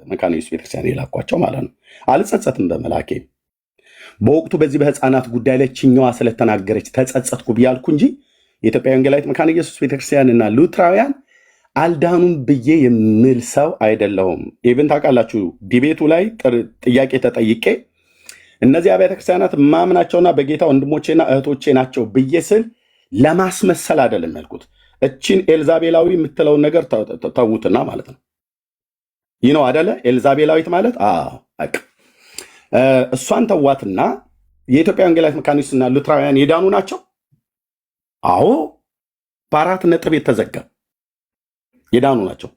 መካነ ኢየሱስ ቤተክርስቲያን የላኳቸው ማለት ነው። አልጸጸትም በመላኬ በወቅቱ በዚህ በህፃናት ጉዳይ ላይ ችኛዋ ስለተናገረች ተጸጸትኩ ብያልኩ እንጂ የኢትዮጵያ ወንጌላዊት መካነ ኢየሱስ ቤተክርስቲያንና ሉትራውያን አልዳኑም ብዬ የምል ሰው አይደለሁም። ኢቭን ታውቃላችሁ ዲቤቱ ላይ ጥያቄ ተጠይቄ እነዚህ አብያተ ክርስቲያናት ማምናቸውና በጌታ ወንድሞቼና እህቶቼ ናቸው ብዬ ስል ለማስመሰል አይደለም ያልኩት። እችን ኤልዛቤላዊ የምትለውን ነገር ተዉትና ማለት ነው። ይህ ነው አደለ? ኤልዛቤላዊት ማለት እሷን ተዋትና የኢትዮጵያ ወንጌላዊት መካነ ኢየሱስና ሉትራውያን የዳኑ ናቸው። አዎ በአራት ነጥብ የተዘጋ የዳኑ ናቸው።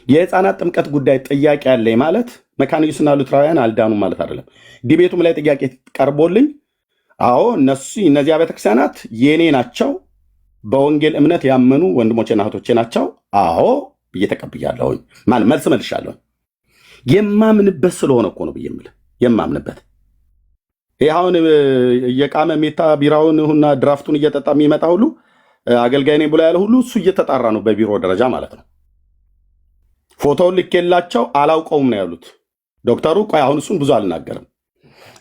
የህፃናት ጥምቀት ጉዳይ ጥያቄ አለኝ ማለት መካነ ኢየሱስና ሉትራውያን አልዳኑ ማለት አይደለም። ዲቤቱም ላይ ጥያቄ ቀርቦልኝ አዎ እነዚህ አብያተ ክርስቲያናት የኔ ናቸው፣ በወንጌል እምነት ያመኑ ወንድሞቼና እህቶቼ ናቸው። አዎ ብዬ ተቀብያለሁኝ። መልስ መልሻለሁኝ። የማምንበት ስለሆነ እኮ ነው ብዬ የምልህ የማምንበት። ይህ አሁን እየቃመ ሜታ ቢራውንና ድራፍቱን እየጠጣ የሚመጣ ሁሉ አገልጋይ ነኝ ብሎ ያለ ሁሉ እሱ እየተጣራ ነው በቢሮ ደረጃ ማለት ነው። ፎቶውን ልኬላቸው አላውቀውም ነው ያሉት ዶክተሩ። ቆይ አሁን እሱን ብዙ አልናገርም።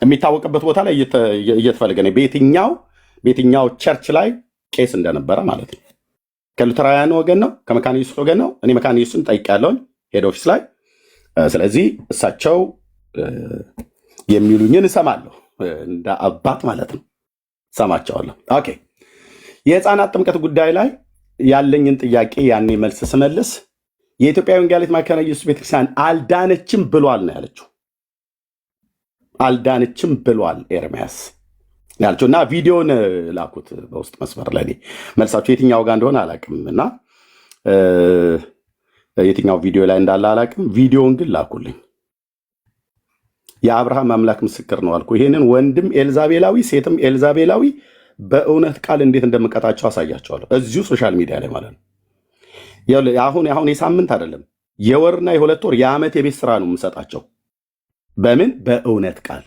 የሚታወቅበት ቦታ ላይ እየተፈለገ ነው። በየትኛው ቸርች ላይ ቄስ እንደነበረ ማለት ነው። ከሉተራውያን ወገን ነው፣ ከመካነ ኢየሱስ ወገን ነው። እኔ መካነ ኢየሱስን ጠይቄያለሁኝ ሄድ ኦፊስ ላይ። ስለዚህ እሳቸው የሚሉኝን እሰማለሁ፣ እንደ አባት ማለት ነው እሰማቸዋለሁ። ኦኬ። የህፃናት ጥምቀት ጉዳይ ላይ ያለኝን ጥያቄ ያኔ መልስ ስመልስ የኢትዮጵያ ወንጌላዊት መካነ ኢየሱስ ቤተክርስቲያን አልዳነችም ብሏል ነው ያለችው። አልዳነችም ብሏል ኤርሚያስ ያለችው እና ቪዲዮን ላኩት በውስጥ መስመር ላይ። መልሳችሁ የትኛው ጋር እንደሆነ አላቅም እና የትኛው ቪዲዮ ላይ እንዳለ አላቅም። ቪዲዮን ግን ላኩልኝ። የአብርሃም አምላክ ምስክር ነው አልኩ። ይሄንን ወንድም ኤልዛቤላዊ ሴትም ኤልዛቤላዊ በእውነት ቃል እንዴት እንደምቀጣቸው አሳያቸዋለሁ እዚሁ ሶሻል ሚዲያ ላይ ማለት ነው። አሁን የሳምንት አይደለም የወርና የሁለት ወር የዓመት የቤት ስራ ነው የምሰጣቸው። በምን በእውነት ቃል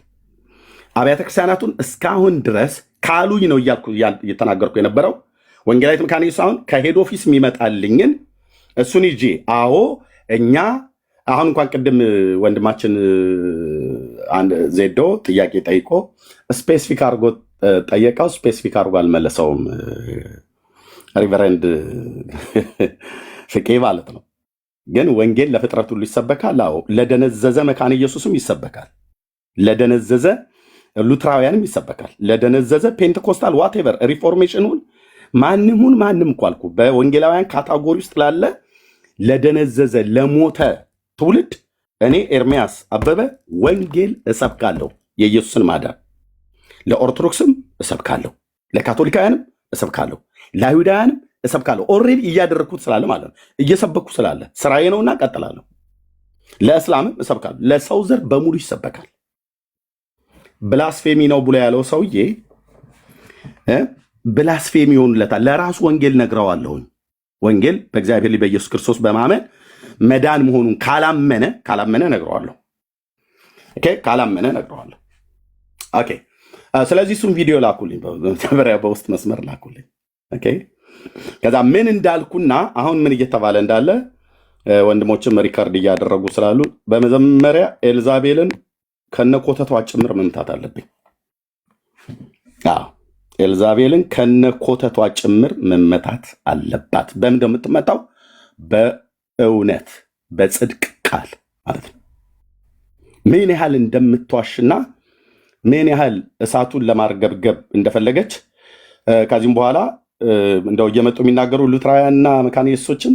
አብያተ ክርስቲያናቱን እስካሁን ድረስ ካሉኝ ነው እየተናገርኩ የነበረው። ወንጌላዊት መካነ ኢየሱስ አሁን ከሄድ ኦፊስ የሚመጣልኝን እሱን ይዤ አዎ እኛ አሁን እንኳን ቅድም ወንድማችን ዜዶ ጥያቄ ጠይቆ ስፔሲፊክ አድርጎ ጠየቀው። ስፔሲፊክ አድርጎ አልመለሰውም ሪቨረንድ ፍቄ ማለት ነው። ግን ወንጌል ለፍጥረት ሁሉ ይሰበካል። አዎ ለደነዘዘ መካነ ኢየሱስም ይሰበካል፣ ለደነዘዘ ሉትራውያንም ይሰበካል፣ ለደነዘዘ ፔንቴኮስታል ዋቴቨር ሪፎርሜሽኑን ማንም እኮ አልኩ በወንጌላውያን ካታጎሪ ውስጥ ላለ ለደነዘዘ ለሞተ ትውልድ እኔ ኤርሚያስ አበበ ወንጌል እሰብካለሁ። የኢየሱስን ማዳን ለኦርቶዶክስም እሰብካለሁ፣ ለካቶሊካውያንም እሰብካለሁ፣ ለአይሁዳውያንም እሰብካለሁ። ኦልሬዲ እያደረግኩት ስላለ ማለት ነው፣ እየሰበኩ ስላለ ስራዬ ነውና ቀጥላለሁ። ለእስላምም እሰብካለሁ፣ ለሰው ዘር በሙሉ ይሰበካል። ብላስፌሚ ነው ብሎ ያለው ሰውዬ ብላስፌሚ ይሆኑለታል። ለራሱ ወንጌል ነግረዋለሁኝ። ወንጌል በእግዚአብሔር ልጅ በኢየሱስ ክርስቶስ በማመን መዳን መሆኑን ካላመነ ነግረዋለሁ። ኦኬ፣ ካላመነ ነግረዋለሁ። ኦኬ። ስለዚህ እሱም ቪዲዮ ላኩልኝ፣ በውስጥ መስመር ላኩልኝ። ኦኬ። ከዛ ምን እንዳልኩና አሁን ምን እየተባለ እንዳለ ወንድሞችም ሪከርድ እያደረጉ ስላሉ በመጀመሪያ ኤልዛቤልን ከነኮተቷ ጭምር መምታት አለብኝ። ኤልዛቤልን ከነኮተቷ ጭምር መመታት አለባት። በምን እንደምትመጣው በእውነት በጽድቅ ቃል ማለት ነው። ምን ያህል እንደምትዋሽና ምን ያህል እሳቱን ለማርገብገብ እንደፈለገች ከዚህም በኋላ እንደው እየመጡ የሚናገሩ ሉትራውያንና መካነ ኢየሱሶችም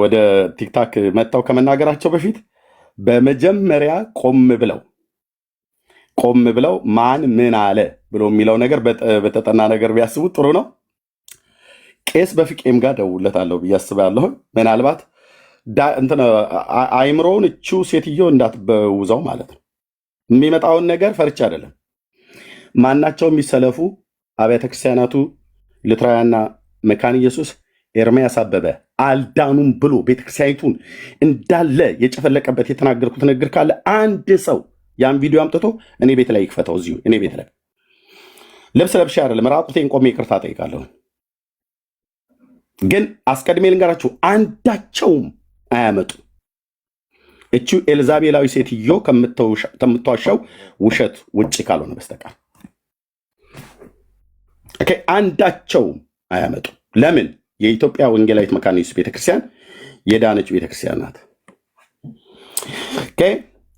ወደ ቲክታክ መጥተው ከመናገራቸው በፊት በመጀመሪያ ቆም ብለው ማን ምን አለ ብሎ የሚለው ነገር በተጠና ነገር ቢያስቡት ጥሩ ነው። ቄስ በፍቄም ጋር ደውለታለሁ ብዬ አስባለሁ። ምናልባት አይምሮውን እቺው ሴትዮ እንዳትበውዘው ማለት ነው። የሚመጣውን ነገር ፈርቻ አይደለም። ማናቸው የሚሰለፉ አብያተ ክርስቲያናቱ ሉትራውያንና መካነ ኢየሱስ ኤርሚያስ አበበ አልዳኑም ብሎ ቤተክርስቲያኒቱን እንዳለ የጨፈለቀበት የተናገርኩት ንግግር ካለ አንድ ሰው ያን ቪዲዮ አምጥቶ እኔ ቤት ላይ ይክፈተው። እዚሁ እኔ ቤት ላይ ልብስ ለብሼ አይደለም ራቁቴን ቆሜ ይቅርታ ጠይቃለሁ። ግን አስቀድሜ ልንገራችሁ፣ አንዳቸውም አያመጡ። እቺ ኤልዛቤላዊ ሴትዮ ከምትዋሻው ውሸት ውጭ ካልሆነ በስተቀር አንዳቸው አያመጡ። ለምን? የኢትዮጵያ ወንጌላዊት መካነ ኢየሱስ ቤተክርስቲያን የዳነች ቤተክርስቲያን ናት።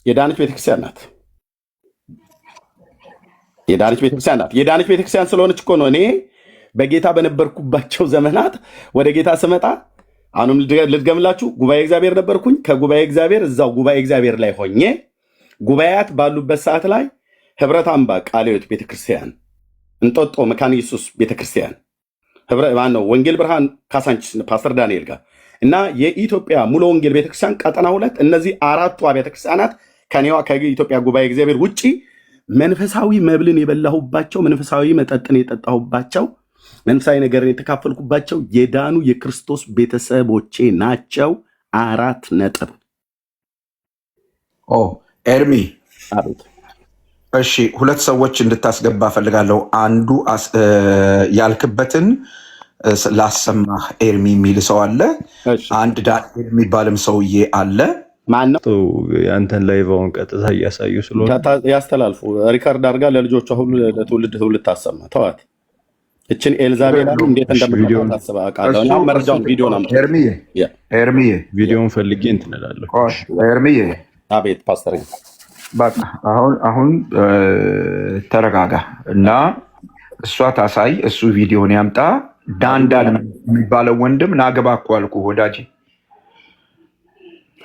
የዳነች ቤተክርስቲያን ናት። የዳነች ቤተክርስቲያን ስለሆነች እኮ ነው እኔ በጌታ በነበርኩባቸው ዘመናት ወደ ጌታ ስመጣ አሁንም ልድገምላችሁ፣ ጉባኤ እግዚአብሔር ነበርኩኝ። ከጉባኤ እግዚአብሔር እዛው ጉባኤ እግዚአብሔር ላይ ሆኜ ጉባኤያት ባሉበት ሰዓት ላይ ህብረት አምባ ቃለ ሕይወት ቤተክርስቲያን፣ እንጦጦ መካነ ኢየሱስ ቤተክርስቲያን፣ ማነው ወንጌል ብርሃን ካሳንቺስ ፓስተር ዳንኤል ጋር እና የኢትዮጵያ ሙሉ ወንጌል ቤተክርስቲያን ቀጠና 2 እነዚህ አራቱ ቤተክርስቲያናት ከኔዋ ከኢትዮጵያ ጉባኤ እግዚአብሔር ውጪ መንፈሳዊ መብልን የበላሁባቸው፣ መንፈሳዊ መጠጥን የጠጣሁባቸው፣ መንፈሳዊ ነገርን የተካፈልኩባቸው የዳኑ የክርስቶስ ቤተሰቦቼ ናቸው። 4 ነጥብ። ኤርሚ እሺ፣ 2 ሰዎች እንድታስገባ ፈልጋለሁ። አንዱ ያልክበትን ላሰማህ ኤርሚ የሚል ሰው አለ። አንድ ዳንኤል የሚባልም ሰውዬ አለ። ማነው? ያንተን ላይቫውን ቀጥታ እያሳዩ ስለሆነ ያስተላልፉ። ሪካርድ አድርጋ ለልጆቿ ሁሉ ለትውልድ ታሰማ። ተዋት። እችን ኤልዛቤል እንዴት እንደምታውቃት አስባ አውቃለሁ። እና መረጃውን ቪዲዮን አምጣ። ኤርሚዬ ቪዲዮውን ፈልጌ እንትን እላለሁ። ኤርሚዬ አቤት ፓስተር። በቃ አሁን ተረጋጋ እና እሷ ታሳይ፣ እሱ ቪዲዮን ያምጣ። ዳንዳን የሚባለው ወንድም ናገባ እኮ አልኩህ ወዳጄ።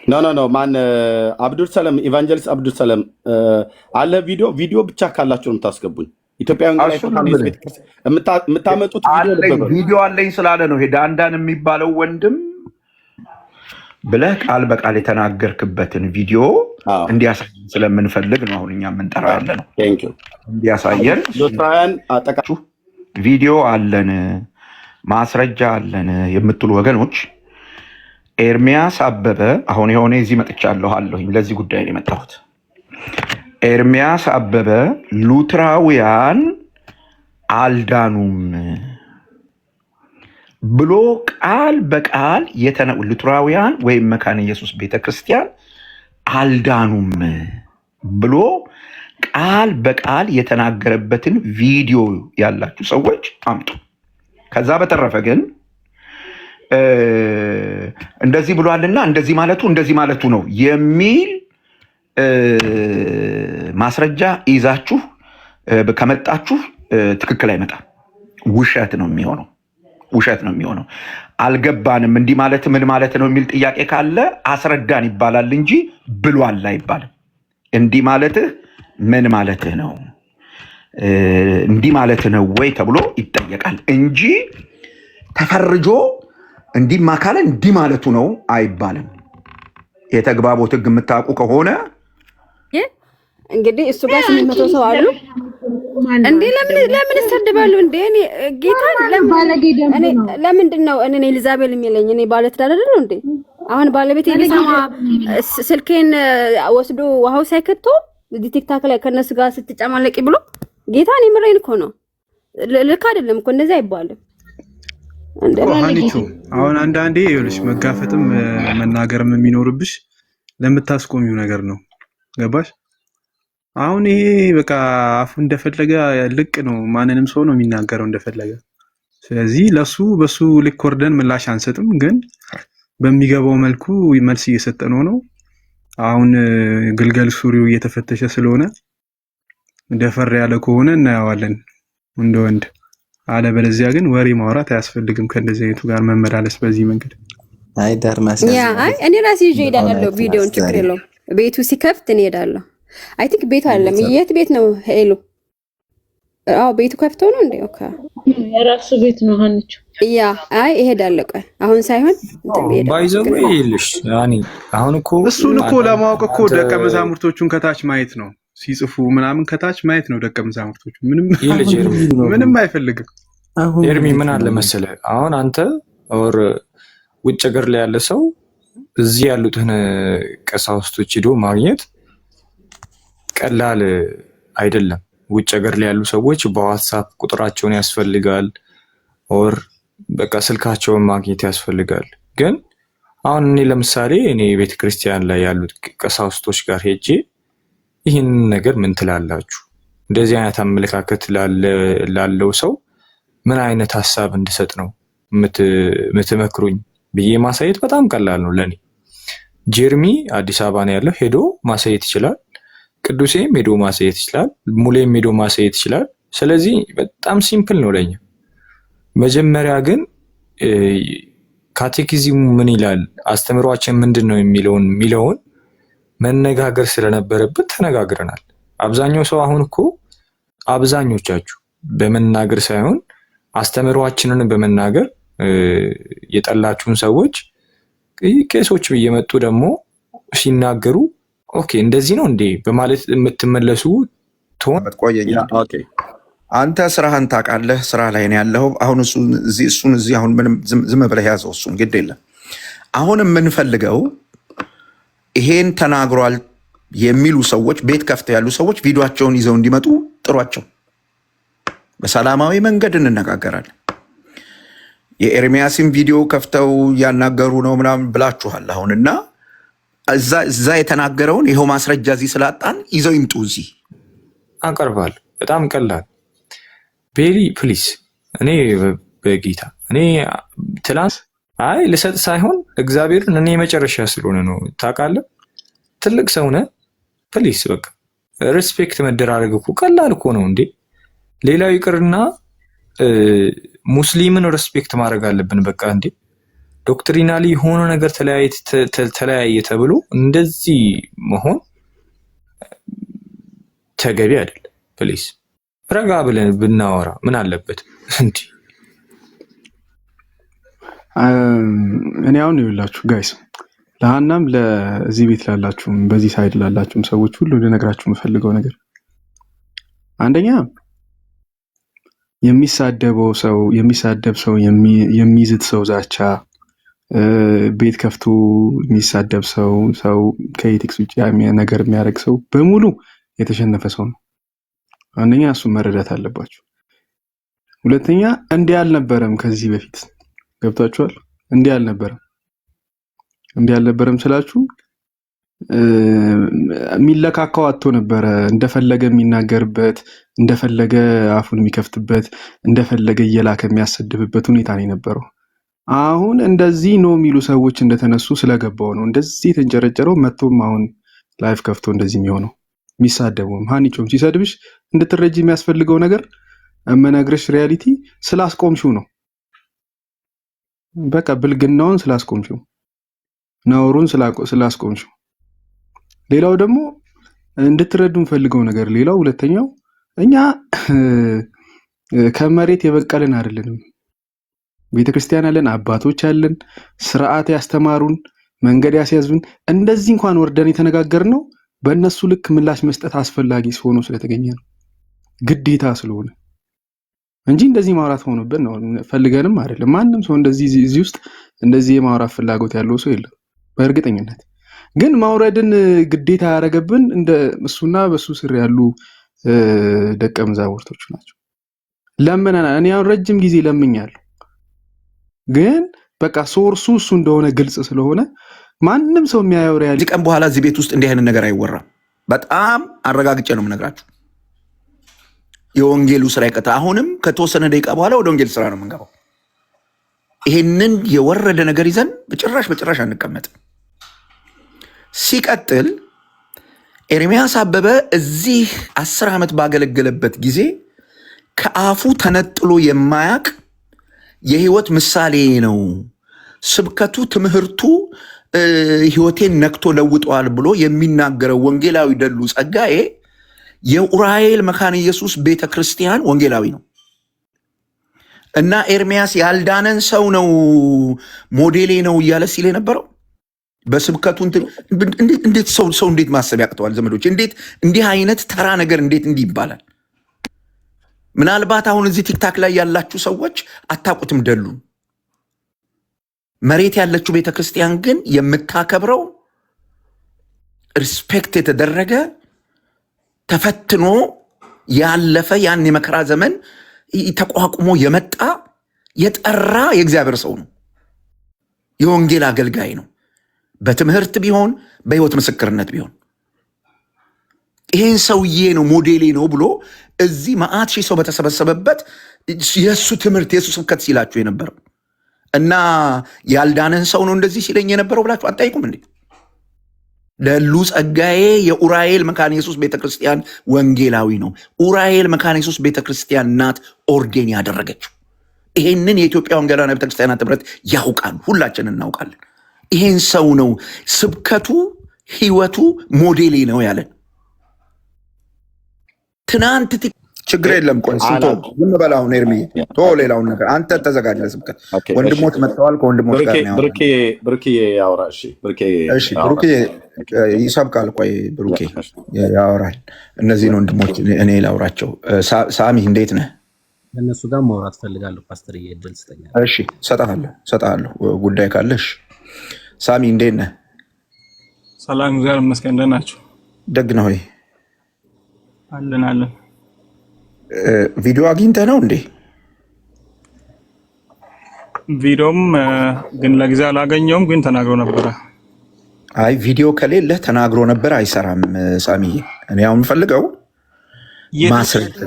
ኖ ማን አብዱል ሰለም ኢቫንጀሊስት አብዱል ሰለም አለ። ቪዲዮ ብቻ ካላችሁ ነው የምታስገቡኝ። ኢትዮጵያውያን የምታመጡት ቪዲዮ አለኝ ስላለ ነው። ይሄ ዳንዳን የሚባለው ወንድም ብለህ ቃል በቃል የተናገርክበትን ቪዲዮ እንዲያሳየን ስለምንፈልግ ነው አሁን እኛ የምንጠራ ያለ ነው። እንዲያሳየን አጠቃችሁ ቪዲዮ አለን ማስረጃ አለን የምትሉ ወገኖች ኤርሚያስ አበበ አሁን የሆነ እዚህ መጥቻለሁ አለሁኝ። ለዚህ ጉዳይ ነው የመጣሁት። ኤርሚያስ አበበ ሉትራውያን አልዳኑም ብሎ ቃል በቃል ሉትራውያን ወይም መካነ ኢየሱስ ቤተክርስቲያን አልዳኑም ብሎ ቃል በቃል የተናገረበትን ቪዲዮ ያላችሁ ሰዎች አምጡ። ከዛ በተረፈ ግን እንደዚህ ብሏልና እንደዚህ ማለቱ ነው የሚል ማስረጃ ይዛችሁ ከመጣችሁ ትክክል አይመጣም። ውሸት ነው የሚሆነው። አልገባንም፣ እንዲህ ማለት ምን ማለት ነው የሚል ጥያቄ ካለ አስረዳን ይባላል እንጂ ብሏል አይባልም። እንዲህ ማለትህ ምን ማለትህ ነው፣ እንዲህ ማለትህ ነው ወይ ተብሎ ይጠየቃል እንጂ ተፈርጆ እንዲህማ ካለ እንዲህ ማለቱ ነው አይባልም። የተግባቦት ሕግ የምታውቁ ከሆነ እንግዲህ እሱ ጋር 800 ሰው አሉ እንዴ? ለምን ይሰድባሉ እንዴ? እኔ ጌታ ለምንድን ነው እኔ ኤልዛቤል የሚለኝ? እኔ ባለትዳር አይደለሁ እንዴ? አሁን ባለቤት የሊሳማ ስልኬን ወስዶ ውሃው ሳይከቶ ቲክታክ ላይ ከነሱ ጋር ስትጨማለቂ ብሎ ጌታ እኔ ምሬን እኮ ነው። ልክ አይደለም እኮ እንደዚህ አይባልም። አሁን አንዳንዴ ይኸውልሽ መጋፈጥም መናገርም የሚኖርብሽ ለምታስቆሚው ነገር ነው። ገባሽ? አሁን ይሄ በቃ አፉ እንደፈለገ ልቅ ነው። ማንንም ሰው ነው የሚናገረው እንደፈለገ። ስለዚህ በሱ ልክ ወርደን ምላሽ አንሰጥም፣ ግን በሚገባው መልኩ መልስ እየሰጠነው ነው። አሁን ግልገል ሱሪው እየተፈተሸ ስለሆነ ደፈር ያለ ከሆነ እናየዋለን እንደ ወንድ። አለበለዚያ ግን ወሬ ማውራት አያስፈልግም። ከእንደዚህ አይነቱ ጋር መመላለስ በዚህ መንገድ እኔ ራሴ ይዤ እሄዳለሁ። ቪዲዮን ችግር የለውም። ቤቱ ሲከፍት እኔ እሄዳለሁ። አይ ቲንክ ቤቱ አይደለም። የት ቤት ነው ሄሉ? ቤቱ ከፍቶ ነው እንዴ? ኦኬ የራሱ ቤት ነው ሀንቹ። አይ እሄዳለሁ። ቆይ አሁን ሳይሆን ባይዘው ይልሽ አሁን እኮ እሱን እኮ ለማወቅ እኮ ደቀ መዛሙርቶቹን ከታች ማየት ነው። ሲጽፉ ምናምን ከታች ማየት ነው። ደቀ መዛሙርቶቹ ምንም አይፈልግም። ኤርሚ ምን አለ መሰለህ፣ አሁን አንተ ኦር ውጭ ሀገር ላይ ያለ ሰው እዚህ ያሉትን ቀሳውስቶች ሄዶ ማግኘት ቀላል አይደለም። ውጭ ሀገር ላይ ያሉ ሰዎች በዋትስአፕ ቁጥራቸውን ያስፈልጋል፣ ኦር በቃ ስልካቸውን ማግኘት ያስፈልጋል። ግን አሁን እኔ ለምሳሌ እኔ ቤተክርስቲያን ላይ ያሉት ቀሳውስቶች ጋር ሄጄ ይህን ነገር ምን ትላላችሁ? እንደዚህ አይነት አመለካከት ላለው ሰው ምን አይነት ሀሳብ እንድሰጥ ነው የምትመክሩኝ ብዬ ማሳየት በጣም ቀላል ነው ለኔ። ጀርሚ አዲስ አበባ ነው ያለው፣ ሄዶ ማሳየት ይችላል። ቅዱሴም ሄዶ ማሳየት ይችላል። ሙሌም ሄዶ ማሳየት ይችላል። ስለዚህ በጣም ሲምፕል ነው ለኛ። መጀመሪያ ግን ካቴኪዝሙ ምን ይላል፣ አስተምሯችን ምንድን ነው የሚለውን መነጋገር ስለነበረበት ተነጋግረናል። አብዛኛው ሰው አሁን እኮ አብዛኞቻችሁ በመናገር ሳይሆን አስተምሯችንን በመናገር የጠላችሁን ሰዎች ቄሶች እየመጡ ደግሞ ሲናገሩ ኦኬ እንደዚህ ነው እንዴ በማለት የምትመለሱ ትሆን። አንተ ስራህን ታውቃለህ፣ ስራ ላይ ነው ያለው። አሁን እሱን እዚህ አሁን ምንም ዝም ብለህ ያዘው፣ እሱን ግድ የለም። አሁን የምንፈልገው ይሄን ተናግሯል የሚሉ ሰዎች፣ ቤት ከፍተው ያሉ ሰዎች ቪዲዮቸውን ይዘው እንዲመጡ ጥሯቸው። በሰላማዊ መንገድ እንነጋገራለን። የኤርሚያስን ቪዲዮ ከፍተው ያናገሩ ነው ምናምን ብላችኋል አሁን እና እዛ የተናገረውን ይኸው ማስረጃ እዚህ ስላጣን ይዘው ይምጡ፣ እዚህ አቀርባል። በጣም ቀላል ቤሊ ፕሊስ። እኔ በጌታ እኔ ትላንት ልሰጥ ሳይሆን እግዚአብሔርን እኔ መጨረሻ ስለሆነ ነው ታውቃለህ። ትልቅ ሰው ነህ ፕሊስ። በቃ ሪስፔክት መደራረግ እኮ ቀላል እኮ ነው እንዴ። ሌላው ይቅርና ሙስሊምን ሪስፔክት ማድረግ አለብን። በቃ እንዴ ዶክትሪናሊ የሆነ ነገር ተለያየ ተብሎ እንደዚህ መሆን ተገቢ አይደለም። ፕሊስ ረጋ ብለን ብናወራ ምን አለበት እንዴ? እኔ አሁን ይኸውላችሁ ጋይስ፣ ለሃናም ለዚህ ቤት ላላችሁም በዚህ ሳይድ ላላችሁም ሰዎች ሁሉ ልነግራችሁ የምፈልገው ነገር አንደኛ የሚሳደብ ሰው የሚይዝት ሰው ዛቻ ቤት ከፍቶ የሚሳደብ ሰው ከኤቲክስ ውጭ ነገር የሚያደርግ ሰው በሙሉ የተሸነፈ ሰው ነው። አንደኛ እሱን መረዳት አለባችሁ። ሁለተኛ እንዲህ አልነበረም ከዚህ በፊት ገብታችኋል። እንዲህ አልነበረም ስላችሁ የሚለካካው አጥቶ ነበረ። እንደፈለገ የሚናገርበት፣ እንደፈለገ አፉን የሚከፍትበት፣ እንደፈለገ እየላከ የሚያሰድብበት ሁኔታ ነው የነበረው። አሁን እንደዚህ ነው የሚሉ ሰዎች እንደተነሱ ስለገባው ነው እንደዚህ የተንጨረጨረው። መጥቶም አሁን ላይፍ ከፍቶ እንደዚህ የሚሆነው የሚሳደቡም ሃኒቾም ሲሰድብሽ እንድትረጂ የሚያስፈልገው ነገር እመነግርሽ ሪያሊቲ ስላስቆምሽው ነው። በቃ ብልግናውን ስላስቆምሽው፣ ነውሩን ስላስቆምሽው። ሌላው ደግሞ እንድትረዱ የምፈልገው ነገር ሌላው ሁለተኛው እኛ ከመሬት የበቀልን አይደለንም። ቤተክርስቲያን ያለን አባቶች ያለን ስርዓት ያስተማሩን መንገድ ያስያዙን እንደዚህ እንኳን ወርደን የተነጋገርነው በእነሱ ልክ ምላሽ መስጠት አስፈላጊ ሆኖ ስለተገኘ ነው፣ ግዴታ ስለሆነ እንጂ እንደዚህ ማውራት ሆኖብን ነው ፈልገንም አይደለም። ማንም ሰው እንደዚህ እዚህ ውስጥ እንደዚህ የማውራት ፍላጎት ያለው ሰው የለም። በእርግጠኝነት ግን ማውረድን ግዴታ ያደረገብን እንደ እሱና በሱ ስር ያሉ ደቀ መዛሙርቶች ናቸው። ለምነና እኔ አሁን ረጅም ጊዜ ለምኛለሁ፣ ግን በቃ ሶርሱ እሱ እንደሆነ ግልጽ ስለሆነ ማንም ሰው የሚያየው ሪያሊቲ ቀን በኋላ እዚህ ቤት ውስጥ እንዲህ አይነት ነገር አይወራም። በጣም አረጋግጬ ነው የምነግራችሁ። የወንጌሉ ስራ ይቀጥላል። አሁንም ከተወሰነ ደቂቃ በኋላ ወደ ወንጌል ስራ ነው የምንገባው። ይሄንን የወረደ ነገር ይዘን በጭራሽ አንቀመጥም። ሲቀጥል ኤርሚያስ አበበ እዚህ 10 ዓመት ባገለገለበት ጊዜ ከአፉ ተነጥሎ የማያቅ የህይወት ምሳሌ ነው። ስብከቱ፣ ትምህርቱ ህይወቴን ነክቶ ለውጠዋል ብሎ የሚናገረው ወንጌላዊ ደሉ ጸጋዬ የኡራኤል መካነ ኢየሱስ ቤተክርስቲያን ወንጌላዊ ነው እና ኤርሚያስ ያልዳነን ሰው ነው ሞዴሌ ነው እያለ ሲል የነበረው በስብከቱ እንዴት ሰው እንዴት ማሰብ ያቅተዋል? ዘመዶች እንዴት እንዲህ አይነት ተራ ነገር እንዴት እንዲህ ይባላል? ምናልባት አሁን እዚህ ቲክታክ ላይ ያላችሁ ሰዎች አታውቁትም። ደሉ መሬት ያለችው ቤተክርስቲያን ግን የምታከብረው ሪስፔክት የተደረገ ተፈትኖ ያለፈ ያን የመከራ ዘመን ተቋቁሞ የመጣ የጠራ የእግዚአብሔር ሰው ነው። የወንጌል አገልጋይ ነው። በትምህርት ቢሆን በህይወት ምስክርነት ቢሆን ይሄን ሰውዬ ነው ሞዴሌ ነው ብሎ እዚህ መዓት ሺህ ሰው በተሰበሰበበት የእሱ ትምህርት የእሱ ስብከት ሲላችሁ የነበረው እና ያልዳነን ሰው ነው እንደዚህ ሲለኝ የነበረው ብላችሁ አትጠይቁም እንዴ? ለሉ ጸጋዬ የኡራኤል መካነ ኢየሱስ ቤተክርስቲያን ወንጌላዊ ነው። ኡራኤል መካነ ኢየሱስ ቤተክርስቲያን ናት ኦርዴን ያደረገችው። ይሄንን የኢትዮጵያ ወንጌላውያን ቤተክርስቲያናት ህብረት ያውቃሉ፣ ሁላችን እናውቃለን። ይሄን ሰው ነው ስብከቱ ህይወቱ ሞዴሌ ነው ያለን። ትናንት ችግር የለም። ቆይ ስንቶ ዝም በል አሁን ኤርሚዬ ቶ ሌላውን ነገር አንተ ተዘጋጅ ለስብከት። ወንድሞች መጥተዋል። ከወንድሞች ጋር ነው ብሩኬ ያወራ። እሺ ብሩኬ ይሰብካል። ቆይ ብሩኬ ያወራል። እነዚህን ወንድሞች እኔ ላውራቸው። ሳሚ እንዴት ነህ? እነሱ ጋር ማውራት ፈልጋለሁ። ፓስተር እድል ስጠኝ። እሺ ሰጣለሁ ጉዳይ ካለሽ። ሳሚ እንዴት ነህ? ሰላም እግዚአብሔር ይመስገን። እንደት ናችሁ? ደግ ነው ወይ? አለን። ቪዲዮ አግኝተህ ነው እንዴ? ቪዲዮም ግን ለጊዜው አላገኘውም፣ ግን ተናግሮ ነበረ። አይ ቪዲዮ ከሌለ ተናግሮ ነበር አይሰራም። ሳሚዬ እኔ አሁን የምፈልገው ማስረጃ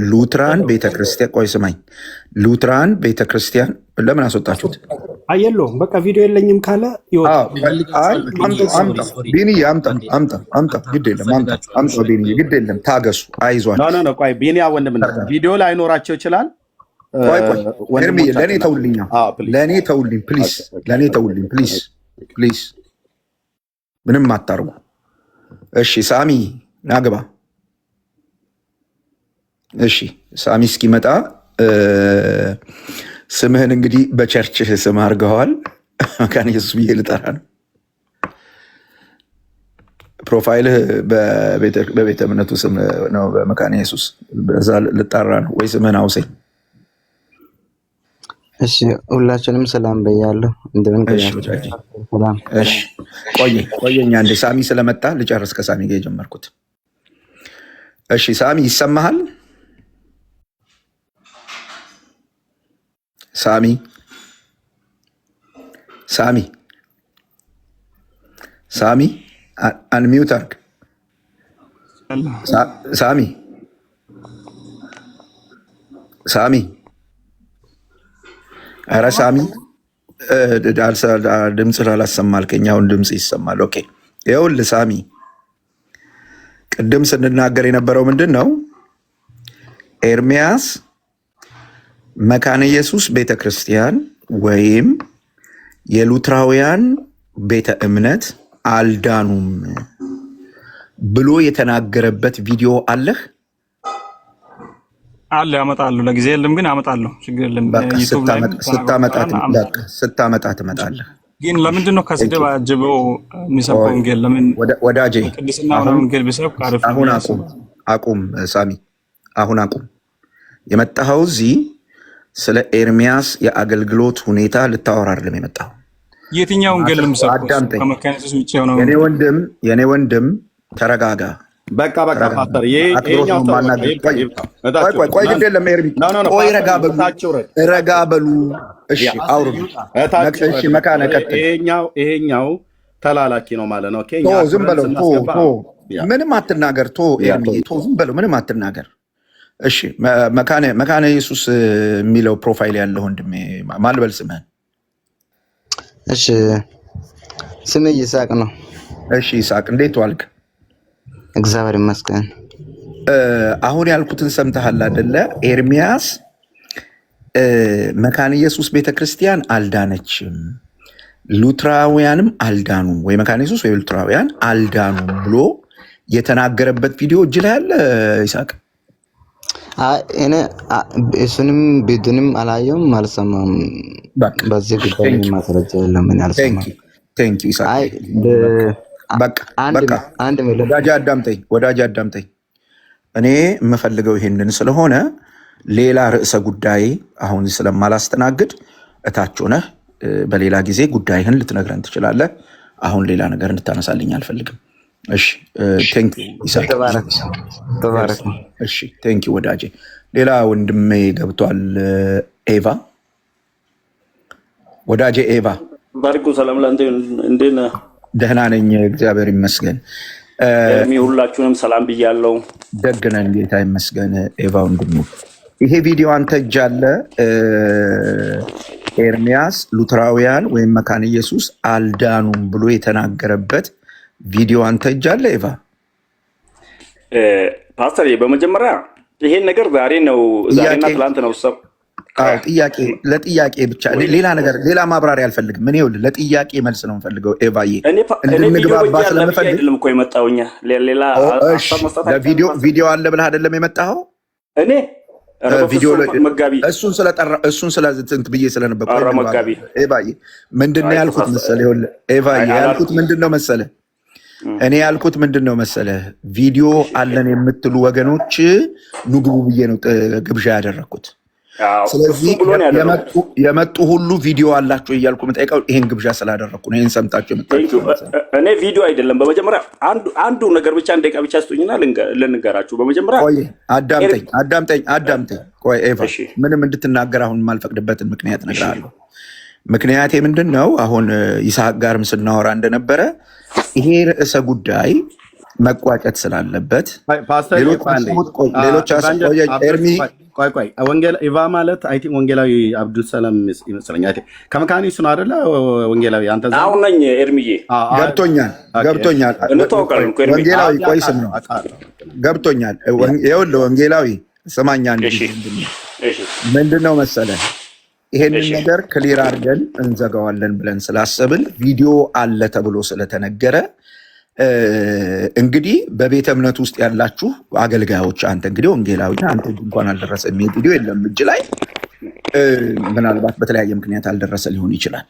ሉትራን ቤተክርስቲያን። ቆይ ስማኝ፣ ሉትራን ቤተክርስቲያን ለምን አስወጣችሁት? አየለውም በቃ ቪዲዮ የለኝም ካለ አምጣ። ቢኒ ግድ የለም ታገሱ፣ አይዟችሁ። ቆይ ቢኒያ ወንድም ቪዲዮ ላይኖራቸው ይችላል። ለእኔ ተውልኝ ፕሊዝ፣ ምንም አታርጉ። እሺ ሳሚ ናግባ። እሺ ሳሚ እስኪመጣ ስምህን እንግዲህ በቸርችህ ስም አድርገዋል። መካነ ኢየሱስ ብዬ ልጠራ ነው። ፕሮፋይልህ በቤተ እምነቱ ስም ነው፣ በመካነ ኢየሱስ በዛ ልጠራ ነው ወይ? ስምህን አውሰኝ። እሺ ሁላችንም ሰላም በያለሁ። እንደምን ቆየኛ እንደ ሳሚ ስለመጣ ልጨርስ። ከሳሚ ጋር የጀመርኩት። እሺ ሳሚ ይሰማሃል? ሳሚ አንሚውት አርግ። ሳሚ ኧረ ሳሚ ድምፅ ላላሰማልከኝ፣ አሁን ድምፅ ይሰማል። ኦኬ ይኸውልህ ሳሚ፣ ቅድም ስንናገር የነበረው ምንድን ነው? ኤርሚያስ መካነ ኢየሱስ ቤተክርስቲያን ወይም የሉትራውያን ቤተ እምነት አልዳኑም ብሎ የተናገረበት ቪዲዮ አለህ? አለ። አመጣለሁ። ለጊዜ የለም ግን አመጣለሁ። ችግር የለም። ስታመጣ ትመጣለህ። ግን ለምንድን ነው ከስድብ አጅበው የሚሰብከው ወንጌል? ለምን ወዳጄ ቅድስና ወንጌል ቢሰብክ አሪፍ ነው። አሁን አቁም ሳሚ፣ አሁን አቁም። የመጣኸው እዚህ ስለ ኤርሚያስ የአገልግሎት ሁኔታ ልታወራ አይደለም የመጣኸው። የትኛው ወንጌል ለምሰብከው? አዳምጠኝ ከመካነ ኢየሱስ ውጪ ነው። የኔ ወንድም ተረጋጋ። በቃ ፓስተር፣ ቆይ ግድ የለም ኤርሚ፣ ቆይ ረጋ በሉ። እሺ አውሩ። እሺ መካነ ቀጥል። ይሄኛው ተላላኪ ነው ማለት ነው። ዝም በለው፣ ምንም አትናገር። ኤርሚ ዝም በለው፣ ምንም አትናገር። እሺ መካነ ኢየሱስ የሚለው ፕሮፋይል ያለው ወንድሜ ማን ልበል ስምህን? እሺ ስሜ ይስሐቅ ነው። እሺ ይስሐቅ፣ እንዴት ዋልክ? እግዚአብሔር ይመስገን። አሁን ያልኩትን ሰምተሃል አይደለ? ኤርሚያስ መካነ ኢየሱስ ቤተክርስቲያን አልዳነችም፣ ሉትራውያንም አልዳኑም፣ ወይ መካነ ኢየሱስ ወይ ሉትራውያን አልዳኑም ብሎ የተናገረበት ቪዲዮ እጅ ላይ አለ ይስሐቅ? እኔ እሱንም ቢዱንም አላየውም፣ አልሰማም። በዚህ ጉዳይ ማስረጃ የለም። ምን አልሰማም። ቴንክ ዩ ይስሐቅ። ወዳጅ አዳምጠኝ። እኔ የምፈልገው ይሄንን ስለሆነ ሌላ ርዕሰ ጉዳይ አሁን ስለማላስተናግድ እታች ሆነህ በሌላ ጊዜ ጉዳይህን ልትነግረን ትችላለህ። አሁን ሌላ ነገር እንድታነሳልኝ አልፈልግም። እሺ ቴንክ ዩ ይስሐቅ። ተባረክ። እሺ ቴንክ ዩ ወዳጄ። ሌላ ወንድሜ ገብቷል። ኤቫ ወዳጄ፣ ኤቫ ባሪኩ ሰላም ላንተ እንዴት ነህ? ደህና ነኝ እግዚአብሔር ይመስገን። ሁላችሁንም ሰላም ብያለሁ። ደግ ነን ጌታ ይመስገን። ኤቫ ወንድሙ ይሄ ቪዲዮ አንተ እጅ አለ። ኤርሚያስ ሉትራውያን ወይም መካነ ኢየሱስ አልዳኑም ብሎ የተናገረበት ቪዲዮ አንተ እጅ አለ ኤቫ? ፓስተር በመጀመሪያ ይሄን ነገር ዛሬና ትላንት ነው ሰው ጥያቄ ለጥያቄ ብቻ ሌላ ነገር ሌላ ማብራሪያ አልፈልግም። ምን ይኸውልህ ለጥያቄ መልስ ነው የምፈልገው ኤቫዬ። እንድንግባባ ስለምፈልግ አይደለም እኮ የመጣውኛ ሌላ ሐሳብ መስጠት ቪዲዮ አለ ብለህ አይደለም የመጣኸው? እኔ ቪዲዮ መጋቢ እሱን ስለዝንት ብዬ ስለነበርኩ መጋቢ ኤቫዬ ምንድነው ያልኩት መሰለህ? ይኸውልህ ኤቫዬ ያልኩት ምንድነው መሰለህ? እኔ ያልኩት ምንድነው መሰለህ? ቪዲዮ አለን የምትሉ ወገኖች ንግቡ ብዬ ነው ግብዣ ያደረኩት። ስለዚህ የመጡ ሁሉ ቪዲዮ አላቸው እያልኩ የምጠይቀው ይሄን ግብዣ ስላደረኩ ነው። ይሄን ሰምታችሁ የምታችሁ እኔ ቪዲዮ አይደለም። በመጀመሪያ አንዱ ነገር ብቻ አንድ ደቂቃ ብቻ ስጡኝና ልንገራችሁ። በመጀመሪያ ቆይ አዳምጠኝ። ቆይ ኤቫ ምንም እንድትናገር አሁን የማልፈቅድበትን ምክንያት እነግርሃለሁ። ምክንያቴ ምንድን ነው? አሁን ይስሐቅ ጋርም ስናወራ እንደነበረ ይሄ ርዕሰ ጉዳይ መቋጨት ስላለበት ሌሎች ኤርሚ ቆይ ኢቫ ማለት አይ ቲንክ ወንጌላዊ አብዱልሰላም ይመስለኛል። ከመካኒ እሱ ነው አይደለ? ወንጌላዊ አንተ አሁን ነኝ ኤርሚዬ። ገብቶኛል። ወንጌላዊ ቆይ ስም ነው ገብቶኛል። ይኸውልህ ወንጌላዊ ስማኛ ምንድን ነው መሰለህ ይሄንን ነገር ክሊር አድርገን እንዘጋዋለን ብለን ስላሰብን ቪዲዮ አለ ተብሎ ስለተነገረ እንግዲህ በቤተ እምነት ውስጥ ያላችሁ አገልጋዮች አንተ እንግዲህ ወንጌላዊ አንተ እንኳን አልደረሰ የሚል ቪዲዮ የለም እጅ ላይ ምናልባት በተለያየ ምክንያት አልደረሰ ሊሆን ይችላል።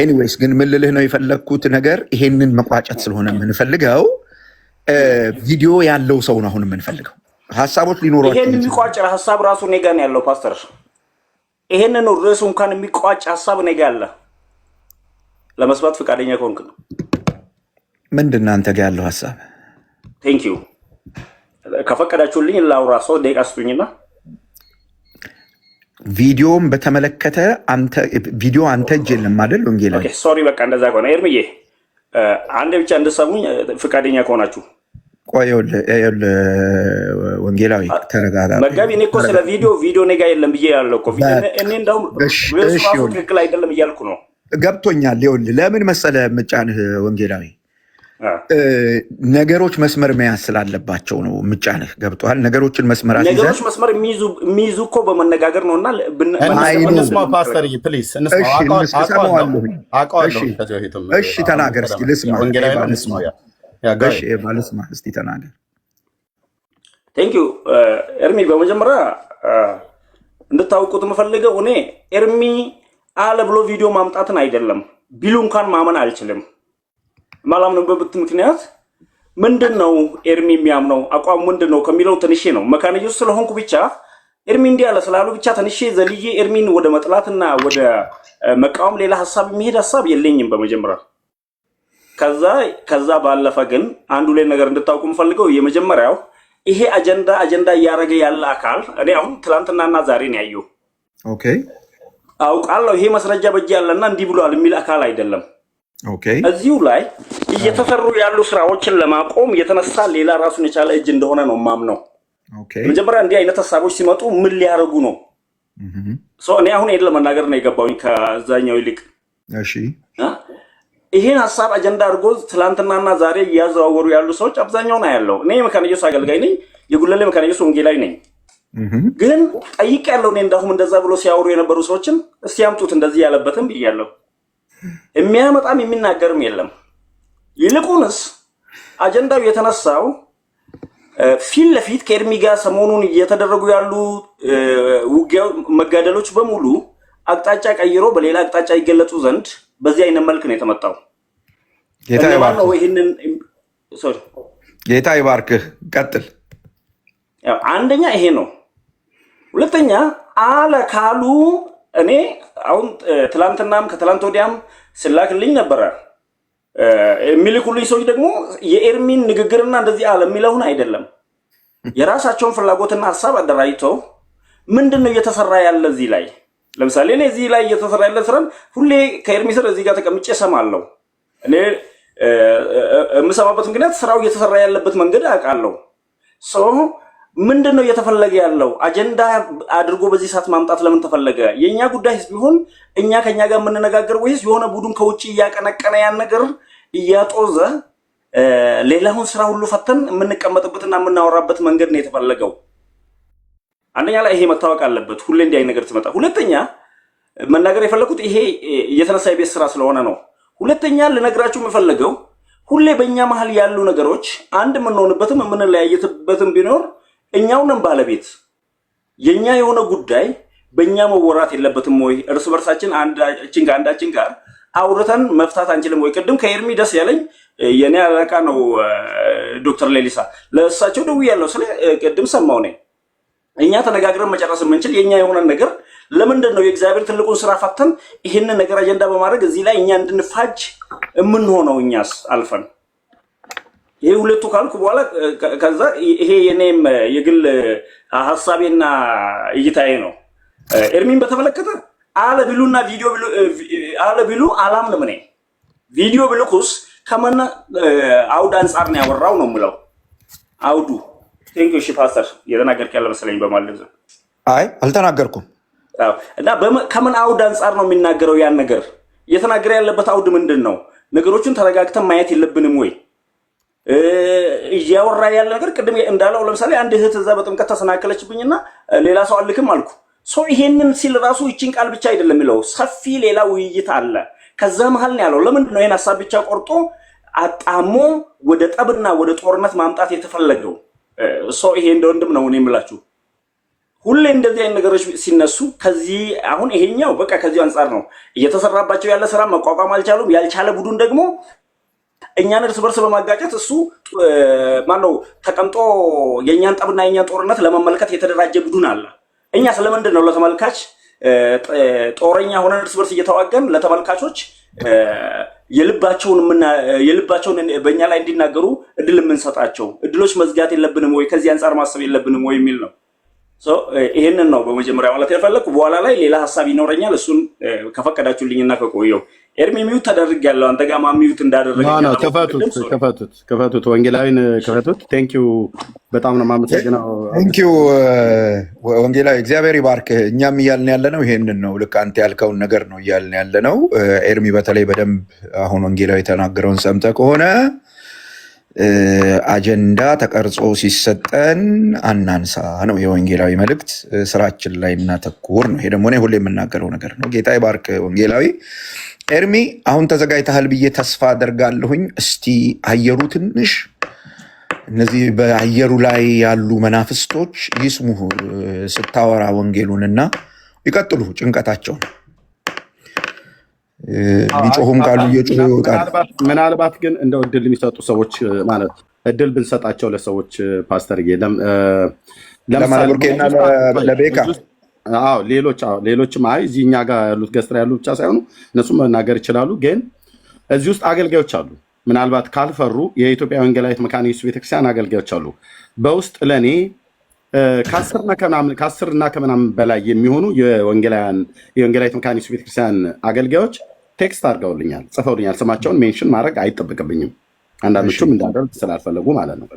ኤኒዌይስ ግን ምን ልልህ ነው የፈለግኩት ነገር ይሄንን መቋጨት ስለሆነ የምንፈልገው ቪዲዮ ያለው ሰው ነው አሁን የምንፈልገው። ሀሳቦች ሊኖሯቸው ይሄን የሚቋጭ ሀሳብ ራሱ እኔ ጋር ነው ያለው ፓስተር። ይሄንን ርዕሱ እንኳን የሚቋጭ ሀሳብ እኔ ጋር አለ። ለመስማት ፈቃደኛ ከሆንክ ነው። ምንድን ነው አንተ ጋር ያለው ሀሳብ? ቴንክ ዩ ከፈቀዳችሁልኝ ላውራ። 3 ደቂቃ ስጡኝና ቪዲዮም በተመለከተ ቪዲዮ አንተ እጅ የለም አይደል ወንጌላዊ? ኦኬ ሶሪ በቃ እንደዛ ከሆነ ኤርሚዬ አንድ ብቻ እንድትሰሙኝ ፈቃደኛ ከሆናችሁ ቆይ ወንጌላዊ ተረጋጋ። መጋቢ እኔ እኮ ስለ ቪዲዮ እኔ ጋር የለም ብዬ ያለው እኮ እኔ እንደውም ራሱ ትክክል አይደለም እያልኩ ነው። ገብቶኛል። ይኸውልህ ለምን መሰለህ ምጫንህ ወንጌላዊ ነገሮች መስመር መያዝ ስላለባቸው ነው ምጫንህ። ገብቶሃል? ነገሮችን መስመር የሚይዙ እኮ በመነጋገር ነውና እንስማው። ፓስተር ፕሊዝ እሺ ተናገር እስኪ ልስማ። እስኪ ተናገር። ቴንክ ዩ ኤርሚ። በመጀመሪያ እንድታውቁት የምፈልገው እኔ ኤርሚ አለ ብሎ ቪዲዮ ማምጣትን አይደለም ቢሉ እንኳን ማመን አልችልም። ማላምንበት ምክንያት ምንድነው? ኤርሚ የሚያምነው አቋም ምንድነው ከሚለው ተንሼ ነው። መካነ ኢየሱስ ስለሆንኩ ብቻ ኤርሚ እንዲህ ያለ ስላሉ ብቻ ተንሼ ዘልዬ ኤርሚን ወደ መጥላትና ወደ መቃወም ሌላ ሀሳብ የሚሄድ ሀሳብ የለኝም በመጀመሪያ። ከዛ ባለፈ ግን አንዱ ላይ ነገር እንድታውቁ የምፈልገው የመጀመሪያው ይሄ አጀንዳ እያደረገ ያለ አካል እኔ አሁን ትላንትናና ዛሬ ነው ያየው። ኦኬ አውቃለሁ ይሄ ማስረጃ በእጅ ያለና እንዲህ ብሏል የሚል አካል አይደለም። እዚሁ ላይ እየተሰሩ ያሉ ስራዎችን ለማቆም የተነሳ ሌላ ራሱን የቻለ እጅ እንደሆነ ነው ማምነው። መጀመሪያ እንዲህ አይነት ሀሳቦች ሲመጡ ምን ሊያደርጉ ነው? እኔ አሁን ይሄን ለመናገር ነው የገባሁኝ ከዛኛው ይልቅ። ይሄን ሀሳብ አጀንዳ አድርጎ ትላንትናና ዛሬ እያዘዋወሩ ያሉ ሰዎች አብዛኛውን አያለው። እኔ መካነ ኢየሱስ አገልጋይ ነኝ፣ የጉለሌ መካነ ኢየሱስ ወንጌላዊ ነኝ። ግን ጠይቅ ያለው እኔ እንዳሁም እንደዛ ብሎ ሲያወሩ የነበሩ ሰዎችን እስቲ ያምጡት እንደዚህ ያለበትም ብያለሁ። የሚያመጣም የሚናገርም የለም። ይልቁንስ አጀንዳው የተነሳው ፊት ለፊት ከኤርሚ ጋር ሰሞኑን እየተደረጉ ያሉ ውጊያ መጋደሎች በሙሉ አቅጣጫ ቀይሮ በሌላ አቅጣጫ ይገለጹ ዘንድ በዚህ አይነት መልክ ነው የተመጣው። ጌታ ይባርክህ። ቀጥል። አንደኛ ይሄ ነው። ሁለተኛ አለ ካሉ እኔ አሁን ትላንትናም ከትላንት ወዲያም ስላክልኝ ነበረ የሚልኩልኝ ሰዎች ደግሞ የኤርሚን ንግግርና እንደዚህ አለ የሚለውን አይደለም የራሳቸውን ፍላጎትና ሀሳብ አደራጅተው ምንድነው እየተሰራ ያለ እዚህ ላይ ለምሳሌ እኔ እዚህ ላይ እየተሰራ ያለ ስራን ሁሌ ከኤርሚ ስር እዚህ ጋር ተቀምጬ እሰማለሁ። እኔ የምሰማበት ምክንያት ስራው እየተሰራ ያለበት መንገድ አውቃለሁ። ምንድን ነው እየተፈለገ ያለው? አጀንዳ አድርጎ በዚህ ሰዓት ማምጣት ለምን ተፈለገ? የእኛ ጉዳይ ቢሆን እኛ ከኛ ጋር የምንነጋገር ወይስ የሆነ ቡድን ከውጭ እያቀነቀነ ያን ነገር እያጦዘ ሌላውን ስራ ሁሉ ፈተን የምንቀመጥበትና የምናወራበት መንገድ ነው የተፈለገው? አንደኛ ላይ ይሄ መታወቅ አለበት። ሁሌ እንዲህ አይነት ነገር ትመጣ። ሁለተኛ መናገር የፈለኩት ይሄ የተነሳ የቤት ስራ ስለሆነ ነው። ሁለተኛ ልነግራችሁ የምፈልገው ሁሌ በእኛ መሀል ያሉ ነገሮች አንድ የምንሆንበትም የምንለያየትበትም ቢኖር እኛውንም ባለቤት የኛ የሆነ ጉዳይ በእኛ መወራት የለበትም ወይ? እርስ በርሳችን አንዳችን ጋር አውርተን መፍታት አንችልም ወይ? ቅድም ከኤርሚ ደስ ያለኝ የኔ አለቃ ነው ዶክተር ሌሊሳ ለእሳቸው ደውያለሁ። ስለ ቅድም ሰማሁ ነኝ። እኛ ተነጋግረን መጨረስ የምንችል የኛ የሆነ ነገር ለምንድን ነው የእግዚአብሔር ትልቁን ስራ ፈተን ይህንን ነገር አጀንዳ በማድረግ እዚህ ላይ እኛ እንድንፋጅ የምንሆነው? እኛስ አልፈን ይሄ ሁለቱ ካልኩ በኋላ ከዛ ይሄ የኔም የግል ሐሳቤና እይታዬ ነው። ኤርሚን በተመለከተ አለ ቢሉና ቪዲዮ ቢሉ አለ ቢሉ አላምንም። እኔ ቪዲዮ ቢልኩስ ከመነ አውድ አንጻር ነው ያወራው ነው የምለው። አውዱ ቴንክ ዩ ሺ ፓስተር የተናገርክ ያለ መሰለኝ በማለት አይ አልተናገርኩም። እና ከምን አውድ አንጻር ነው የሚናገረው? ያን ነገር እየተናገረ ያለበት አውድ ምንድን ነው? ነገሮችን ተረጋግተን ማየት የለብንም ወይ? እያወራ ያለ ነገር ቅድም እንዳለው ለምሳሌ አንድ እህት እዛ በጥምቀት ተሰናከለችብኝና ሌላ ሰው አልክም አልኩ። ይሄንን ሲል ራሱ ይቺን ቃል ብቻ አይደለም የሚለው፣ ሰፊ ሌላ ውይይት አለ ከዛ መሀል ነው ያለው። ለምንድን ነው ይሄን ሐሳብ ብቻ ቆርጦ አጣሞ ወደ ጠብና ወደ ጦርነት ማምጣት የተፈለገው? ይሄ እንደ ወንድም ነው እኔ የምላችሁ። ሁሌ እንደዚህ አይነት ነገሮች ሲነሱ ከዚህ አሁን ይሄኛው በቃ ከዚህ አንጻር ነው እየተሰራባቸው ያለ ስራ መቋቋም አልቻሉም። ያልቻለ ቡድን ደግሞ እኛን እርስ በርስ በማጋጨት እሱ ማነው ተቀምጦ የእኛን ጠብና የእኛን ጦርነት ለመመልከት የተደራጀ ቡድን አለ። እኛ ስለምንድን ነው ለተመልካች ጦረኛ ሆነን እርስ በርስ እየተዋገን ለተመልካቾች የልባቸውን በእኛ ላይ እንዲናገሩ እድል የምንሰጣቸው? እድሎች መዝጋት የለብንም ወይ? ከዚህ አንጻር ማሰብ የለብንም ወይ የሚል ነው። ይሄንን ነው በመጀመሪያ ማለት የፈለኩ። በኋላ ላይ ሌላ ሀሳብ ይኖረኛል። እሱን ከፈቀዳችሁልኝና ከቆየው ኤርሚ ሚዩት ተደርጊያለሁ። አንተ ጋር ሚዩት እንዳደረገ ከፈቱት፣ ወንጌላዊን ከፈቱት። ቴንክ ዩ በጣም ነው የማመሰግነው። ቴንክ ዩ ወንጌላዊ፣ እግዚአብሔር ይባርክ። እኛም እያልን ያለ ነው ይሄንን ነው። ልክ አንተ ያልከውን ነገር ነው እያልን ያለ ነው። ኤርሚ በተለይ በደንብ አሁን ወንጌላዊ የተናገረውን ሰምተህ ከሆነ አጀንዳ ተቀርጾ ሲሰጠን አናንሳ ነው የወንጌላዊ መልእክት። ስራችን ላይ እናተኩር ነው። ይሄ ደግሞ እኔ ሁሌ የምናገረው ነገር ነው። ጌታ ይባርክ ወንጌላዊ። ኤርሚ አሁን ተዘጋጅተሃል ብዬ ተስፋ አደርጋለሁኝ። እስቲ አየሩ ትንሽ እነዚህ በአየሩ ላይ ያሉ መናፍስቶች ይስሙህ ስታወራ ወንጌሉንና ይቀጥሉ ጭንቀታቸውን። ቢጮሁም ካሉ እየጮሁ ይወጣል። ምናልባት ግን እንደው እድል የሚሰጡ ሰዎች ማለት እድል ብንሰጣቸው ለሰዎች ፓስተርዬ፣ ለማለቡርኬና ለቤካ ሌሎችም እዚህ እኛ ጋር ያሉት ገስት ያሉ ብቻ ሳይሆኑ እነሱም መናገር ይችላሉ። ግን እዚህ ውስጥ አገልጋዮች አሉ። ምናልባት ካልፈሩ የኢትዮጵያ ወንጌላዊት መካነ ኢየሱስ ቤተክርስቲያን አገልጋዮች አሉ። በውስጥ ለእኔ ከአስርና ከምናምን በላይ የሚሆኑ የወንጌላዊት መካነ ኢየሱስ ቤተክርስቲያን አገልጋዮች ቴክስት አድርገውልኛል፣ ጽፈውልኛል። ስማቸውን ሜንሽን ማድረግ አይጠበቅብኝም፣ አንዳንዶቹም እንዳደርግ ስላልፈለጉ ማለት ነው።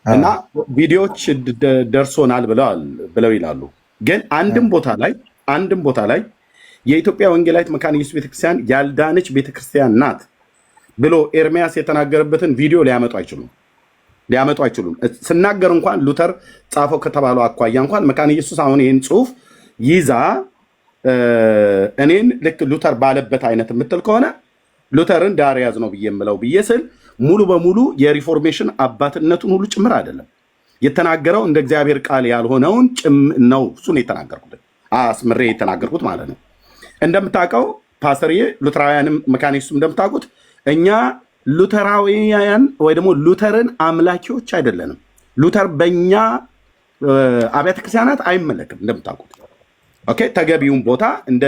እና ቪዲዮዎች ደርሶናል ብለው ይላሉ። ግን አንድም ቦታ ላይ የኢትዮጵያ ወንጌላዊት መካነ ኢየሱስ ቤተክርስቲያን ያልዳነች ቤተክርስቲያን ናት ብሎ ኤርሚያስ የተናገረበትን ቪዲዮ ሊያመጡ አይችሉም። ስናገር እንኳን ሉተር ጻፈው ከተባለው አኳያ እንኳን መካነ ኢየሱስ አሁን ይህን ጽሁፍ ይዛ እኔን ልክ ሉተር ባለበት አይነት የምትል ከሆነ ሉተርን ዳር ያዝ ነው ብዬ የምለው ብዬ ስል ሙሉ በሙሉ የሪፎርሜሽን አባትነቱን ሁሉ ጭምር አይደለም የተናገረው፣ እንደ እግዚአብሔር ቃል ያልሆነውን ነው እሱን የተናገርኩት አስምሬ የተናገርኩት ማለት ነው። እንደምታውቀው ፓስተርዬ፣ ሉተራውያንም መካነ ኢየሱስ እንደምታውቁት እኛ ሉተራውያን ወይ ደግሞ ሉተርን አምላኪዎች አይደለንም። ሉተር በእኛ አብያተ ክርስቲያናት አይመለክም እንደምታውቁት። ኦኬ፣ ተገቢውን ቦታ እንደ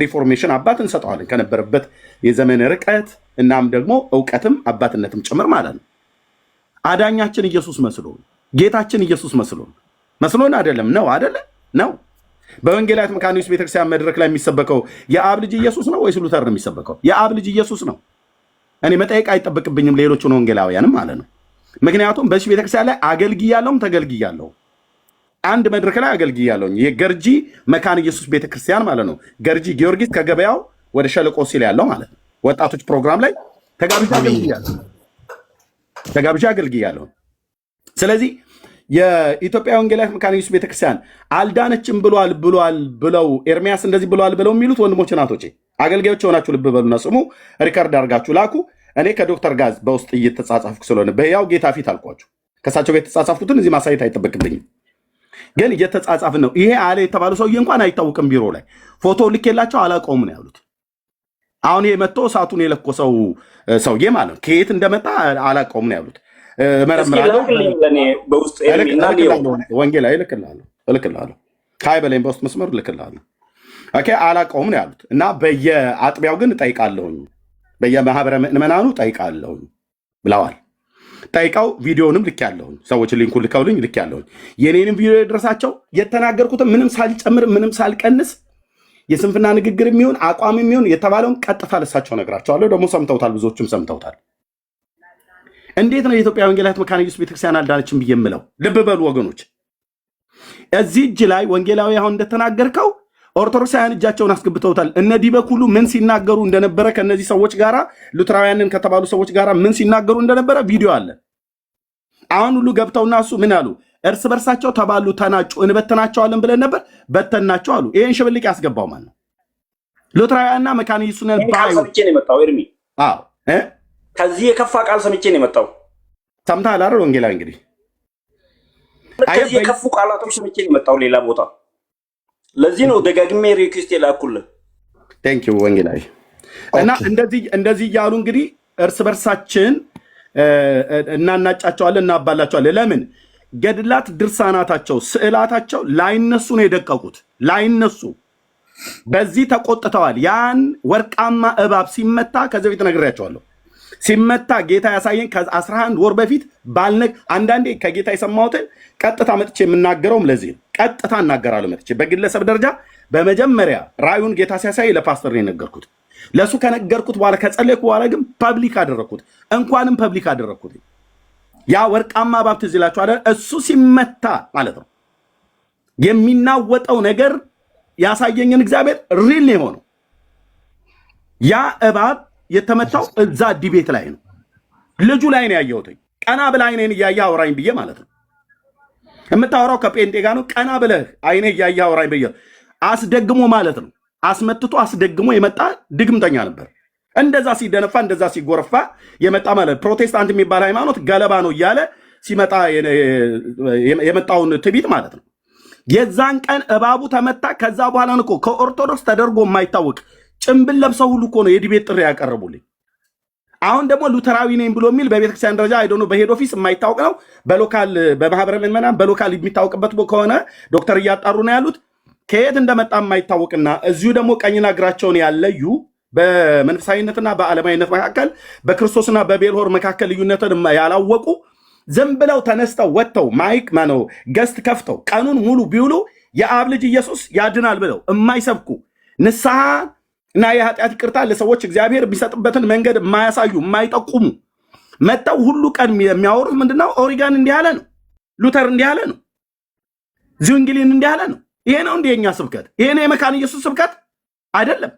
ሪፎርሜሽን አባት እንሰጠዋለን ከነበረበት የዘመን ርቀት እናም ደግሞ እውቀትም አባትነትም ጭምር ማለት ነው። አዳኛችን ኢየሱስ መስሎን፣ ጌታችን ኢየሱስ መስሎን አይደለም ነው አይደለ ነው። በወንጌላዊት መካነ ኢየሱስ ቤተክርስቲያን መድረክ ላይ የሚሰበከው የአብ ልጅ ኢየሱስ ነው ወይስ ሉተር ነው የሚሰበከው? የአብ ልጅ ኢየሱስ ነው። እኔ መጠየቅ አይጠበቅብኝም ሌሎቹን ወንጌላውያንም ማለት ነው። ምክንያቱም በዚህ ቤተክርስቲያን ላይ አገልግያለሁም ተገልግያለሁ። አንድ መድረክ ላይ አገልግያለሁ። የገርጂ መካነ ኢየሱስ ቤተክርስቲያን ማለት ነው። ገርጂ ጊዮርጊስ ከገበያው ወደ ሸለቆ ሲል ያለው ማለት ነው። ወጣቶች ፕሮግራም ላይ ተጋብዣ አገልግያለሁ። ስለዚህ የኢትዮጵያ ወንጌላዊት መካነ ኢየሱስ ቤተክርስቲያን አልዳነችም ብለው ኤርሚያስ እንደዚህ ብለዋል ብለው የሚሉት ወንድሞች ናቶቼ አገልጋዮች የሆናችሁ ልብ በሉና ስሙ። ሪከርድ አድርጋችሁ ላኩ። እኔ ከዶክተር ጋዝ በውስጥ እየተጻጻፍኩ ስለሆነ በያው ጌታ ፊት አልኳችሁ። ከሳቸው ጋር የተጻጻፍኩትን እዚህ ማሳየት አይጠበቅብኝም፣ ግን እየተጻጻፍን ነው። ይሄ አለ የተባሉ ሰውዬ እንኳን አይታወቅም። ቢሮ ላይ ፎቶ ልኬላቸው አላውቀውም ነው ያሉት። አሁን ይሄ መጥቶ እሳቱን የለኮሰው ሰውዬ ማለት ነው ከየት እንደመጣ አላውቀውም ነው ያሉት። መረምራለሁ ወንጌላዊ እልክልሃለሁ ከሀይ በላይም በውስጥ መስመር እልክልሃለሁ። ኦኬ አላውቀውም ነው ያሉት። እና በየአጥቢያው ግን እጠይቃለሁኝ፣ በየማህበረ ምዕመናኑ እጠይቃለሁኝ ብለዋል። ጠይቀው ቪዲዮንም ልኬያለሁኝ፣ ሰዎች ሊንኩን ልከውልኝ ልኬያለሁኝ። የኔንም ቪዲዮ የደረሳቸው የተናገርኩትን ምንም ሳልጨምር ምንም ሳልቀንስ የስንፍና ንግግር የሚሆን አቋም የሚሆን የተባለውን ቀጥታ ለሳቸው ነግራቸዋለሁ። ደግሞ ሰምተውታል፣ ብዙዎችም ሰምተውታል። እንዴት ነው የኢትዮጵያ ወንጌላዊት መካነ ኢየሱስ ቤተክርስቲያን አልዳነችም ብዬ የምለው? ልብ በሉ ወገኖች፣ እዚህ እጅ ላይ ወንጌላዊ አሁን እንደተናገርከው ኦርቶዶክሳውያን እጃቸውን አስገብተውታል። እነ ዲበክ ሁሉ ምን ሲናገሩ እንደነበረ ከነዚህ ሰዎች ጋራ ሉትራውያንን ከተባሉ ሰዎች ጋራ ምን ሲናገሩ እንደነበረ ቪዲዮ አለ። አሁን ሁሉ ገብተውና እሱ ምን አሉ? እርስ በርሳቸው ተባሉ፣ ተናጩ፣ እንበተናቸዋለን ብለን ነበር በተናቸው አሉ። ይሄን ሽብልቅ ያስገባው ማን ነው? ሉትራውያንና መካነ ኢየሱስን ቃል ሰምቼ ነው የመጣው ኤርሚ። አዎ ከዚህ የከፋ ቃል ሰምቼ ነው የመጣው። ሰምተሃል አይደል? ወንጌላዊ እንግዲህ ከዚህ የከፉ ቃላቶች ሰምቼ ነው የመጣው ሌላ ቦታ። ለዚህ ነው ደጋግሜ ሪኩዌስት የላኩልህ። ቴንክ ዩ ወንጌላዊ። እና እንደዚህ እያሉ እንግዲህ እርስ በርሳችን እናናጫቸዋለን፣ እናባላቸዋለን። ለምን? ገድላት ድርሳናታቸው፣ ስዕላታቸው ላይነሱ ነው የደቀቁት፣ ላይነሱ በዚህ ተቆጥተዋል። ያን ወርቃማ እባብ ሲመታ ከዚህ በፊት ነግሬያቸዋለሁ። ሲመታ ጌታ ያሳየን ከ11 ወር በፊት ባልነግ አንዳንዴ ከጌታ የሰማሁትን ቀጥታ መጥቼ የምናገረውም ለዚህ ነው። ቀጥታ እናገራለሁ መጥቼ በግለሰብ ደረጃ። በመጀመሪያ ራዩን ጌታ ሲያሳይ ለፓስተር ነው የነገርኩት። ለሱ ከነገርኩት በኋላ ከጸለይኩ በኋላ ግን ፐብሊክ አደረግኩት። እንኳንም ፐብሊክ አደረግኩት። ያ ወርቃማ እባብ ትዝ ይላችኋል። እሱ ሲመታ ማለት ነው የሚናወጠው ነገር ያሳየኝን እግዚአብሔር ሪል ነው የሆነው። ያ እባብ የተመታው እዛ ዲቤት ላይ ነው፣ ልጁ ላይ ነው ያየሁት። ቀና ብለህ አይኔን እያየህ አውራኝ ብዬ ማለት ነው። የምታወራው ከጴንጤ ጋር ነው። ቀና ብለህ አይኔን እያየህ አውራኝ ብዬ አስደግሞ ማለት ነው። አስመትቶ አስደግሞ የመጣ ድግምተኛ ነበር። እንደዛ ሲደነፋ እንደዛ ሲጎረፋ የመጣ ማለት ፕሮቴስታንት የሚባል ሃይማኖት ገለባ ነው እያለ ሲመጣ የመጣውን ትቢት ማለት ነው። የዛን ቀን እባቡ ተመታ። ከዛ በኋላ እኮ ከኦርቶዶክስ ተደርጎ የማይታወቅ ጭምብል ለብሰው ሁሉ እኮ ነው የዲቤት ጥሪ ያቀረቡልኝ። አሁን ደግሞ ሉተራዊ ነኝ ብሎ የሚል በቤተክርስቲያን ደረጃ አይዶኖ በሄድ ኦፊስ የማይታወቅ ነው። በሎካል በማህበረ ምዕመናን በሎካል የሚታወቅበት ከሆነ ዶክተር እያጣሩ ነው ያሉት። ከየት እንደመጣ የማይታወቅና እዚሁ ደግሞ ቀኝና እግራቸውን ያለዩ በመንፈሳዊነትና በዓለማዊነት መካከል በክርስቶስና በቤልሆር መካከል ልዩነትን ያላወቁ ዝም ብለው ተነስተው ወጥተው ማይክ ማነው ገስት ከፍተው ቀኑን ሙሉ ቢውሉ የአብ ልጅ ኢየሱስ ያድናል ብለው የማይሰብኩ ንስሐ እና የኃጢአት ይቅርታ ለሰዎች እግዚአብሔር የሚሰጥበትን መንገድ የማያሳዩ የማይጠቁሙ መጥተው ሁሉ ቀን የሚያወሩት ምንድነው? ኦሪጋን እንዲህ ያለ ነው፣ ሉተር እንዲህ ያለ ነው፣ ዚንግሊን እንዲህ ያለ ነው። ይሄ ነው እንደ የኛ ስብከት? ይሄ ነው የመካነ ኢየሱስ ስብከት? አይደለም።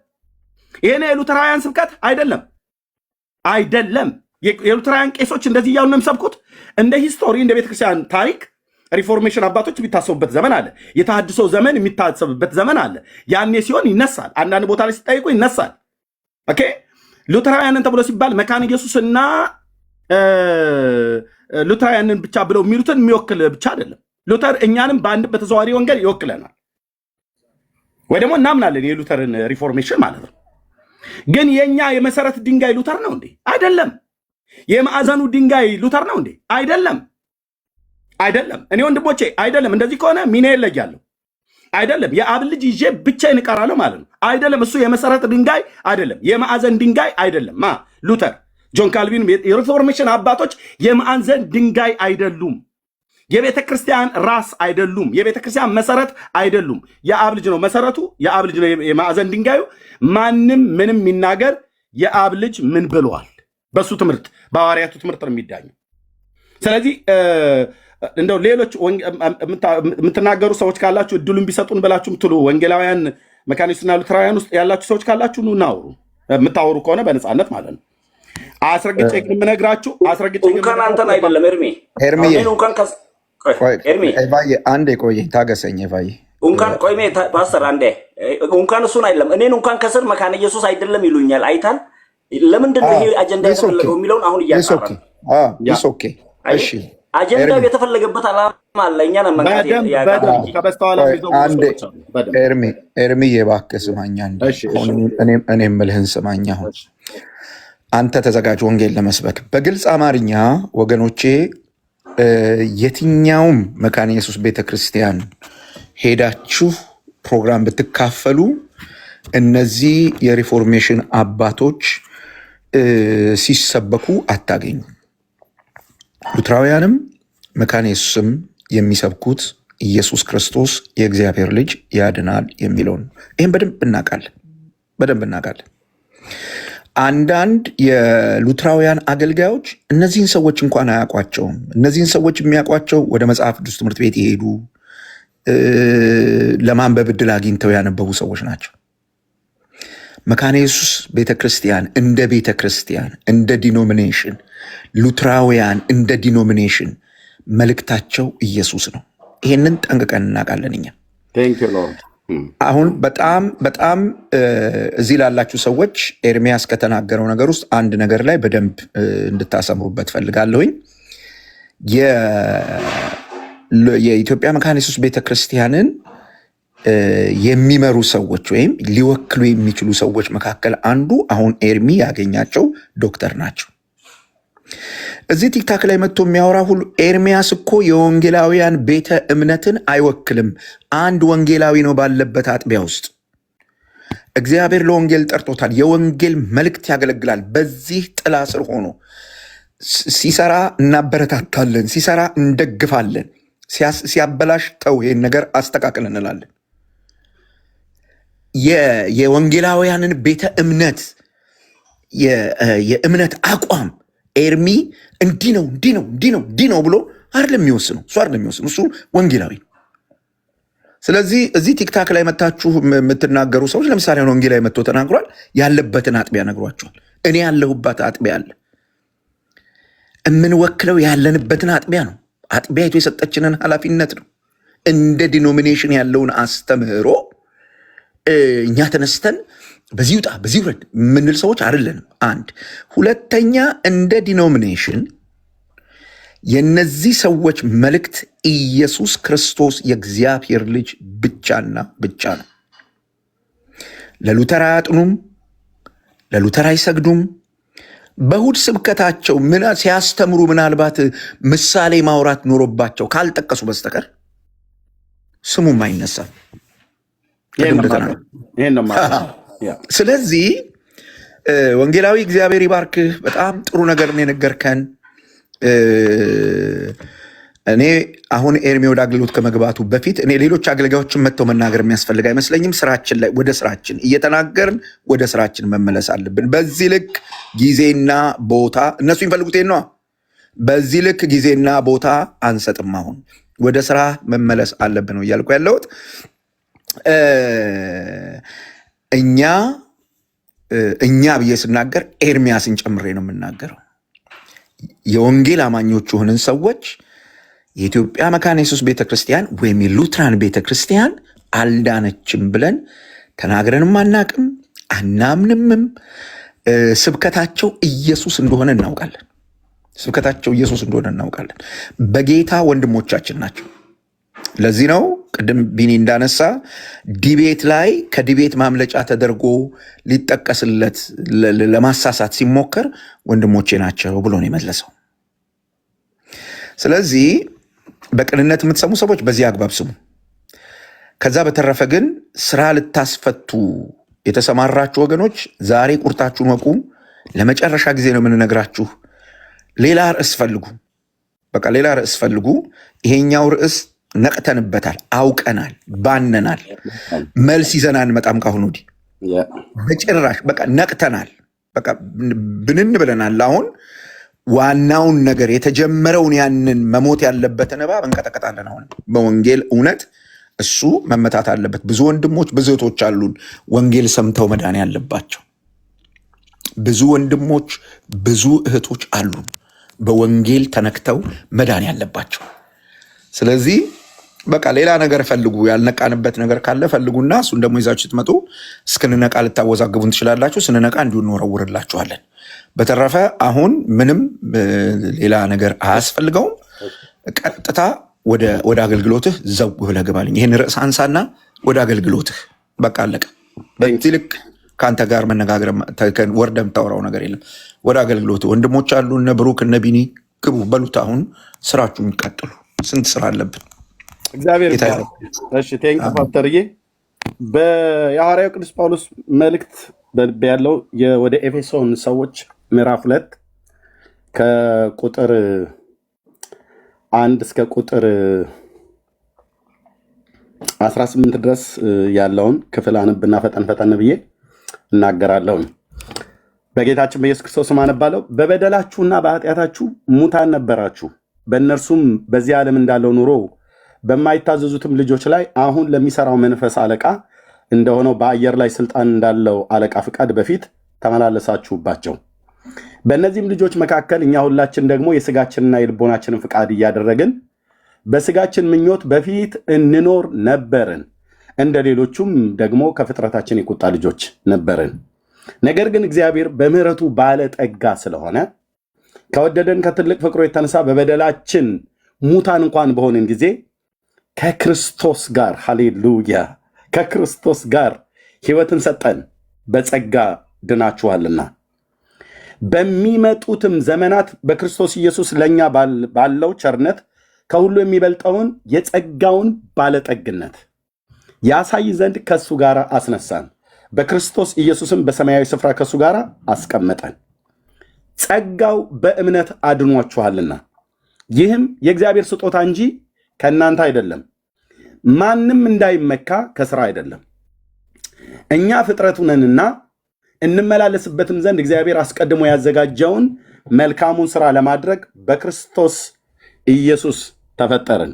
ይሄ ነው የሉተራውያን ስብከት? አይደለም፣ አይደለም። የሉተራውያን ቄሶች እንደዚህ እያሉ ነው የሚሰብኩት። እንደ ሂስቶሪ እንደ ቤተክርስቲያን ታሪክ ሪፎርሜሽን አባቶች የሚታሰቡበት ዘመን አለ። የተሃድሶ ዘመን የሚታሰብበት ዘመን አለ። ያኔ ሲሆን ይነሳል። አንዳንድ ቦታ ላይ ሲጠይቁ ይነሳል። ኦኬ ሉተራውያንን ተብሎ ሲባል መካነ ኢየሱስና ሉተራውያንን ብቻ ብለው የሚሉትን የሚወክል ብቻ አይደለም። ሉተር እኛንም በአንድ በተዘዋዋሪ ወንጌል ይወክለናል፣ ወይ ደግሞ እናምናለን የሉተርን ሪፎርሜሽን ማለት ነው። ግን የኛ የመሰረት ድንጋይ ሉተር ነው እንዴ? አይደለም። የማዕዘኑ ድንጋይ ሉተር ነው እንዴ? አይደለም፣ አይደለም። እኔ ወንድሞቼ አይደለም። እንደዚህ ከሆነ ሚና ይለያለሁ። አይደለም። የአብ ልጅ ይዤ ብቻዬን እቀራለሁ ማለት ነው። አይደለም። እሱ የመሰረት ድንጋይ አይደለም፣ የማዕዘን ድንጋይ አይደለም። ሉተር፣ ጆን ካልቪን የሪፎርሜሽን አባቶች የማዕዘን ድንጋይ አይደሉም። የቤተ ክርስቲያን ራስ አይደሉም። የቤተ ክርስቲያን መሰረት አይደሉም። የአብ ልጅ ነው መሰረቱ። የአብ ልጅ ነው የማዕዘን ድንጋዩ። ማንም ምንም የሚናገር የአብ ልጅ ምን ብሏል? በሱ ትምህርት በሐዋርያቱ ትምህርት ነው የሚዳኙ። ስለዚህ እንደው ሌሎች የምትናገሩ ሰዎች ካላችሁ እድሉን ቢሰጡን ብላችሁ ምትሉ ወንጌላውያን መካኒስትና ሉትራውያን ውስጥ ያላችሁ ሰዎች ካላችሁ ኑ እናውሩ። የምታወሩ ከሆነ በነፃነት ማለት ነው። አስረግጬ ግን የምነግራችሁ እንኳን አንተን አይደለም ኤርሚ አንዴ ቆይ ታገሰኝ። ኤቫዬ እንኳን ቆይ ፓስተር አንዴ እንኳን እሱን አይደለም እኔን እንኳን ከስር መካነ ኢየሱስ አይደለም ይሉኛል። አይታል ለምንድን ነው ይሄ አጀንዳ የተፈለገው የሚለውን አሁን እያጣራን እሺ አጀንዳው የተፈለገበት ዓላማ አለ። እኛ ነን መንካት ኤርሚ እባክህ ስማኝ አንዴ። እኔ የምልህን ስማኝ። አሁን አንተ ተዘጋጅ ወንጌል ለመስበክ በግልጽ አማርኛ ወገኖቼ። የትኛውም መካነ ኢየሱስ ቤተክርስቲያን ሄዳችሁ ፕሮግራም ብትካፈሉ እነዚህ የሪፎርሜሽን አባቶች ሲሰበኩ አታገኙ። ሉትራውያንም መካነ ኢየሱስም የሚሰብኩት ኢየሱስ ክርስቶስ የእግዚአብሔር ልጅ ያድናል የሚለውን ይህም በደንብ እናውቃለን። አንዳንድ የሉትራውያን አገልጋዮች እነዚህን ሰዎች እንኳን አያውቋቸውም። እነዚህን ሰዎች የሚያውቋቸው ወደ መጽሐፍ ቅዱስ ትምህርት ቤት የሄዱ ለማንበብ ዕድል አግኝተው ያነበቡ ሰዎች ናቸው። መካነ ኢየሱስ ቤተክርስቲያን እንደ ቤተክርስቲያን እንደ ዲኖሚኔሽን፣ ሉትራውያን እንደ ዲኖሚኔሽን መልእክታቸው ኢየሱስ ነው። ይሄንን ጠንቅቀን እናውቃለን እኛ። አሁን በጣም እዚህ ላላችሁ ሰዎች ኤርሚያስ ከተናገረው ነገር ውስጥ አንድ ነገር ላይ በደንብ እንድታሰምሩበት ፈልጋለሁኝ። የኢትዮጵያ መካነ ኢየሱስ ቤተክርስቲያንን የሚመሩ ሰዎች ወይም ሊወክሉ የሚችሉ ሰዎች መካከል አንዱ አሁን ኤርሚ ያገኛቸው ዶክተር ናቸው። እዚህ ቲክታክ ላይ መጥቶ የሚያወራ ሁሉ ኤርሚያስ እኮ የወንጌላውያን ቤተ እምነትን አይወክልም። አንድ ወንጌላዊ ነው ባለበት አጥቢያ ውስጥ እግዚአብሔር ለወንጌል ጠርቶታል። የወንጌል መልእክት ያገለግላል። በዚህ ጥላ ስር ሆኖ ሲሰራ እናበረታታለን፣ ሲሰራ እንደግፋለን፣ ሲያበላሽ ተው ይህን ነገር አስተካክል እንላለን። የወንጌላውያንን ቤተ እምነት የእምነት አቋም ኤርሚ እንዲህ ነው ብሎ አይደለም የሚወስነው። እሱ ወንጌላዊ ነው። ስለዚህ እዚህ ቲክታክ ላይ መታችሁ የምትናገሩ ሰዎች ለምሳሌ ወንጌላዊ መጥቶ ተናግሯል። ያለበትን አጥቢያ ነግሯቸዋል። እኔ ያለሁበት አጥቢያ አለ። የምንወክለው ያለንበትን አጥቢያ ነው። አጥቢያይቱ የሰጠችንን ኃላፊነት ነው። እንደ ዲኖሚኔሽን ያለውን አስተምህሮ እኛ ተነስተን በዚህ ውጣ በዚህ ውረድ የምንል ሰዎች አይደለንም። አንድ ሁለተኛ፣ እንደ ዲኖሚኔሽን የነዚህ ሰዎች መልእክት ኢየሱስ ክርስቶስ የእግዚአብሔር ልጅ ብቻና ብቻ ነው። ለሉተር አያጥኑም፣ ለሉተር አይሰግዱም። በእሑድ ስብከታቸው ሲያስተምሩ ምናልባት ምሳሌ ማውራት ኖሮባቸው ካልጠቀሱ በስተቀር ስሙም አይነሳም። ስለዚህ ወንጌላዊ እግዚአብሔር ይባርክህ። በጣም ጥሩ ነገር ነው የነገርከን። እኔ አሁን ኤርሚ ወደ አገልግሎት ከመግባቱ በፊት እኔ ሌሎች አገልጋዮችን መጥተው መናገር የሚያስፈልግ አይመስለኝም። ስራችን ላይ ወደ ስራችን እየተናገርን ወደ ስራችን መመለስ አለብን። በዚህ ልክ ጊዜና ቦታ እነሱ የሚፈልጉት ነው። በዚህ ልክ ጊዜና ቦታ አንሰጥም። አሁን ወደ ስራ መመለስ አለብን ነው እያልኩ ያለሁት። እኛ ብዬ ስናገር ኤርሚያስን ጨምሬ ነው የምናገረው። የወንጌል አማኞች የሆንን ሰዎች የኢትዮጵያ መካነ ኢየሱስ ቤተክርስቲያን ወይም የሉትራን ቤተክርስቲያን አልዳነችም ብለን ተናግረንም አናቅም፣ አናምንምም። ስብከታቸው ኢየሱስ እንደሆነ እናውቃለን። በጌታ ወንድሞቻችን ናቸው። ለዚህ ነው ቅድም ቢኒ እንዳነሳ ዲቤት ላይ ከዲቤት ማምለጫ ተደርጎ ሊጠቀስለት ለማሳሳት ሲሞከር ወንድሞቼ ናቸው ብሎ ነው የመለሰው። ስለዚህ በቅንነት የምትሰሙ ሰዎች በዚህ አግባብ ስሙ። ከዛ በተረፈ ግን ስራ ልታስፈቱ የተሰማራችሁ ወገኖች ዛሬ ቁርጣችሁን ወቁ። ለመጨረሻ ጊዜ ነው የምንነግራችሁ። ሌላ ርዕስ ፈልጉ። በቃ ሌላ ርዕስ ፈልጉ። ይሄኛው ርዕስ ነቅተንበታል፣ አውቀናል፣ ባነናል። መልስ ይዘን አንመጣም ካሁን ወዲህ በጭራሽ። በቃ ነቅተናል፣ በቃ ብንን ብለናል። አሁን ዋናውን ነገር የተጀመረውን ያንን መሞት ያለበትን እባብ እንቀጠቀጣለን። አሁን በወንጌል እውነት እሱ መመታት አለበት። ብዙ ወንድሞች ብዙ እህቶች አሉን ወንጌል ሰምተው መዳን ያለባቸው። ብዙ ወንድሞች ብዙ እህቶች አሉን በወንጌል ተነክተው መዳን ያለባቸው። ስለዚህ በቃ ሌላ ነገር ፈልጉ፣ ያልነቃንበት ነገር ካለ ፈልጉና እሱን ደግሞ ይዛችሁ ስትመጡ እስክንነቃ ልታወዛግቡን ትችላላችሁ። ስንነቃ እንዲሁ እንወረውርላችኋለን። በተረፈ አሁን ምንም ሌላ ነገር አያስፈልገውም። ቀጥታ ወደ አገልግሎትህ ዘው ብለህ ግባልኝ። ይህን ርዕስ አንሳና ወደ አገልግሎትህ በቃ አለቀ። በዚህ ልክ ከአንተ ጋር መነጋገር ወርደ የምታወራው ነገር የለም። ወደ አገልግሎት ወንድሞች አሉ፣ እነ ብሩክ እነ ቢኒ ግቡ በሉት። አሁን ስራችሁን ቀጥሉ። ስንት ስራ አለብን። እግዚአብሔር እሺ። ቴንክ ፓስተርዬ። የሐዋርያው ቅዱስ ጳውሎስ መልእክት በልብ ያለው ወደ ኤፌሶን ሰዎች ምዕራፍ 2 ከቁጥር 1 እስከ ቁጥር 18 ድረስ ያለውን ክፍል አንብና ፈጠን ፈጠን ብዬ እናገራለሁ። በጌታችን በኢየሱስ ክርስቶስ ስም አነባለሁ። በበደላችሁና በኃጢአታችሁ ሙታን ነበራችሁ፣ በእነርሱም በዚህ ዓለም እንዳለው ኑሮ በማይታዘዙትም ልጆች ላይ አሁን ለሚሰራው መንፈስ አለቃ እንደሆነው በአየር ላይ ስልጣን እንዳለው አለቃ ፍቃድ በፊት ተመላለሳችሁባቸው። በእነዚህም ልጆች መካከል እኛ ሁላችን ደግሞ የስጋችንና የልቦናችንን ፍቃድ እያደረግን በስጋችን ምኞት በፊት እንኖር ነበርን። እንደ ሌሎቹም ደግሞ ከፍጥረታችን የቁጣ ልጆች ነበርን። ነገር ግን እግዚአብሔር በምሕረቱ ባለጠጋ ስለሆነ ከወደደን ከትልቅ ፍቅሩ የተነሳ በበደላችን ሙታን እንኳን በሆንን ጊዜ ከክርስቶስ ጋር ሃሌሉያ፣ ከክርስቶስ ጋር ሕይወትን ሰጠን። በጸጋ ድናችኋልና በሚመጡትም ዘመናት በክርስቶስ ኢየሱስ ለእኛ ባለው ቸርነት ከሁሉ የሚበልጠውን የጸጋውን ባለጠግነት ያሳይ ዘንድ ከእሱ ጋር አስነሳን። በክርስቶስ ኢየሱስም በሰማያዊ ስፍራ ከእሱ ጋር አስቀመጠን። ጸጋው በእምነት አድኗችኋልና ይህም የእግዚአብሔር ስጦታ እንጂ ከእናንተ አይደለም፣ ማንም እንዳይመካ ከሥራ አይደለም። እኛ ፍጥረቱ ነንና እንመላለስበትም ዘንድ እግዚአብሔር አስቀድሞ ያዘጋጀውን መልካሙን ሥራ ለማድረግ በክርስቶስ ኢየሱስ ተፈጠርን።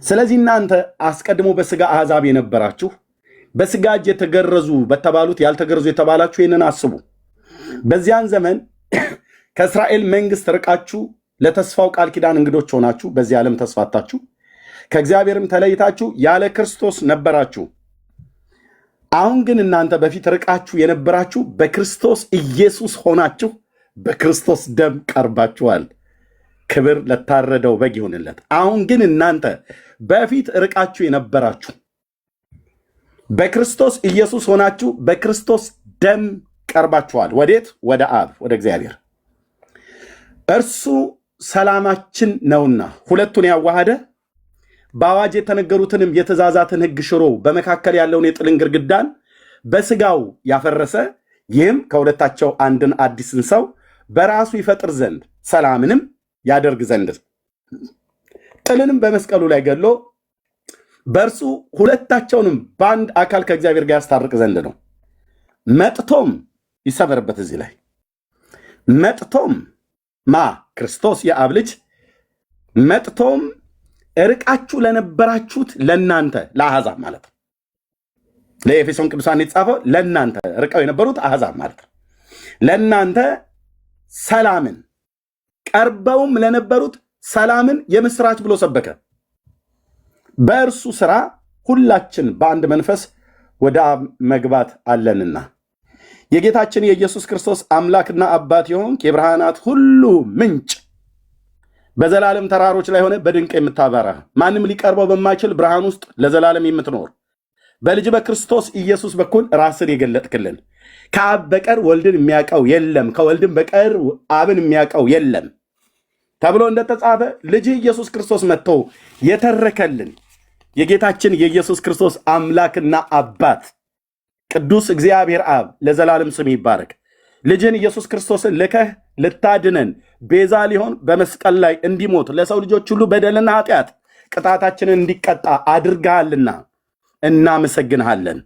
ስለዚህ እናንተ አስቀድሞ በሥጋ አሕዛብ የነበራችሁ በሥጋ እጅ የተገረዙ በተባሉት ያልተገረዙ የተባላችሁ ይህንን አስቡ። በዚያን ዘመን ከእስራኤል መንግሥት ርቃችሁ ለተስፋው ቃል ኪዳን እንግዶች ሆናችሁ በዚህ ዓለም ተስፋታችሁ ከእግዚአብሔርም ተለይታችሁ ያለ ክርስቶስ ነበራችሁ። አሁን ግን እናንተ በፊት ርቃችሁ የነበራችሁ በክርስቶስ ኢየሱስ ሆናችሁ በክርስቶስ ደም ቀርባችኋል። ክብር ለታረደው በግ ይሁንለት። አሁን ግን እናንተ በፊት ርቃችሁ የነበራችሁ በክርስቶስ ኢየሱስ ሆናችሁ በክርስቶስ ደም ቀርባችኋል። ወዴት? ወደ አብ ወደ እግዚአብሔር። እርሱ ሰላማችን ነውና ሁለቱን ያዋሃደ በአዋጅ የተነገሩትንም የትእዛዛትን ሕግ ሽሮ በመካከል ያለውን የጥልን ግርግዳን በሥጋው ያፈረሰ፣ ይህም ከሁለታቸው አንድን አዲስን ሰው በራሱ ይፈጥር ዘንድ ሰላምንም ያደርግ ዘንድ ጥልንም በመስቀሉ ላይ ገድሎ በእርሱ ሁለታቸውንም በአንድ አካል ከእግዚአብሔር ጋር ያስታርቅ ዘንድ ነው። መጥቶም ይሰመርበት እዚህ ላይ መጥቶም ክርስቶስ የአብ ልጅ መጥቶም ርቃችሁ ለነበራችሁት ለእናንተ ለአሕዛብ ማለት ነው። ለኤፌሶን ቅዱሳን የተጻፈው ለእናንተ ርቀው የነበሩት አሕዛብ ማለት ነው። ለእናንተ ሰላምን ቀርበውም ለነበሩት ሰላምን የምስራች ብሎ ሰበከ። በእርሱ ሥራ ሁላችን በአንድ መንፈስ ወደ አብ መግባት አለንና የጌታችን የኢየሱስ ክርስቶስ አምላክና አባት የሆንክ የብርሃናት ሁሉ ምንጭ በዘላለም ተራሮች ላይ ሆነ በድንቅ የምታበራ ማንም ሊቀርበው በማይችል ብርሃን ውስጥ ለዘላለም የምትኖር በልጅ በክርስቶስ ኢየሱስ በኩል ራስን የገለጥክልን ከአብ በቀር ወልድን የሚያውቀው የለም፣ ከወልድም በቀር አብን የሚያውቀው የለም ተብሎ እንደተጻፈ ልጅህ ኢየሱስ ክርስቶስ መጥቶ የተረከልን የጌታችን የኢየሱስ ክርስቶስ አምላክና አባት ቅዱስ እግዚአብሔር አብ ለዘላለም ስም ይባረክ። ልጅን ኢየሱስ ክርስቶስን ልከህ ልታድነን ቤዛ ሊሆን በመስቀል ላይ እንዲሞት ለሰው ልጆች ሁሉ በደልና ኃጢአት ቅጣታችንን እንዲቀጣ አድርገሃልና እናመሰግንሃለን።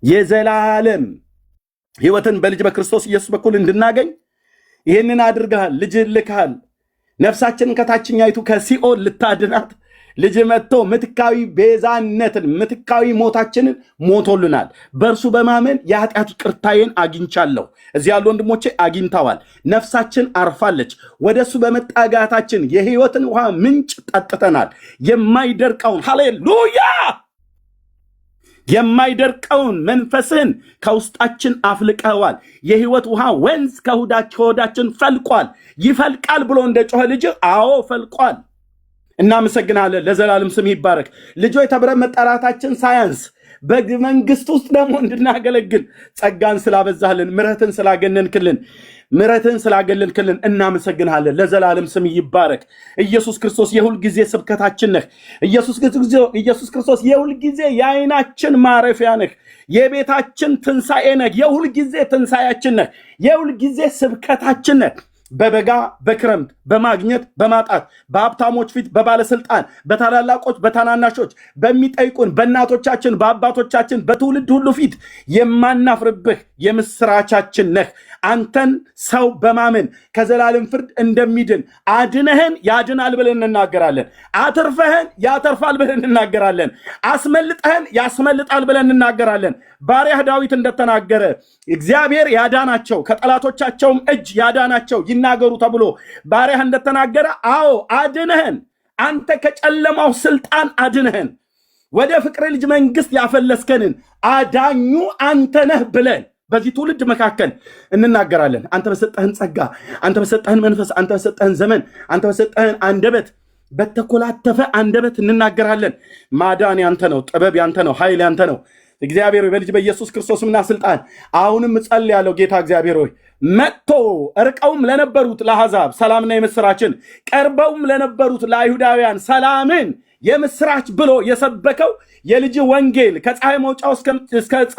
የዘላለም ሕይወትን በልጅ በክርስቶስ ኢየሱስ በኩል እንድናገኝ ይህንን አድርገሃል። ልጅን ልከሃል። ነፍሳችንን ከታችኛይቱ ከሲኦል ልታድናት ልጅ መጥቶ ምትካዊ ቤዛነትን ምትካዊ ሞታችንን ሞቶልናል። በእርሱ በማመን የኃጢአት ይቅርታዬን አግኝቻለሁ። እዚህ ያሉ ወንድሞቼ አግኝተዋል። ነፍሳችን አርፋለች። ወደ እሱ በመጣጋታችን የሕይወትን ውሃ ምንጭ ጠጥተናል። የማይደርቀውን ሃሌሉያ የማይደርቀውን መንፈስህን ከውስጣችን አፍልቀዋል። የሕይወት ውሃ ወንዝ ከሆዳችን ፈልቋል። ይፈልቃል ብሎ እንደ ጮኸ ልጅ አዎ ፈልቋል። እናመሰግናለን። ለዘላለም ስም ይባረክ። ልጆች ተብረን መጠራታችን ሳያንስ በመንግስት ውስጥ ደግሞ እንድናገለግል ጸጋን ስላበዛህልን ምሕረትን ስላገለልክልን እናመሰግናለን። ለዘላለም ስም ይባረክ። ኢየሱስ ክርስቶስ የሁል ጊዜ ስብከታችን ነህ። ኢየሱስ ክርስቶስ የሁል ጊዜ የዓይናችን ማረፊያ ነህ። የቤታችን ትንሣኤ ነህ። የሁል ጊዜ ትንሣኤያችን ነህ። የሁል ጊዜ ስብከታችን ነህ። በበጋ በክረምት በማግኘት በማጣት በሀብታሞች ፊት በባለስልጣን በታላላቆች በታናናሾች በሚጠይቁን በእናቶቻችን በአባቶቻችን በትውልድ ሁሉ ፊት የማናፍርብህ የምስራቻችን ነህ። አንተን ሰው በማመን ከዘላለም ፍርድ እንደሚድን አድነህን ያድናል ብለን እንናገራለን። አትርፈህን ያተርፋል ብለን እንናገራለን። አስመልጠህን ያስመልጣል ብለን እንናገራለን። ባሪያህ ዳዊት እንደተናገረ እግዚአብሔር ያዳናቸው ከጠላቶቻቸውም እጅ ያዳናቸው ይናገሩ ተብሎ ባሪያህ እንደተናገረ አዎ አድነህን፣ አንተ ከጨለማው ስልጣን አድነህን፣ ወደ ፍቅር ልጅ መንግስት ያፈለስከንን አዳኙ አንተ ነህ ብለን በዚህ ትውልድ መካከል እንናገራለን። አንተ በሰጠህን ጸጋ፣ አንተ በሰጠህን መንፈስ፣ አንተ በሰጠህን ዘመን፣ አንተ በሰጠህን አንደበት በተኮላተፈ አንደበት እንናገራለን። ማዳን ያንተ ነው፣ ጥበብ ያንተ ነው፣ ኃይል ያንተ ነው። እግዚአብሔር በልጅ በኢየሱስ ክርስቶስምና ስልጣን አሁንም እጸልያለሁ። ጌታ እግዚአብሔር ሆይ መጥቶ ርቀውም ለነበሩት ለአሕዛብ ሰላምና የምስራችን ቀርበውም ለነበሩት ለአይሁዳውያን ሰላምን የምስራች ብሎ የሰበከው የልጅ ወንጌል ከፀሐይ መውጫው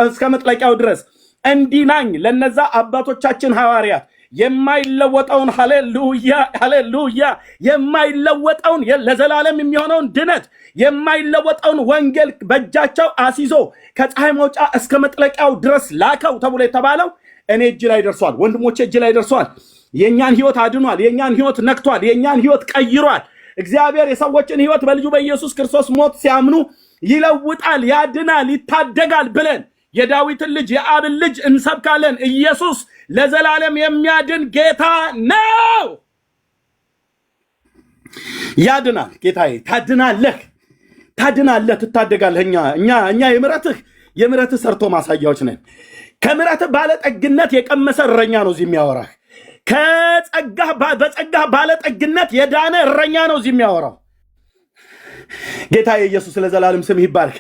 እስከ መጥለቂያው ድረስ እንዲናኝ ለነዛ አባቶቻችን ሐዋርያት የማይለወጠውን ሃሌሉያ የማይለወጠውን ለዘላለም የሚሆነውን ድነት የማይለወጠውን ወንጌል በእጃቸው አስይዞ ከፀሐይ መውጫ እስከ መጥለቂያው ድረስ ላከው ተብሎ የተባለው እኔ እጅ ላይ ደርሷል። ወንድሞቼ እጅ ላይ ደርሷል። የእኛን ህይወት አድኗል። የእኛን ህይወት ነክቷል። የእኛን ህይወት ቀይሯል። እግዚአብሔር የሰዎችን ህይወት በልጁ በኢየሱስ ክርስቶስ ሞት ሲያምኑ ይለውጣል፣ ያድናል፣ ይታደጋል ብለን የዳዊትን ልጅ የአብን ልጅ እንሰብካለን። ኢየሱስ ለዘላለም የሚያድን ጌታ ነው። ያድናል። ጌታዬ ታድናለህ፣ ትታደጋለህ። እኛ የምሕረትህ ሰርቶ ማሳያዎች ነን። ከምሕረትህ ባለጠግነት የቀመሰ እረኛ ነው እዚህ የሚያወራህ። በጸጋህ ባለጠግነት የዳነ እረኛ ነው እዚህ የሚያወራው። ጌታ ኢየሱስ ለዘላለም ስም ይባረክ።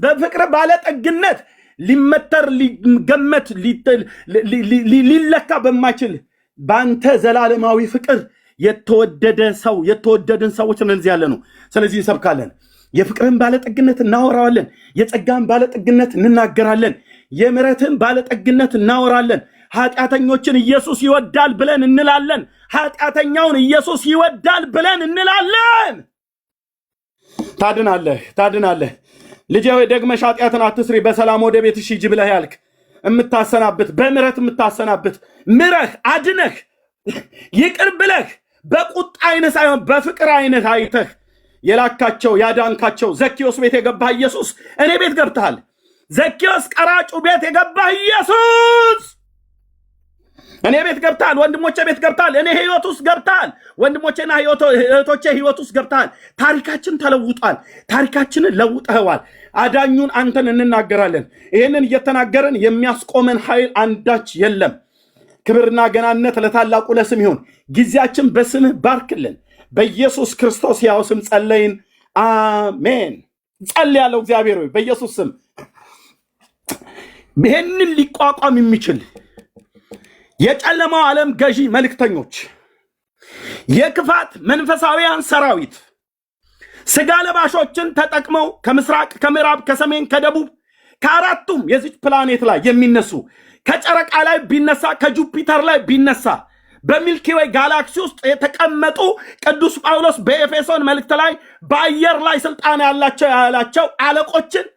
በፍቅር ባለጠግነት ሊመተር ሊገመት ሊለካ በማይችል በአንተ ዘላለማዊ ፍቅር የተወደድን ሰዎች እነዚህ ያለ ነው። ስለዚህ እንሰብካለን። የፍቅርን ባለጠግነት እናወራዋለን። የጸጋን ባለጠግነት እንናገራለን። የምሕረትን ባለጠግነት እናወራለን። ኃጢአተኞችን ኢየሱስ ይወዳል ብለን እንላለን። ኃጢአተኛውን ኢየሱስ ይወዳል ብለን እንላለን። ታድናለህ። ልጄ ሆይ ደግመሽ ኃጢአትን አትስሪ፣ በሰላም ወደ ቤትሽ ሂጂ ብለህ ያልክ የምታሰናብት በምሕረት የምታሰናብት ምረህ አድነህ ይቅር ብለህ በቁጣ አይነት ሳይሆን በፍቅር አይነት አይተህ የላካቸው ያዳንካቸው ዘኬዎስ ቤት የገባህ ኢየሱስ እኔ ቤት ገብተሃል። ዘኬዎስ ቀራጩ ቤት የገባህ ኢየሱስ እኔ ቤት ገብተሃል። ወንድሞቼ ቤት ገብተሃል። እኔ ህይወት ውስጥ ገብተሃል። ወንድሞቼና እህቶቼ ህይወት ውስጥ ገብተሃል። ታሪካችን ተለውጧል። ታሪካችንን ለውጠኸዋል። አዳኙን አንተን እንናገራለን። ይህንን እየተናገርን የሚያስቆመን ኃይል አንዳች የለም። ክብርና ገናነት ለታላቁ ለስም ይሁን። ጊዜያችን በስምህ ባርክልን። በኢየሱስ ክርስቶስ ያው ስም ጸለይን፣ አሜን። ጸልያለሁ እግዚአብሔር ሆይ በኢየሱስ ስም ይህንን ሊቋቋም የሚችል የጨለማው ዓለም ገዢ መልእክተኞች፣ የክፋት መንፈሳዊያን ሰራዊት ስጋ ለባሾችን ተጠቅመው ከምስራቅ፣ ከምዕራብ፣ ከሰሜን፣ ከደቡብ ከአራቱም የዚች ፕላኔት ላይ የሚነሱ ከጨረቃ ላይ ቢነሳ ከጁፒተር ላይ ቢነሳ በሚልኪ ዌይ ጋላክሲ ውስጥ የተቀመጡ ቅዱስ ጳውሎስ በኤፌሶን መልእክት ላይ በአየር ላይ ስልጣን ያላቸው አለቆችን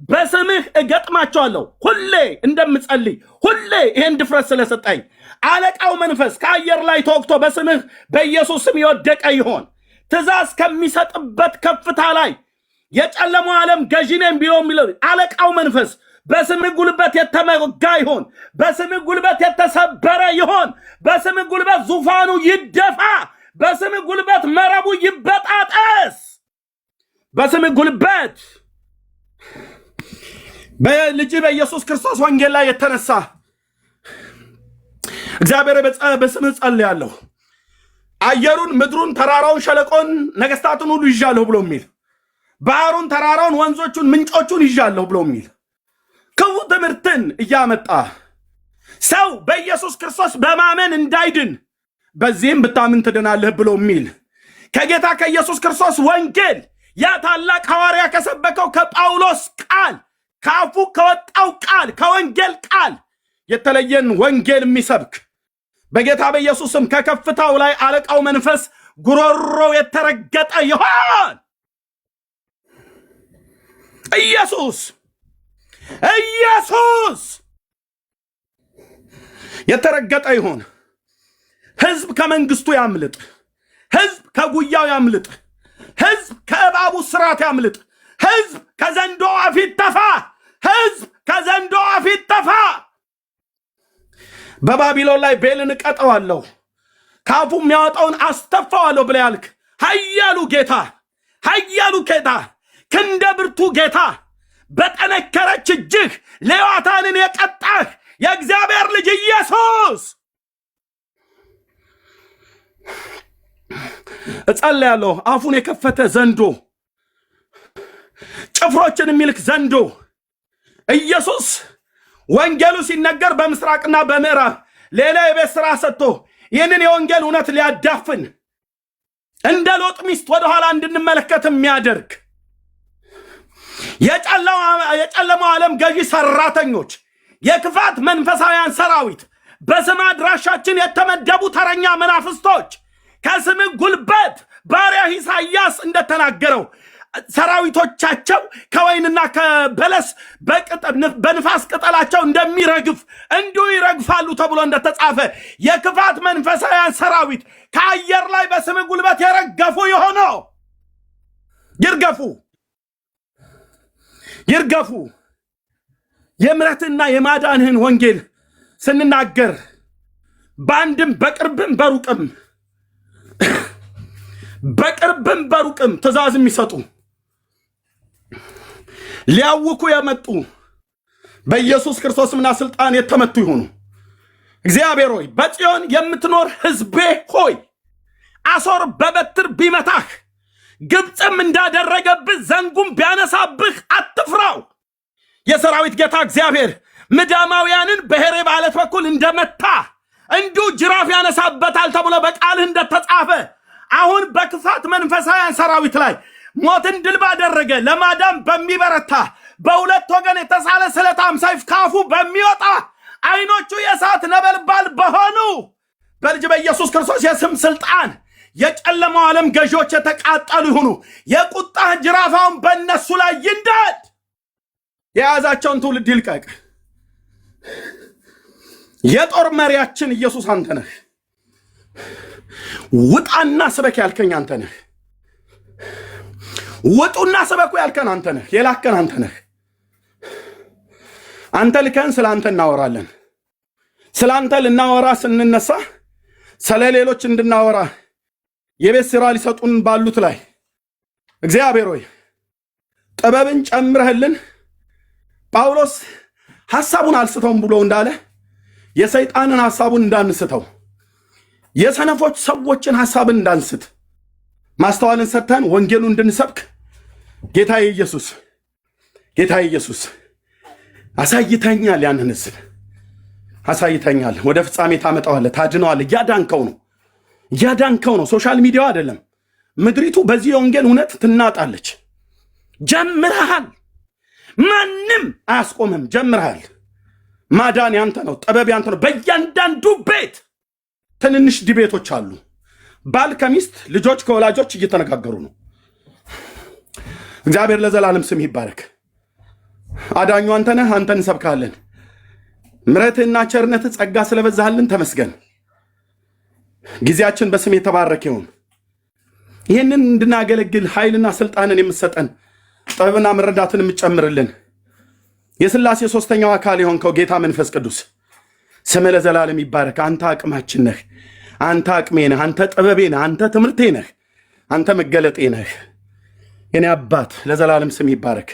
በስምህ እገጥማቸዋለሁ። ሁሌ እንደምጸልይ ሁሌ ይሄን ድፍረት ስለሰጠኝ አለቃው መንፈስ ከአየር ላይ ተወግቶ በስምህ በኢየሱስ ስም የወደቀ ይሆን። ትእዛዝ ከሚሰጥበት ከፍታ ላይ የጨለማው ዓለም ገዢ ነኝ ቢሎ የሚለው አለቃው መንፈስ በስምህ ጉልበት የተመጋ ይሆን። በስምህ ጉልበት የተሰበረ ይሆን። በስምህ ጉልበት ዙፋኑ ይደፋ። በስምህ ጉልበት መረቡ ይበጣጠስ። በስምህ ጉልበት በልጅ በኢየሱስ ክርስቶስ ወንጌል ላይ የተነሳ እግዚአብሔር በስምህ ጸልያለሁ፣ አየሩን፣ ምድሩን፣ ተራራውን፣ ሸለቆን፣ ነገስታቱን ሁሉ ይዣለሁ ብሎ የሚል ባህሩን፣ ተራራውን፣ ወንዞቹን፣ ምንጮቹን ይዣለሁ ብሎ የሚል ክፉ ትምህርትን እያመጣ ሰው በኢየሱስ ክርስቶስ በማመን እንዳይድን በዚህም ብታምን ትድናለህ ብሎ የሚል ከጌታ ከኢየሱስ ክርስቶስ ወንጌል ያ ታላቅ ሐዋርያ ከሰበከው ከጳውሎስ ቃል ካፉ ከወጣው ቃል ከወንጌል ቃል የተለየን ወንጌል የሚሰብክ በጌታ በኢየሱስም ከከፍታው ላይ አለቃው መንፈስ ጉሮሮው የተረገጠ ይሆን። ኢየሱስ የተረገጠ ይሆን። ህዝብ ከመንግስቱ ያምልጥ። ህዝብ ከጉያው ያምልጥ። ህዝብ ከእባቡ ስራት ያምልጥ። ህዝብ ከዘንዶ አፍ ይተፋ። ህዝብ ከዘንዶ አፍ ይተፋ። በባቢሎን ላይ ቤልን እቀጠዋለሁ ካፉ የሚያወጣውን አስተፋዋለሁ ብለህ ያልክ ኃያሉ ጌታ፣ ኃያሉ ጌታ፣ ክንደ ብርቱ ጌታ፣ በጠነከረች እጅህ ሌዋታንን የቀጣህ የእግዚአብሔር ልጅ ኢየሱስ እጸልያለሁ። አፉን የከፈተ ዘንዶ፣ ጭፍሮችን የሚልክ ዘንዶ ኢየሱስ ወንጌሉ ሲነገር በምስራቅና በምዕራብ ሌላ የቤት ሥራ ሰጥቶ ይህንን የወንጌል እውነት ሊያዳፍን እንደ ሎጥ ሚስት ወደኋላ እንድንመለከት የሚያደርግ የጨለማው ዓለም ገዢ ሰራተኞች፣ የክፋት መንፈሳውያን ሰራዊት፣ በስም አድራሻችን የተመደቡ ተረኛ መናፍስቶች ከስምህ ጉልበት ባሪያ ኢሳይያስ እንደተናገረው ሰራዊቶቻቸው ከወይንና ከበለስ በንፋስ ቅጠላቸው እንደሚረግፍ እንዲሁ ይረግፋሉ ተብሎ እንደተጻፈ የክፋት መንፈሳውያን ሰራዊት ከአየር ላይ በስምህ ጉልበት የረገፉ የሆነው ይርገፉ። የምሕረትና የማዳንህን ወንጌል ስንናገር በአንድም በቅርብም በሩቅም ትእዛዝ የሚሰጡ ሊያውኩ የመጡ በኢየሱስ ክርስቶስምና ስልጣን የተመቱ ይሆኑ። እግዚአብሔር ሆይ በጽዮን የምትኖር ሕዝቤ ሆይ አሦር በበትር ቢመታህ ግብፅም እንዳደረገብህ ዘንጉም ቢያነሳብህ አትፍራው። የሰራዊት ጌታ እግዚአብሔር ምዳማውያንን በሔሬብ ዓለት በኩል እንደመታ እንዲሁ ጅራፍ ያነሳበታል ተብሎ በቃልህ እንደተጻፈ አሁን በክፋት መንፈሳውያን ሰራዊት ላይ ሞትን ድል ባደረገ ለማዳም በሚበረታ በሁለት ወገን የተሳለ ስለታም ሰይፍ ካፉ በሚወጣ አይኖቹ የእሳት ነበልባል በሆኑ በልጅ በኢየሱስ ክርስቶስ የስም ስልጣን የጨለማው ዓለም ገዢዎች የተቃጠሉ ይሁኑ። የቁጣህ ጅራፋውን በእነሱ ላይ ይንደድ። የያዛቸውን ትውልድ ይልቀቅ። የጦር መሪያችን ኢየሱስ አንተ ነህ። ውጣና ስበክ ያልከኝ አንተ ነህ። ውጡና ስበኩ ያልከን አንተ ነህ። የላከን አንተ ነህ። አንተ ልከን ስለ አንተ እናወራለን። ስለ አንተ ልናወራ ስንነሳ ስለ ሌሎች እንድናወራ የቤት ሥራ ሊሰጡን ባሉት ላይ እግዚአብሔር ሆይ ጥበብን ጨምረህልን ጳውሎስ ሐሳቡን አልስተውም ብሎ እንዳለ የሰይጣንን ሐሳቡን እንዳንስተው የሰነፎች ሰዎችን ሐሳብን እንዳንስት ማስተዋልን ሰጥተን ወንጌሉን እንድንሰብክ ጌታዬ ኢየሱስ አሳይተኛል። ያንን ሕዝብ አሳይተኛል። ወደ ፍጻሜ ታመጣዋለህ፣ ታድነዋለህ። እያዳንከው ነው። ሶሻል ሚዲያው አይደለም። ምድሪቱ በዚህ የወንጌል እውነት ትናጣለች። ጀምረሃል። ማንም አያስቆምም። ጀምረሃል። ማዳን ያንተ ነው፣ ጥበብ ያንተ ነው። በእያንዳንዱ ቤት ትንንሽ ዲቤቶች አሉ። ባል ከሚስት፣ ልጆች ከወላጆች እየተነጋገሩ ነው። እግዚአብሔር ለዘላለም ስም ይባረክ። አዳኙ አንተ ነህ፣ አንተን እንሰብካለን። ምሕረትህና ቸርነትህ ጸጋ ስለበዛህልን ተመስገን። ጊዜያችን በስም የተባረከ ይሁን። ይህንን እንድናገለግል ኃይልና ስልጣንን የምትሰጠን ጥበብና መረዳትን የምትጨምርልን የሥላሴ ሦስተኛው አካል የሆንከው ጌታ መንፈስ ቅዱስ ስምህ ለዘላለም ይባረክ። አንተ አቅማችን ነህ፣ አንተ አቅሜ ነህ፣ አንተ ጥበቤ ነህ፣ አንተ ትምህርቴ ነህ፣ አንተ መገለጤ ነህ። የኔ አባት ለዘላለም ስም ይባረክ።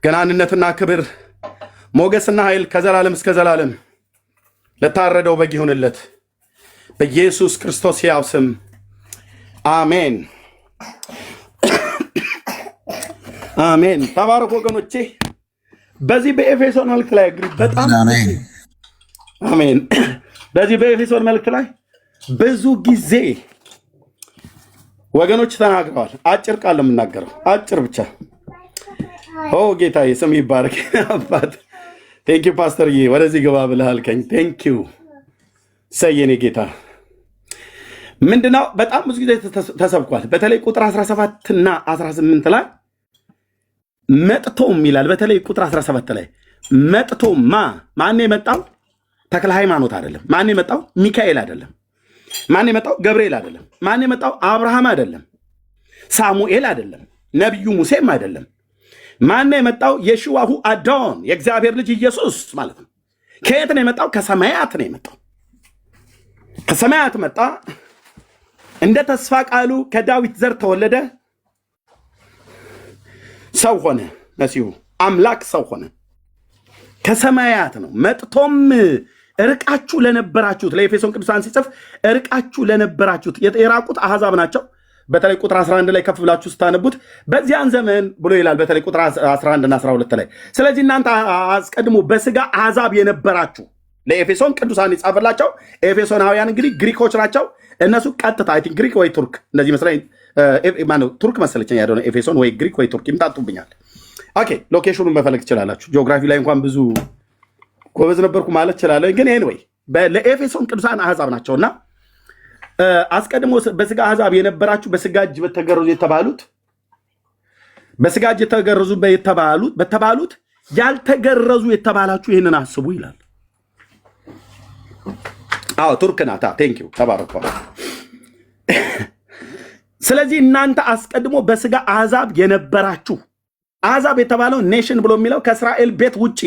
ገናንነትና ክብር ሞገስና ኃይል ከዘላለም እስከ ዘላለም ለታረደው በግ ይሁንለት በኢየሱስ ክርስቶስ ሕያው ስም አሜን፣ አሜን። ተባረክ ወገኖቼ። በዚህ በኤፌሶን መልእክት ላይ በጣም አሜን። በዚህ በኤፌሶን መልእክት ላይ ብዙ ጊዜ ወገኖች ተናግረዋል። አጭር ቃል የምናገረው አጭር ብቻ። ኦ ጌታዬ ስም ይባረክ። አባት ቴንኪው ፓስተርዬ፣ ወደዚህ ገባ ብለሃል ከኝ ቴንኪው ሰየኔ ጌታ። ምንድነው በጣም ብዙ ጊዜ ተሰብኳል። በተለይ ቁጥር 17 እና 18 ላይ መጥቶም ይላል። በተለይ ቁጥር 17 ላይ መጥቶም ማን የመጣው? ተክለ ሃይማኖት አይደለም። ማን የመጣው? ሚካኤል አይደለም። ማን የመጣው? ገብርኤል አይደለም። ማን የመጣው? አብርሃም አይደለም። ሳሙኤል አይደለም። ነቢዩ ሙሴም አይደለም። ማን የመጣው? የሽዋሁ አዶን የእግዚአብሔር ልጅ ኢየሱስ ማለት ነው። ከየት ነው የመጣው? ከሰማያት ነው የመጣው። ከሰማያት መጣ። እንደ ተስፋ ቃሉ ከዳዊት ዘር ተወለደ። ሰው ሆነ። መሲሁ አምላክ ሰው ሆነ። ከሰማያት ነው። መጥቶም እርቃችሁ ለነበራችሁት፣ ለኤፌሶን ቅዱሳን ሲጽፍ እርቃችሁ ለነበራችሁት፣ የራቁት አሕዛብ ናቸው። በተለይ ቁጥር 11 ላይ ከፍ ብላችሁ ስታነቡት በዚያን ዘመን ብሎ ይላል። በተለይ ቁጥር 11 እና 12 ላይ ስለዚህ እናንተ አስቀድሞ በስጋ አሕዛብ የነበራችሁ፣ ለኤፌሶን ቅዱሳን ይጻፈላቸው። ኤፌሶናውያን እንግዲህ ግሪኮች ናቸው። እነሱ ቀጥታ አይ ቲንክ ግሪክ ወይ ቱርክ እንደዚህ መስለኝ ማነው ቱርክ መሰለችኝ ያደሆነ ኤፌሶን ወይ ግሪክ ወይ ቱርክ ይምጣጡብኛል። ኦኬ ሎኬሽኑን መፈለግ ትችላላችሁ። ጂኦግራፊ ላይ እንኳን ብዙ ጎበዝ ነበርኩ ማለት እችላለሁ። ግን ኤኒዌይ ለኤፌሶን ቅዱሳን አሕዛብ ናቸውና አስቀድሞ በስጋ አሕዛብ የነበራችሁ በስጋ እጅ በተገረዙ የተባሉት በስጋ እጅ የተገረዙ በተባሉት ያልተገረዙ የተባላችሁ ይህንን አስቡ ይላል። አዎ ቱርክ ናታ። ቴንክ ዩ ተባረኩ። ስለዚህ እናንተ አስቀድሞ በስጋ አሕዛብ የነበራችሁ፣ አሕዛብ የተባለው ኔሽን ብሎ የሚለው ከእስራኤል ቤት ውጪ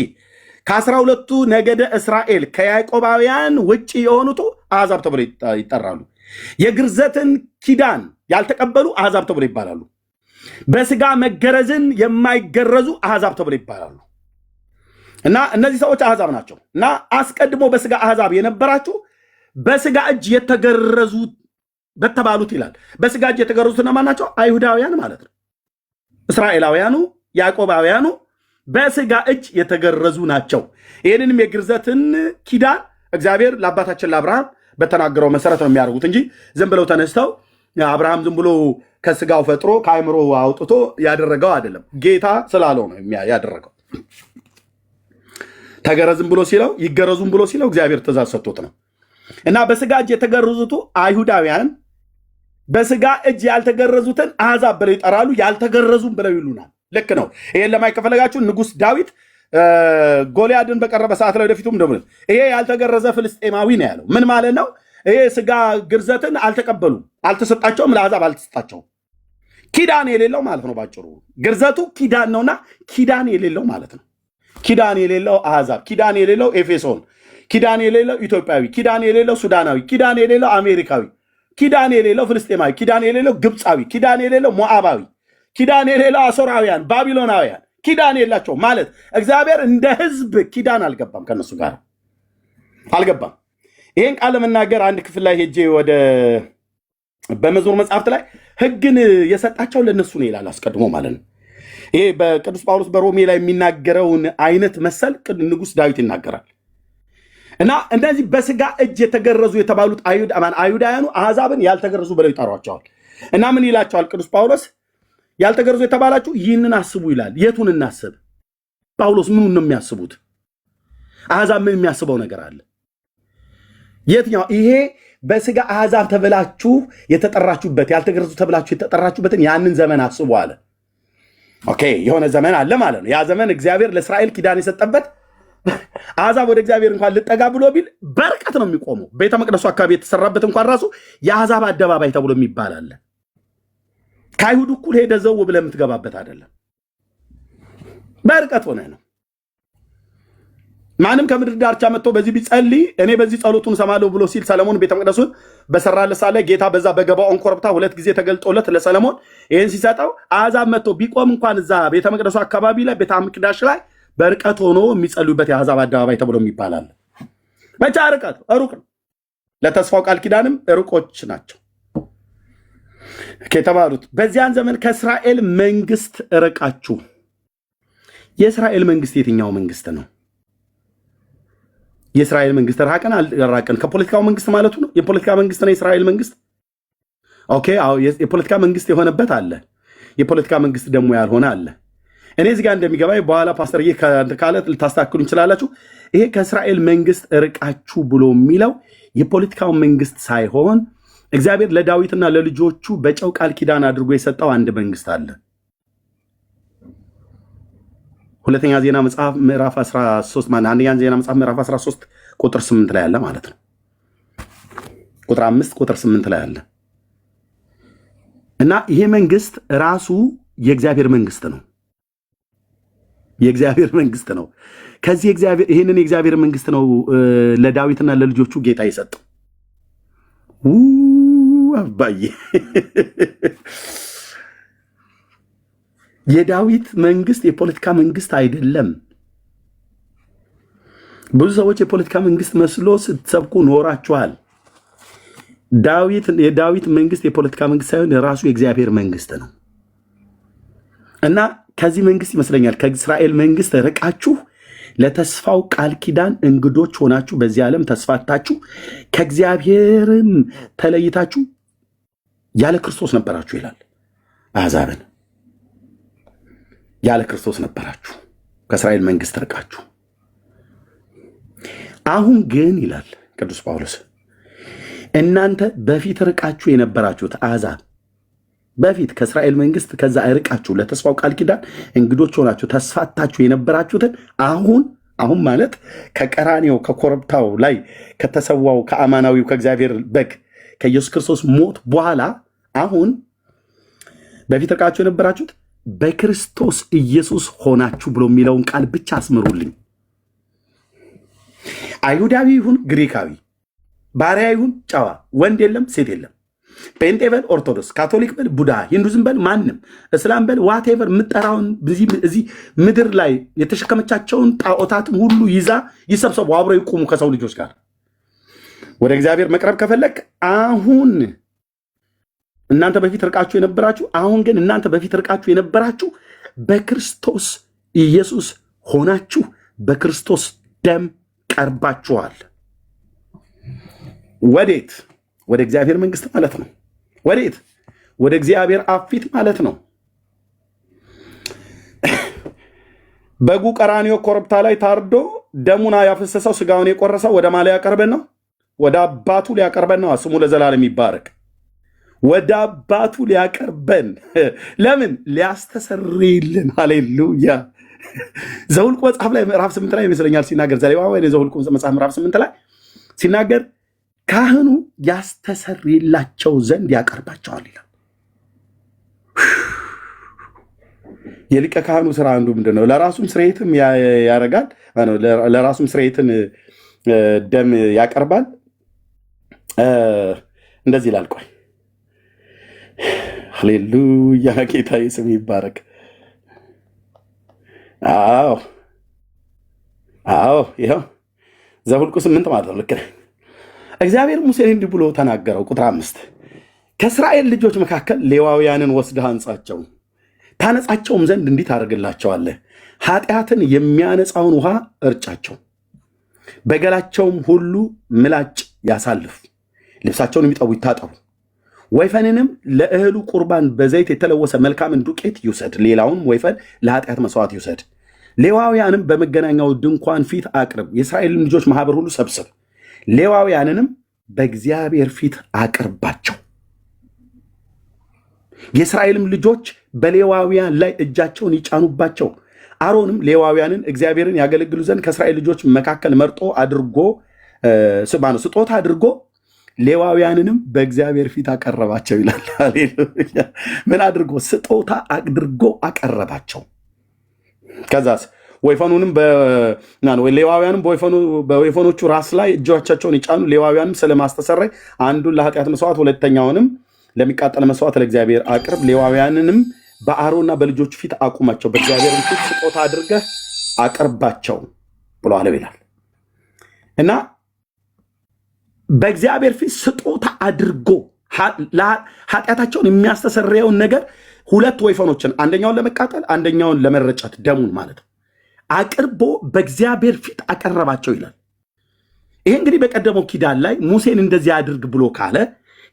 ከ12ቱ ነገደ እስራኤል ከያዕቆባውያን ውጪ የሆኑት አሕዛብ ተብሎ ይጠራሉ። የግርዘትን ኪዳን ያልተቀበሉ አሕዛብ ተብሎ ይባላሉ። በስጋ መገረዝን የማይገረዙ አሕዛብ ተብሎ ይባላሉ። እና እነዚህ ሰዎች አሕዛብ ናቸው። እና አስቀድሞ በስጋ አሕዛብ የነበራችሁ በስጋ እጅ የተገረዙ በተባሉት ይላል። በስጋ እጅ የተገረዙት እነማን ናቸው? አይሁዳውያን ማለት ነው። እስራኤላውያኑ ያዕቆባውያኑ በስጋ እጅ የተገረዙ ናቸው። ይህንንም የግርዘትን ኪዳን እግዚአብሔር ለአባታችን ለአብርሃም በተናገረው መሰረት ነው የሚያደርጉት እንጂ ዝም ብለው ተነስተው አብርሃም ዝም ብሎ ከስጋው ፈጥሮ ከአይምሮ አውጥቶ ያደረገው አይደለም። ጌታ ስላለው ነው ያደረገው። ተገረዝም ብሎ ሲለው ይገረዙም ብሎ ሲለው እግዚአብሔር ትእዛዝ ሰጥቶት ነው። እና በስጋ እጅ የተገረዙት አይሁዳውያን በስጋ እጅ ያልተገረዙትን አሕዛብ ብለው ይጠራሉ። ያልተገረዙም ብለው ይሉናል። ልክ ነው። ይሄን ለማየት ከፈለጋችሁ ንጉሥ ዳዊት ጎልያድን በቀረበ ሰዓት ላይ ወደፊቱም እንደምን ይሄ ያልተገረዘ ፍልስጤማዊ ነው ያለው። ምን ማለት ነው? ይሄ ስጋ ግርዘትን አልተቀበሉም፣ አልተሰጣቸውም፣ ለአሕዛብ አልተሰጣቸውም። ኪዳን የሌለው ማለት ነው። ባጭሩ ግርዘቱ ኪዳን ነውና ኪዳን የሌለው ማለት ነው። ኪዳን የሌለው አሕዛብ፣ ኪዳን የሌለው ኤፌሶን፣ ኪዳን የሌለው ኢትዮጵያዊ፣ ኪዳን የሌለው ሱዳናዊ፣ ኪዳን የሌለው አሜሪካዊ፣ ኪዳን የሌለው ፍልስጤማዊ፣ ኪዳን የሌለው ግብፃዊ፣ ኪዳን የሌለው ሞዓባዊ፣ ኪዳን የሌለው አሶራውያን፣ ባቢሎናውያን ኪዳን የላቸው ማለት እግዚአብሔር እንደ ሕዝብ ኪዳን አልገባም፣ ከነሱ ጋር አልገባም። ይሄን ቃል ለመናገር አንድ ክፍል ላይ ሄጄ ወደ በመዝሙር መጽሐፍት ላይ ሕግን የሰጣቸው ለነሱ ነው ይላል አስቀድሞ ማለት ነው። ይሄ በቅዱስ ጳውሎስ በሮሜ ላይ የሚናገረውን አይነት መሰል ንጉሥ ዳዊት ይናገራል። እና እነዚህ በስጋ እጅ የተገረዙ የተባሉት አይሁዳውያኑ አሕዛብን ያልተገረዙ ብለው ይጠሯቸዋል። እና ምን ይላቸዋል ቅዱስ ጳውሎስ? ያልተገረዙ የተባላችሁ ይህንን አስቡ ይላል። የቱን እናስብ? ጳውሎስ ምኑን ነው የሚያስቡት? አሕዛብ ምን የሚያስበው ነገር አለ? የትኛው? ይሄ በስጋ አሕዛብ ተብላችሁ የተጠራችሁበት ያልተገረዙ ተብላችሁ የተጠራችሁበትን ያንን ዘመን አስቡ አለ። ኦኬ፣ የሆነ ዘመን አለ ማለት ነው። ያ ዘመን እግዚአብሔር ለእስራኤል ኪዳን የሰጠበት አሕዛብ ወደ እግዚአብሔር እንኳን ልጠጋ ብሎ ቢል በርቀት ነው የሚቆመው። ቤተ መቅደሱ አካባቢ የተሰራበት እንኳን ራሱ የአሕዛብ አደባባይ ተብሎ የሚባል አለ። ከአይሁድ እኩል ሄደ ዘው ብለህ የምትገባበት አይደለም። በርቀት ሆነ ነው። ማንም ከምድር ዳርቻ መጥቶ በዚህ ቢጸልይ እኔ በዚህ ጸሎቱን ሰማለሁ ብሎ ሲል ሰለሞን ቤተ መቅደሱን በሰራለት ሳለ ጌታ በዛ በገባኦን ኮረብታ 2 ጊዜ ተገልጦለት ለሰለሞን ይህን ሲሰጠው አሕዛብ መጥቶ ቢቆም እንኳን እዛ ቤተ መቅደሱ አካባቢ ላይ ቤተ መቅደስ ላይ በርቀት ሆኖ የሚጸልዩበት የአሕዛብ አደባባይ ተብሎ ይባላል። ብቻ ርቀት ሩቅ ነው። ለተስፋው ቃል ኪዳንም ሩቆች ናቸው ከተባሉት በዚያን ዘመን ከእስራኤል መንግስት ርቃችሁ። የእስራኤል መንግስት የትኛው መንግስት ነው? የእስራኤል መንግስት ራቀን አልራቀን ከፖለቲካው መንግስት ማለቱ ነው። የፖለቲካ መንግስት ነው የእስራኤል መንግስት። ኦኬ፣ አዎ የፖለቲካ መንግስት የሆነበት አለ፣ የፖለቲካ መንግስት ደግሞ ያልሆነ አለ። እኔ እዚህ ጋር እንደሚገባኝ በኋላ ፓስተር ካለ ልታስተካክሉ እንችላላችሁ። ይሄ ከእስራኤል መንግስት ርቃችሁ ብሎ የሚለው የፖለቲካው መንግስት ሳይሆን እግዚአብሔር ለዳዊትና ለልጆቹ በጨው ቃል ኪዳን አድርጎ የሰጠው አንድ መንግስት አለ። ሁለተኛ ዜና መጽሐፍ ምዕራፍ 13 አንደኛ ዜና መጽሐፍ ምዕራፍ 13 ቁጥር 8 ላይ አለ ማለት ነው። ቁጥር 5 ቁጥር 8 ላይ አለ እና ይሄ መንግስት ራሱ የእግዚአብሔር መንግስት ነው። የእግዚአብሔር መንግስት ነው። ከዚህ ይህንን የእግዚአብሔር መንግስት ነው ለዳዊትና ለልጆቹ ጌታ የሰጠው። አባዬ የዳዊት መንግስት የፖለቲካ መንግስት አይደለም። ብዙ ሰዎች የፖለቲካ መንግስት መስሎ ስትሰብኩ ኖራችኋል። የዳዊት መንግስት የፖለቲካ መንግስት ሳይሆን የራሱ የእግዚአብሔር መንግስት ነው እና ከዚህ መንግስት ይመስለኛል ከእስራኤል መንግስት ርቃችሁ ለተስፋው ቃል ኪዳን እንግዶች ሆናችሁ በዚህ ዓለም ተስፋታችሁ ከእግዚአብሔርም ተለይታችሁ ያለ ክርስቶስ ነበራችሁ ይላል። አሕዛብን ያለ ክርስቶስ ነበራችሁ ከእስራኤል መንግስት ርቃችሁ። አሁን ግን ይላል ቅዱስ ጳውሎስ እናንተ በፊት ርቃችሁ የነበራችሁት አሕዛብ በፊት ከእስራኤል መንግስት ከዛ ርቃችሁ ለተስፋው ቃል ኪዳን እንግዶች ሆናችሁ ተስፋታችሁ የነበራችሁትን አሁን ማለት ከቀራኔው ከኮረብታው ላይ ከተሰዋው ከአማናዊው ከእግዚአብሔር በግ ከኢየሱስ ክርስቶስ ሞት በኋላ አሁን በፊት ርቃችሁ የነበራችሁት በክርስቶስ ኢየሱስ ሆናችሁ ብሎ የሚለውን ቃል ብቻ አስምሩልኝ። አይሁዳዊ ይሁን ግሪካዊ፣ ባሪያ ይሁን ጨዋ፣ ወንድ የለም ሴት የለም፣ ጴንጤ በል ኦርቶዶክስ፣ ካቶሊክ በል ቡዳ፣ ሂንዱዝም በል ማንም፣ እስላም በል ዋቴቨር የምጠራውን እዚህ ምድር ላይ የተሸከመቻቸውን ጣዖታትን ሁሉ ይዛ ይሰብሰቡ፣ አብረው ይቁሙ ከሰው ልጆች ጋር። ወደ እግዚአብሔር መቅረብ ከፈለግ አሁን እናንተ በፊት ርቃችሁ የነበራችሁ፣ አሁን ግን እናንተ በፊት ርቃችሁ የነበራችሁ በክርስቶስ ኢየሱስ ሆናችሁ በክርስቶስ ደም ቀርባችኋል። ወዴት? ወደ እግዚአብሔር መንግስት ማለት ነው። ወዴት? ወደ እግዚአብሔር አብ ፊት ማለት ነው። በጉ ቀራንዮ ኮረብታ ላይ ታርዶ ደሙና ያፈሰሰው ስጋውን የቆረሰው ወደ ማለ ያቀርበን ነው። ወደ አባቱ ሊያቀርበን ነው። ስሙ ለዘላለም ይባረክ። ወደ አባቱ ሊያቀርበን ለምን? ሊያስተሰርይልን። ሃሌሉያ። ዘኍልቍ መጽሐፍ ላይ ምዕራፍ 8 ላይ ይመስለኛል ሲናገር ዘሌዋውያን ዘኍልቍ መጽሐፍ ምዕራፍ 8 ላይ ሲናገር ካህኑ ያስተሰርይላቸው ዘንድ ያቀርባቸዋል ይላል። የሊቀ ካህኑ ስራ አንዱ ምንድን ነው? ለራሱም ስርየትም ያደርጋል። ለራሱም ስርየትን ደም ያቀርባል። እንደዚህ ይላል። ቆይ ሃሌሉያ፣ ጌታ ስም ይባረክ። አዎ ይኸው ዘኍልቍ 8 ማለት ነው። ልክ እግዚአብሔር ሙሴን እንዲህ ብሎ ተናገረው። ቁጥር 5 ከእስራኤል ልጆች መካከል ሌዋውያንን ወስደህ አንጻቸው፣ ታነጻቸውም ዘንድ እንዲህ ታደርግላቸዋለህ። ኃጢአትን የሚያነጻውን ውሃ እርጫቸው፣ በገላቸውም ሁሉ ምላጭ ያሳልፍ፣ ልብሳቸውን የሚጠቡ ይታጠቡ። ወይፈንንም ለእህሉ ቁርባን በዘይት የተለወሰ መልካምን ዱቄት ይውሰድ፣ ሌላውን ወይፈን ለኃጢአት መስዋዕት ይውሰድ። ሌዋውያንም በመገናኛው ድንኳን ፊት አቅርብ፣ የእስራኤልን ልጆች ማህበር ሁሉ ሰብስብ፣ ሌዋውያንንም በእግዚአብሔር ፊት አቅርባቸው። የእስራኤልም ልጆች በሌዋውያን ላይ እጃቸውን ይጫኑባቸው። አሮንም ሌዋውያንን እግዚአብሔርን ያገለግሉ ዘንድ ከእስራኤል ልጆች መካከል መርጦ አድርጎ ስጦታ አድርጎ ሌዋውያንንም በእግዚአብሔር ፊት አቀረባቸው ይላል። ሃሌሉያ! ምን አድርጎ? ስጦታ አድርጎ አቀረባቸው። ከዛስ ወይፈኑንም ሌዋውያንም በወይፈኖቹ ራስ ላይ እጆቻቸውን ይጫኑ። ሌዋውያንም ስለማስተሰረይ አንዱን ለኃጢአት መስዋዕት፣ ሁለተኛውንም ለሚቃጠል መስዋዕት ለእግዚአብሔር አቅርብ። ሌዋውያንንም በአሮንና በልጆቹ ፊት አቁማቸው፣ በእግዚአብሔር ፊት ስጦታ አድርገህ አቅርባቸው ብሎ አለው ይላል እና በእግዚአብሔር ፊት ስጦታ አድርጎ ኃጢአታቸውን የሚያስተሰርየውን ነገር ሁለት ወይፈኖችን አንደኛውን ለመቃጠል አንደኛውን ለመረጨት ደሙን ማለት ነው አቅርቦ በእግዚአብሔር ፊት አቀረባቸው ይላል። ይሄ እንግዲህ በቀደመው ኪዳን ላይ ሙሴን እንደዚህ አድርግ ብሎ ካለ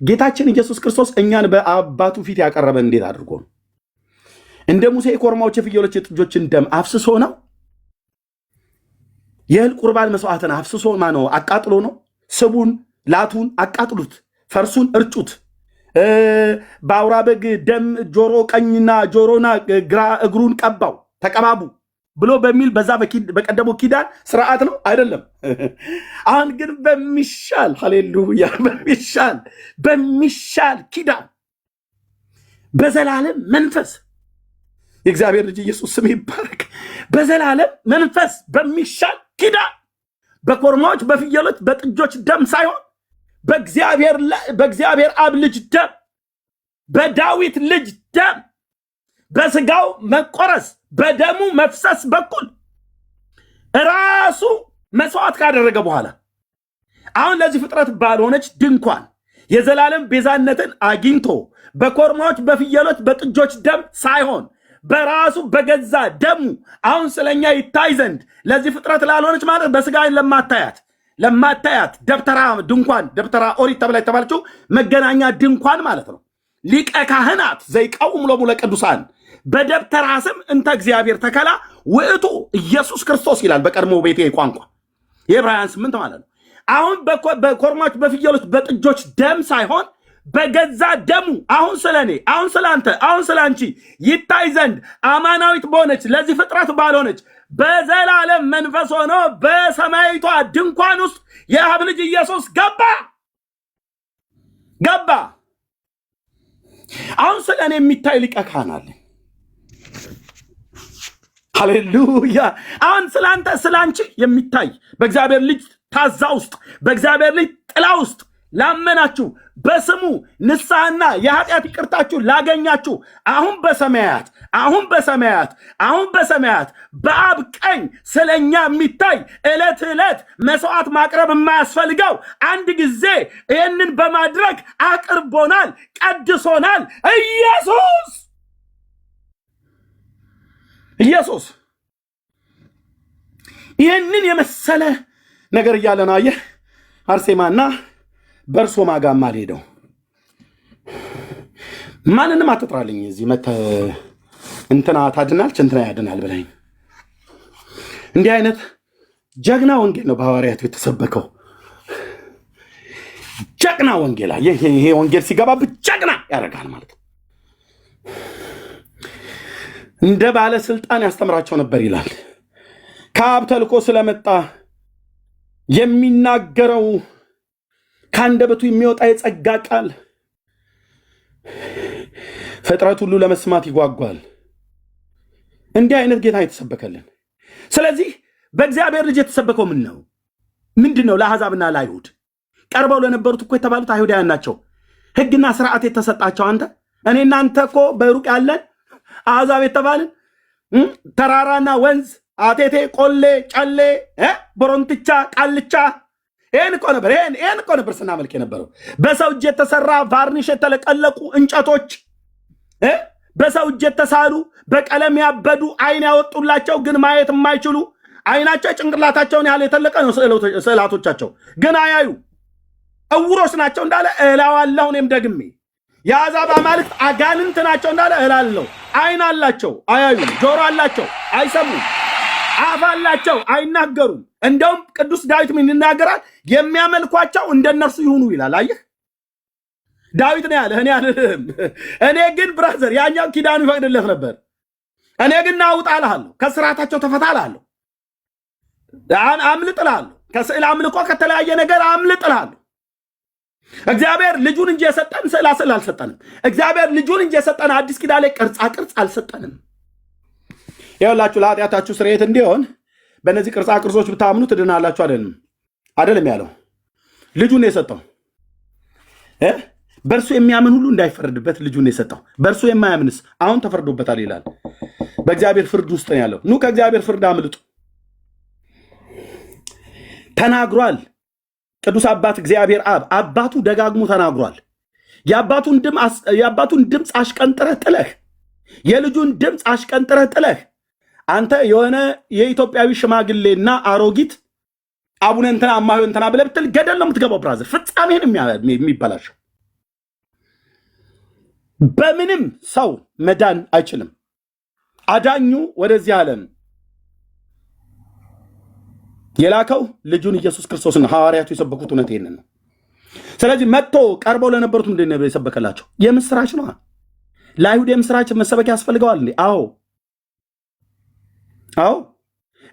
ጌታችን ኢየሱስ ክርስቶስ እኛን በአባቱ ፊት ያቀረበ እንዴት አድርጎ ነው? እንደ ሙሴ የኮርማዎች የፍየሎች የጥጆችን ደም አፍስሶ ነው? የእህል ቁርባን መስዋዕትን አፍስሶ ማነው አቃጥሎ ነው? ስቡን ላቱን አቃጥሉት፣ ፈርሱን እርጩት፣ በአውራ በግ ደም ጆሮ ቀኝና ጆሮና ግራ እግሩን ቀባው ተቀባቡ ብሎ በሚል በዛ በቀደመው ኪዳን ስርዓት ነው አይደለም። አሁን ግን በሚሻል ሃሌሉያ በሚሻል ኪዳን በዘላለም መንፈስ የእግዚአብሔር ልጅ ኢየሱስ ስም ይባረክ። በዘላለም መንፈስ በሚሻል ኪዳን በኮርማዎች በፍየሎች በጥጆች ደም ሳይሆን በእግዚአብሔር አብ ልጅ ደም በዳዊት ልጅ ደም በስጋው መቆረስ በደሙ መፍሰስ በኩል ራሱ መስዋዕት ካደረገ በኋላ አሁን ለዚህ ፍጥረት ባልሆነች ድንኳን የዘላለም ቤዛነትን አግኝቶ በኮርማዎች በፍየሎች በጥጆች ደም ሳይሆን በራሱ በገዛ ደሙ አሁን ስለኛ ይታይ ዘንድ ለዚህ ፍጥረት ላልሆነች ማለት በስጋ ለማታያት ደብተራ ድንኳን ደብተራ ኦሪት ተብላ የተባለችው መገናኛ ድንኳን ማለት ነው። ሊቀ ካህናት ዘይቀውም ሎሙ ለቅዱሳን በደብተራ ስም እንተ እግዚአብሔር ተከላ ውእቱ ኢየሱስ ክርስቶስ ይላል በቀድሞ ቤቴ ቋንቋ የዕብራውያን 8 ማለት ነው። አሁን በኮርማዎች በፍየሎች በጥጆች ደም ሳይሆን በገዛ ደሙ አሁን ስለኔ አሁን ስላንተ አሁን ስላንቺ ይታይ ዘንድ አማናዊት በሆነች ለዚህ ፍጥረት ባልሆነች በዘላለም መንፈስ ሆኖ በሰማያዊቷ ድንኳን ውስጥ የአብ ልጅ ኢየሱስ ገባ። አሁን ስለኔ የሚታይ ሊቀ ካህን አለ። ሃሌሉያ! አሁን ስላንተ ስላንቺ የሚታይ በእግዚአብሔር ልጅ ታዛ ውስጥ በእግዚአብሔር ልጅ ጥላ ውስጥ ላመናችሁ በስሙ ንስሐና የኃጢአት ይቅርታችሁ ላገኛችሁ አሁን በሰማያት በአብ ቀኝ ስለኛ የሚታይ ዕለት መስዋዕት ማቅረብ የማያስፈልገው አንድ ጊዜ ይህንን በማድረግ አቅርቦናል፣ ቀድሶናል። ኢየሱስ ይህንን የመሰለ ነገር እያለን አየህ አርሴማና በእርሶ ማጋማ አልሄደው ማንንም አትጥራልኝ እዚህ መተህ እንትና ታድናለች እንትና ያድናል ብለኝ። እንዲህ አይነት ጀግና ወንጌል ነው በሐዋርያቱ የተሰበከው። ጀግና ወንጌል ይሄ ወንጌል ሲገባብህ ጀግና ያደርጋል ማለት ነው። እንደ ባለስልጣን ያስተምራቸው ነበር ይላል። ከአብ ተልኮ ስለመጣ የሚናገረው ከአንደበቱ የሚወጣ የጸጋ ቃል ፍጥረት ሁሉ ለመስማት ይጓጓል። እንዲህ አይነት ጌታ የተሰበከልን። ስለዚህ በእግዚአብሔር ልጅ የተሰበከው ምንድን ነው? ለአሕዛብና ለአይሁድ ቀርበው ለነበሩት እኮ የተባሉት አይሁዳውያን ናቸው። ሕግና ስርዓት የተሰጣቸው አንተ እኔ እናንተ እኮ በሩቅ ያለን አሕዛብ የተባልን ተራራና ወንዝ አቴቴ ቆሌ ጨሌ ቦሮንትቻ ቃልቻ ይህን እኮ ነበር ስናመልክ የነበረው። በሰው እጅ የተሰራ ቫርኒሽ የተለቀለቁ እንጨቶች፣ በሰው እጅ የተሳሉ በቀለም ያበዱ አይን ያወጡላቸው ግን ማየት የማይችሉ አይናቸው ጭንቅላታቸውን ያህል የተለቀ ነው። ስዕላቶቻቸው ግን አያዩ እውሮች ናቸው እንዳለ እላዋለሁ። እኔም ደግሜ የአሕዛብ አማልክት አጋንንት ናቸው እንዳለ እላለሁ። አይን አላቸው አያዩ፣ ጆሮ አላቸው አይሰሙም፣ አፍ አላቸው አይናገሩም። እንደውም ቅዱስ ዳዊት ምን ይናገራል? የሚያመልኳቸው እንደነርሱ ይሁኑ ይላል። አየህ ዳዊት ነው ያለ፣ እኔ አይደለም። እኔ ግን ብራዘር ያኛው ኪዳኑ ይፈቅድለት ነበር። እኔ ግን አውጣልሃለሁ፣ ከስርዓታቸው ተፈታልሃለሁ፣ አምልጥልሃለሁ፣ ከስዕል አምልኮ ከተለያየ ነገር አምልጥልሃለሁ። እግዚአብሔር ልጁን እንጂ የሰጠን ስዕል አልሰጠንም። እግዚአብሔር ልጁን እንጂ የሰጠን አዲስ ኪዳን ላይ ቅርጻ ቅርጽ አልሰጠንም። ይኸውላችሁ ለኃጢአታችሁ ስርየት እንዲሆን በእነዚህ ቅርጻ ቅርጾች ብታምኑ ትድናላችሁ አይደለም ያለው። ልጁን የሰጠው በእርሱ የሚያምን ሁሉ እንዳይፈረድበት ልጁን የሰጠው። በእርሱ የማያምንስ አሁን ተፈርዶበታል ይላል። በእግዚአብሔር ፍርድ ውስጥ ነው ያለው። ኑ ከእግዚአብሔር ፍርድ አምልጡ። ተናግሯል። ቅዱስ አባት እግዚአብሔር አብ አባቱ ደጋግሞ ተናግሯል። የአባቱን ድምፅ አሽቀንጥረህ ጥለህ የልጁን ድምፅ አሽቀንጥረህ ጥለህ አንተ የሆነ የኢትዮጵያዊ ሽማግሌና አሮጊት አቡነ እንትና እማሆ እንትና ብለህ ብትል ገደል ነው የምትገባው። ብራዘር ፍጻሜህን የሚበላሸው በምንም ሰው መዳን አይችልም። አዳኙ ወደዚህ ዓለም የላከው ልጁን ኢየሱስ ክርስቶስን ሐዋርያቱ የሰበኩት እውነት ይሄንን ነው። ስለዚህ መጥቶ ቀርበው ለነበሩት ምንድን ነው የሰበከላቸው? የምስራች ነው። ለአይሁድ የምስራች መሰበክ ያስፈልገዋል እንዴ? አዎ።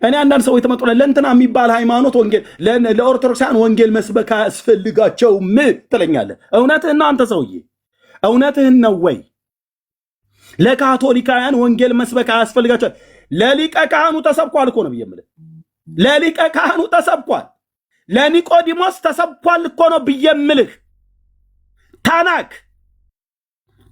እኔ አንዳንድ ሰዎች ተመጡ ለእንትና የሚባል ሃይማኖት ወንጌል ለኦርቶዶክሳን ወንጌል መስበክ ያስፈልጋቸውም ትለኛለህ። እውነትህን ነው አንተ ሰውዬ፣ እውነትህን ነው ወይ? ለካቶሊካውያን ወንጌል መስበክ ያስፈልጋቸው? ለሊቀ ካህኑ ተሰብኳል እኮ ነው ብዬ የምልህ። ለሊቀ ካህኑ ተሰብኳል፣ ለኒቆዲሞስ ተሰብኳል እኮ ነው ብዬ የምልህ። ታናክ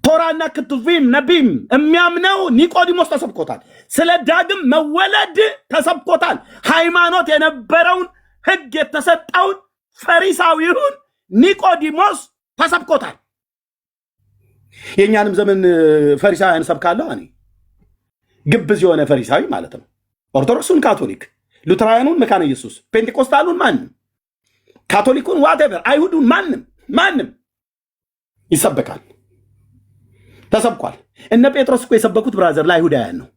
ቶራና ክትቪም ነቢም የሚያምነው ኒቆዲሞስ ተሰብኮታል። ስለ ዳግም መወለድ ተሰብኮታል። ሃይማኖት የነበረውን ሕግ የተሰጠውን ፈሪሳዊውን ኒቆዲሞስ ተሰብኮታል። የእኛንም ዘመን ፈሪሳውያን ሰብካለሁ እኔ። ግብዝ የሆነ ፈሪሳዊ ማለት ነው። ኦርቶዶክሱን ካቶሊክ፣ ሉትራውያኑን መካነ ኢየሱስ፣ ፔንቴኮስታሉን ማንም፣ ካቶሊኩን ዋቴቨር፣ አይሁዱን ማንም ይሰበካል። ተሰብኳል። እነ ጴጥሮስ እኮ የሰበኩት ብራዘር ለአይሁዳውያን ነው።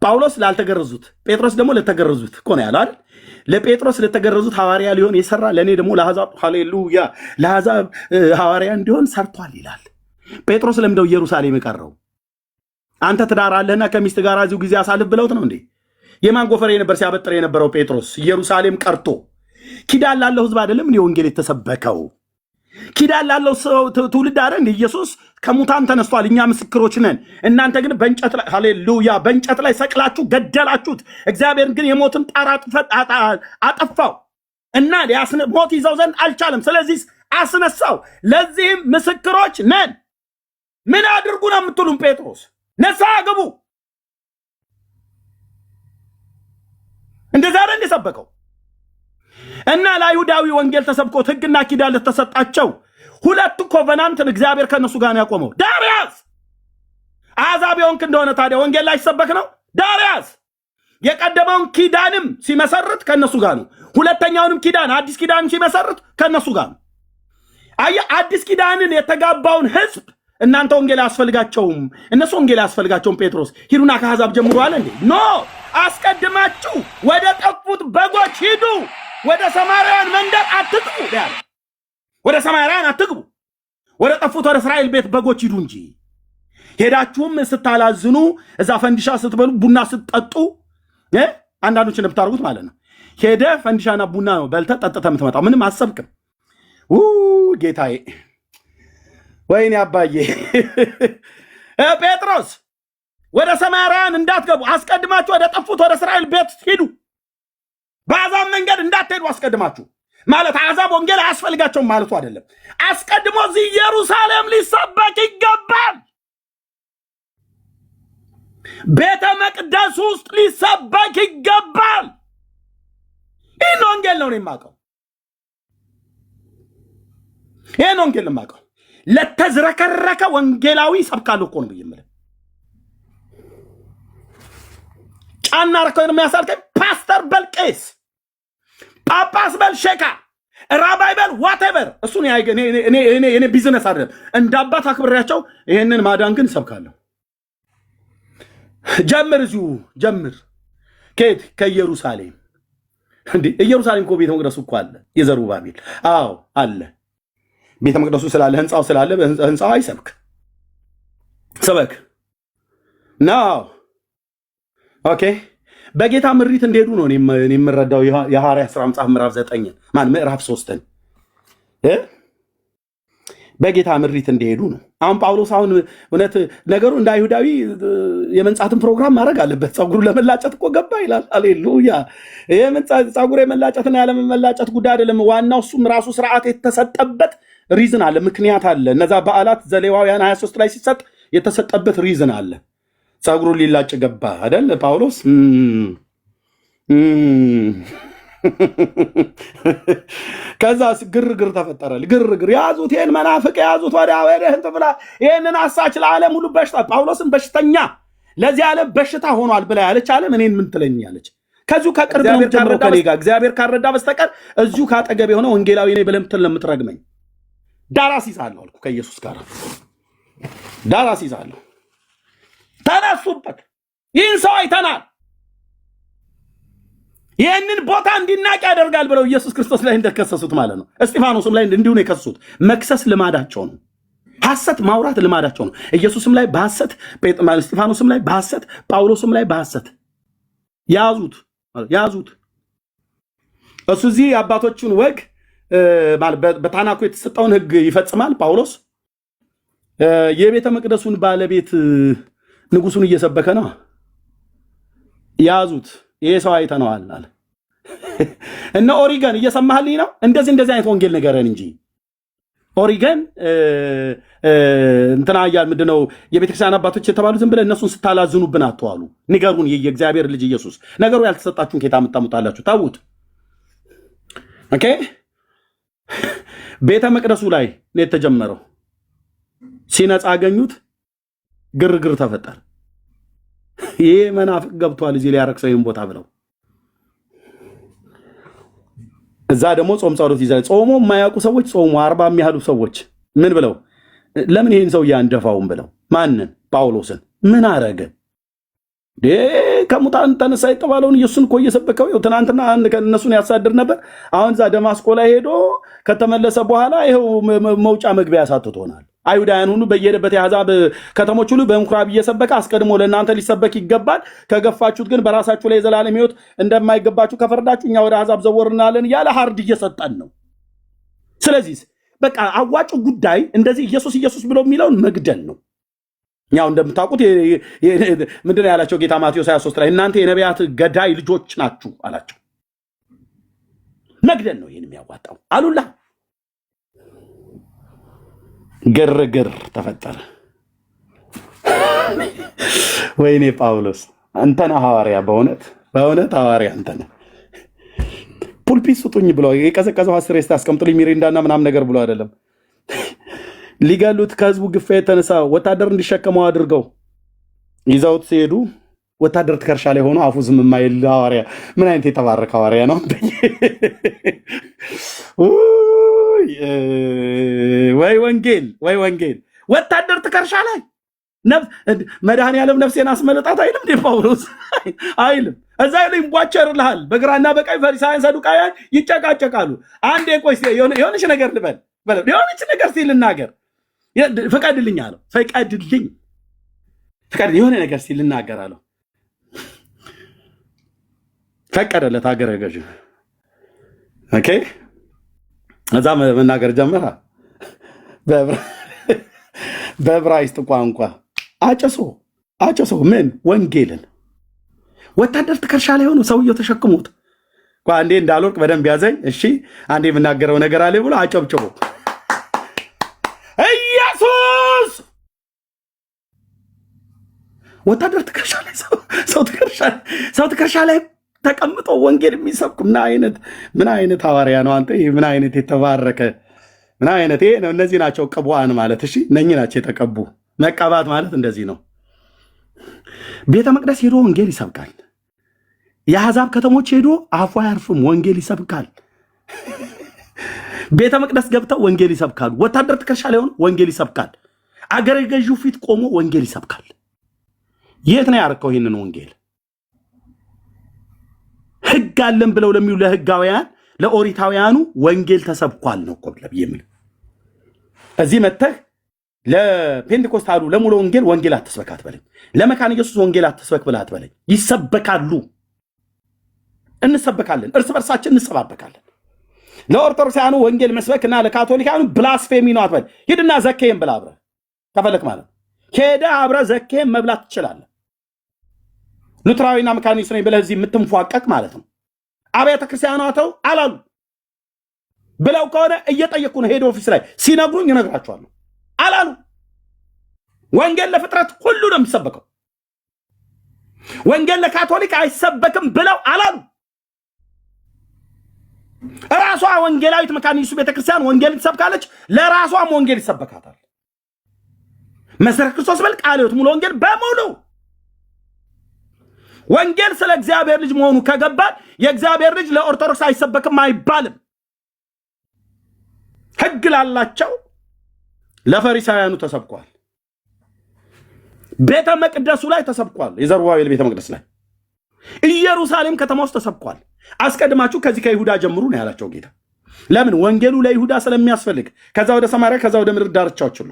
ጳውሎስ ላልተገረዙት፣ ጴጥሮስ ደግሞ ለተገረዙት እኮ ነው ያለው አይደል? ለጴጥሮስ ለተገረዙት ሐዋርያ ሊሆን የሰራ ለእኔ ደግሞ ለአሕዛብ ሃሌሉያ ለአሕዛብ ሐዋርያ እንዲሆን ሰርቷል ይላል። ጴጥሮስ ለምደው ኢየሩሳሌም የቀረው አንተ ትዳር አለህና ከሚስት ጋር እዚሁ ጊዜ አሳልፍ ብለውት ነው እንዴ? የማን ጎፈሬ ነበር ሲያበጥር የነበረው ጴጥሮስ? ኢየሩሳሌም ቀርቶ ኪዳን ላለው ሕዝብ አይደለም እንዴ ወንጌል የተሰበከው? ኪዳን ላለው ትውልድ አይደል እንዴ? ኢየሱስ ከሙታን ተነስቷል፣ እኛ ምስክሮች ነን። እናንተ ግን በእንጨት ላይ ሃሌሉያ በእንጨት ላይ ሰቅላችሁ ገደላችሁት። እግዚአብሔር ግን የሞትን ጣር አጠፋው እና ሞት ይዘው ዘንድ አልቻለም። ስለዚህ አስነሳው። ለዚህም ምስክሮች ነን። ምን አድርጉ ነው የምትሉን? ጴጥሮስ ንስሐ ግቡ። እንደዛ አይደል የሰበከው? እና ለአይሁዳዊ ወንጌል ተሰብኮት ሕግና ኪዳን ለተሰጣቸው ሁለቱ ኮቨናንትን እግዚአብሔር ከነሱ ጋር ነው ያቆመው። ዳርያስ አሕዛብ የሆንክ እንደሆነ ታዲያ ወንጌል ላይ ሲሰበክ ነው። ዳርያስ የቀደመውን ኪዳንም ሲመሰርት ከነሱ ጋር ነው። ሁለተኛውንም ኪዳን አዲስ ኪዳን ሲመሰርት ከነሱ ጋር ነው። አየህ፣ አዲስ ኪዳንን የተጋባውን ሕዝብ እናንተ ወንጌል አያስፈልጋቸውም፣ እነሱ ወንጌል አያስፈልጋቸውም። ጴጥሮስ ሂዱና ከአሕዛብ ጀምሩ አለ እንዴ? ኖ፣ አስቀድማችሁ ወደ ጠፉት በጎች ሂዱ፣ ወደ ሰማርያውያን መንደር አትግቡ ያለ። ወደ ሰማርያውያን አትግቡ፣ ወደ ጠፉት ወደ እስራኤል ቤት በጎች ሂዱ እንጂ። ሄዳችሁም ስታላዝኑ፣ እዛ ፈንዲሻ ስትበሉ፣ ቡና ስትጠጡ፣ አንዳንዶች እንደምታደርጉት ማለት ነው። ሄደ ፈንዲሻና ቡና ነው በልተህ ጠጥተህ የምትመጣው። ምንም አሰብክም። ጌታዬ፣ ወይኔ አባዬ። ጴጥሮስ ወደ ሰማርያውያን እንዳትገቡ፣ አስቀድማችሁ ወደ ጠፉት ወደ እስራኤል ቤት ሂዱ፣ በአሕዛብ መንገድ እንዳትሄዱ አስቀድማችሁ ማለት አሕዛብ ወንጌል አያስፈልጋቸውም ማለቱ አይደለም። አስቀድሞ እዚህ ኢየሩሳሌም ሊሰበክ ይገባል። ቤተ መቅደስ ውስጥ ሊሰበክ ይገባል። ይህን ወንጌል ነው የማውቀው። ይህን ወንጌል ነው የማውቀው። ለተዝረከረከ ወንጌላዊ ሰብካለሁ እኮ ነው ብዬ የምልህ። ጫና ረከው የሚያሳልከኝ ፓስተር በል ቄስ፣ ጳጳስ በል ሼካ፣ ራባይ በል ዋቴቨር፣ እሱን እኔ ቢዝነስ አይደለም። እንደ አባት አክብሬያቸው ይሄንን ማዳን ግን ሰብካለሁ። ጀምር፣ እዚሁ ጀምር። ከየት? ከኢየሩሳሌም። እንዴ ኢየሩሳሌም እኮ ቤተ መቅደሱ እኮ አለ፣ የዘሩባቤል። አዎ አለ። ቤተ መቅደሱ ስላለ ህንፃው ስላለ ህንፃው አይሰብክ ሰበክ ነው። ኦኬ በጌታ ምሪት እንደሄዱ ነው የምረዳው። የሐዋርያት ሥራ መጽሐፍ ምዕራፍ 9 ምዕራፍ 3 በጌታ ምሪት እንደሄዱ ነው። አሁን ጳውሎስ አሁን እውነት ነገሩ እንደ አይሁዳዊ የመንጻትን ፕሮግራም ማድረግ አለበት። ፀጉሩ ለመላጨት እኮ ገባ ይላል። አሌሉያ! ፀጉር የመላጨትና ያለመላጨት ጉዳይ አይደለም። ዋናው እሱም ራሱ ስርዓት የተሰጠበት ሪዝን አለ፣ ምክንያት አለ። እነዛ በዓላት ዘሌዋውያን 23 ላይ ሲሰጥ የተሰጠበት ሪዝን አለ። ፀጉሩ ሊላጭ ገባ አይደል ጳውሎስ? ከዛ ግርግር ተፈጠረል። ግርግር ያዙት፣ ይህን መናፍቅ ያዙት፣ ወዲያ እንትን ብላ ይህንን አሳች ለዓለም ሁሉ በሽታ። ጳውሎስን በሽተኛ ለዚህ ዓለም በሽታ ሆኗል ብላ ያለች ዓለም እኔን ምን ትለኛለች? ከዚሁ ከቅርብ ጀምሮ ከኔ ጋር እግዚአብሔር ካረዳ በስተቀር እዚሁ ካጠገብ የሆነ ወንጌላዊ ነኝ ብለህ ለምትረግመኝ ዳር አስይዛለሁ አልኩ። ከኢየሱስ ጋር ዳር አስይዛለሁ። ተነሱበት። ይህን ሰው አይተናል፣ ይህንን ቦታ እንዲናቅ ያደርጋል ብለው ኢየሱስ ክርስቶስ ላይ እንደከሰሱት ማለት ነው። እስጢፋኖስም ላይ እንዲሁ ነው የከሰሱት። መክሰስ ልማዳቸው ነው። ሐሰት ማውራት ልማዳቸው ነው። ኢየሱስም ላይ በሐሰት፣ እስጢፋኖስም ላይ በሐሰት፣ ጳውሎስም ላይ በሐሰት ያዙት። እሱ እዚህ የአባቶቹን ወግ በታናኩ የተሰጠውን ሕግ ይፈጽማል። ጳውሎስ የቤተ መቅደሱን ባለቤት ንጉሱን እየሰበከ ነው። ያዙት። ይሄ ሰው አይተነዋል አለ። እነ ኦሪገን እየሰማህልኝ ነው? እንደዚህ አይነት ወንጌል ንገረን እንጂ ኦሪገን እንትና እያል ምንድነው የቤተክርስቲያን አባቶች የተባሉ ዝም ብለህ እነሱን ስታላዝኑብን አትዋሉ። ንገሩን። የእግዚአብሔር ልጅ ኢየሱስ ነገሩ ያልተሰጣችሁን ኬታ የምታመጣላችሁ ታውት። ኦኬ ቤተ መቅደሱ ላይ ነው የተጀመረው። ሲነጻ አገኙት፣ ግርግር ተፈጠረ። ይሄ መናፍቅ ገብቷል እዚህ ሊያረክሰው ይህን ቦታ ብለው እዛ ደግሞ ጾም ጸሎት ይዘው ጾሞ የማያውቁ ሰዎች ጾሙ 40 የሚያህሉ ሰዎች ምን ብለው ለምን ይሄን ሰው ያንደፋውን ብለው ማንን? ጳውሎስን። ምን አረገ? ከሙታን ተነሳ የተባለውን ኢየሱስን እኮ እየሰበከው ይኸው ትናንትና እነሱን ያሳድር ነበር። አሁን እዛ ደማስቆ ላይ ሄዶ ከተመለሰ በኋላ ይኸው መውጫ መግቢያ ያሳትቶናል። አይሁዳውያን ሁሉ በየሄደበት የአሕዛብ ከተሞች ሁሉ በምኩራብ እየሰበከ አስቀድሞ ለእናንተ ሊሰበክ ይገባል፣ ከገፋችሁት ግን በራሳችሁ ላይ የዘላለም ሕይወት እንደማይገባችሁ ከፈረዳችሁ እኛ ወደ አሕዛብ ዘወር እንላለን እያለ ሀርድ እየሰጠን ነው። ስለዚህ በቃ አዋጩ ጉዳይ እንደዚህ ኢየሱስ ብሎ የሚለውን መግደል ነው። ያው እንደምታውቁት ምንድነው ያላቸው ጌታ ማቴዎስ 23 ላይ እናንተ የነቢያት ገዳይ ልጆች ናችሁ አላቸው። መግደል ነው ይህን የሚያዋጣው አሉላ። ግርግር ተፈጠረ። ወይኔ ጳውሎስ አንተና ሐዋርያ፣ በእውነት ሐዋርያ አንተና። ፑልፒት ስጡኝ ብሎ የቀዘቀዘው 10 ስታ አስቀምጡልኝ ሚሪንዳና ምናምን ነገር ብሎ አይደለም። ሊገሉት ከህዝቡ ግፋ የተነሳ ወታደር እንዲሸከመው አድርገው ይዘውት ሲሄዱ ወታደር ትከርሻ ላይ ሆኖ አፉ ዝም የማይል ሐዋርያ። ምን አይነት የተባረከ ሐዋርያ ነው! ወይ ወንጌል! ወታደር ትከርሻ ላይ መድኃኔዓለም ነፍሴን አስመለጣት አይልም እንዴ ጳውሎስ? አይልም። እዛ ላይ ይንቧቸርልሃል። በግራና በቀኝ ፈሪሳውያን ሰዱቃውያን ይጨቃጨቃሉ። አንዴ ቆይ የሆነች ነገር ልበል፣ የሆነች ነገር ሲል ልናገር፣ ፍቀድልኝ አለው። ፍቀድልኝ የሆነ ነገር ሲል ልናገር አለው። ፈቀደለት አገረ ገዥ። ኦኬ እዛ መናገር ጀመረ በዕብራይስጥ ቋንቋ አጨሶ ምን ወንጌልን ወታደር ትከሻ ላይ ሆኖ ሰውየው ተሸክሞት አንዴ እንዳልወርቅ በደንብ ያዘኝ። እሺ አንዴ የምናገረው ነገር አለ ብሎ አጨብጭቦ ኢየሱስ ወታደር ትከሻ ላይ ሰው ትከሻ ላይ ተቀምጦ ወንጌል የሚሰብክ ምን አይነት ሐዋርያ ነው አንተ? ምን አይነት የተባረከ ምን አይነት ይሄ ነው። እነዚህ ናቸው ቅቡዓን ማለት። እሺ እነኚህ ናቸው የተቀቡ። መቀባት ማለት እንደዚህ ነው። ቤተ መቅደስ ሄዶ ወንጌል ይሰብካል። የአሕዛብ ከተሞች ሄዶ አፉ አያርፍም፣ ወንጌል ይሰብካል። ቤተ መቅደስ ገብተው ወንጌል ይሰብካሉ። ወታደር ትከሻ ላይ ሆኖ ወንጌል ይሰብካል። አገረ ገዢው ፊት ቆሞ ወንጌል ይሰብካል። የት ነው ያርከው ይህንን ወንጌል? ህግ አለን ብለው ለሚሉ ለህጋውያን ለኦሪታውያኑ ወንጌል ተሰብኳል ነው እኮ ለብየምን እዚህ መተህ ለፔንቴኮስታሉ ለሙሉ ወንጌል አትስበክ አትበለኝ። ለመካነ ኢየሱስ ወንጌል አትስበክ ብለህ አትበለኝ። ይሰበካሉ፣ እንሰበካለን፣ እርስ በርሳችን እንሰባበካለን። ለኦርቶዶክሳውያኑ ወንጌል መስበክና ለካቶሊካውያኑ ብላስፌሚ ነው አትበል። ሂድና ዘኬም ብላ አብረህ ከፈለክ ማለት ሄደህ አብረህ ዘኬም መብላት ትችላለህ። ሉትራዊና መካነ ኢየሱስ ነኝ ብለህ እዚህ የምትንፏቀቅ ማለት ነው። አብያተ ክርስቲያናቸው አላሉ ብለው ከሆነ እየጠየቁ ነው። ሄድ ኦፊስ ላይ ሲነግሩኝ እነግራቸዋለሁ። አላሉ። ወንጌል ለፍጥረት ሁሉ ነው የሚሰበከው። ወንጌል ለካቶሊክ አይሰበክም ብለው አላሉ። ራሷ ወንጌላዊት መካነ ኢየሱስ ቤተክርስቲያን ወንጌል ትሰብካለች፣ ለራሷም ወንጌል ይሰበካታል። መሰረት ክርስቶስ በል ቃለ ሕይወት ሙሉ ወንጌል በሙሉ ወንጌል ስለ እግዚአብሔር ልጅ መሆኑ ከገባን የእግዚአብሔር ልጅ ለኦርቶዶክስ አይሰበክም አይባልም። ሕግ ላላቸው ለፈሪሳውያኑ ተሰብኳል። ቤተ መቅደሱ ላይ ተሰብኳል። የዘሩባቤል ቤተ መቅደስ ላይ ኢየሩሳሌም ከተማ ውስጥ ተሰብኳል። አስቀድማችሁ ከዚህ ከይሁዳ ጀምሩ ነው ያላቸው ጌታ። ለምን? ወንጌሉ ለይሁዳ ስለሚያስፈልግ፣ ከዛ ወደ ሰማርያ፣ ከዛ ወደ ምድር ዳርቻዎች ሁሉ፣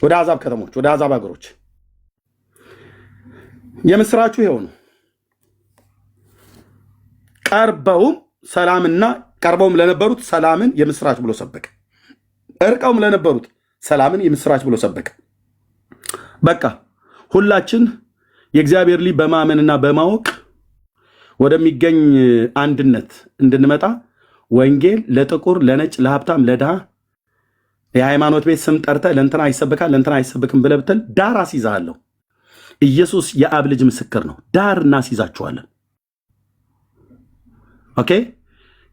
ወደ አሕዛብ ከተሞች፣ ወደ አሕዛብ ሀገሮች የምስራቹ ይሄው ነው። ቀርበውም ለነበሩት ሰላምን የምስራች ብሎ ሰበከ። እርቀውም ለነበሩት ሰላምን የምስራች ብሎ ሰበከ። በቃ ሁላችን የእግዚአብሔር ልጅ በማመንና በማወቅ ወደሚገኝ አንድነት እንድንመጣ ወንጌል ለጥቁር፣ ለነጭ፣ ለሀብታም፣ ለድሃ የሃይማኖት ቤት ስም ጠርተህ ለእንትና ይሰበካል ለእንትና አይሰበክም ብለህ ብትል ዳር አስይዝሃለሁ። ኢየሱስ የአብ ልጅ ምስክር ነው። ዳር እናስይዛችኋለን። ኦኬ።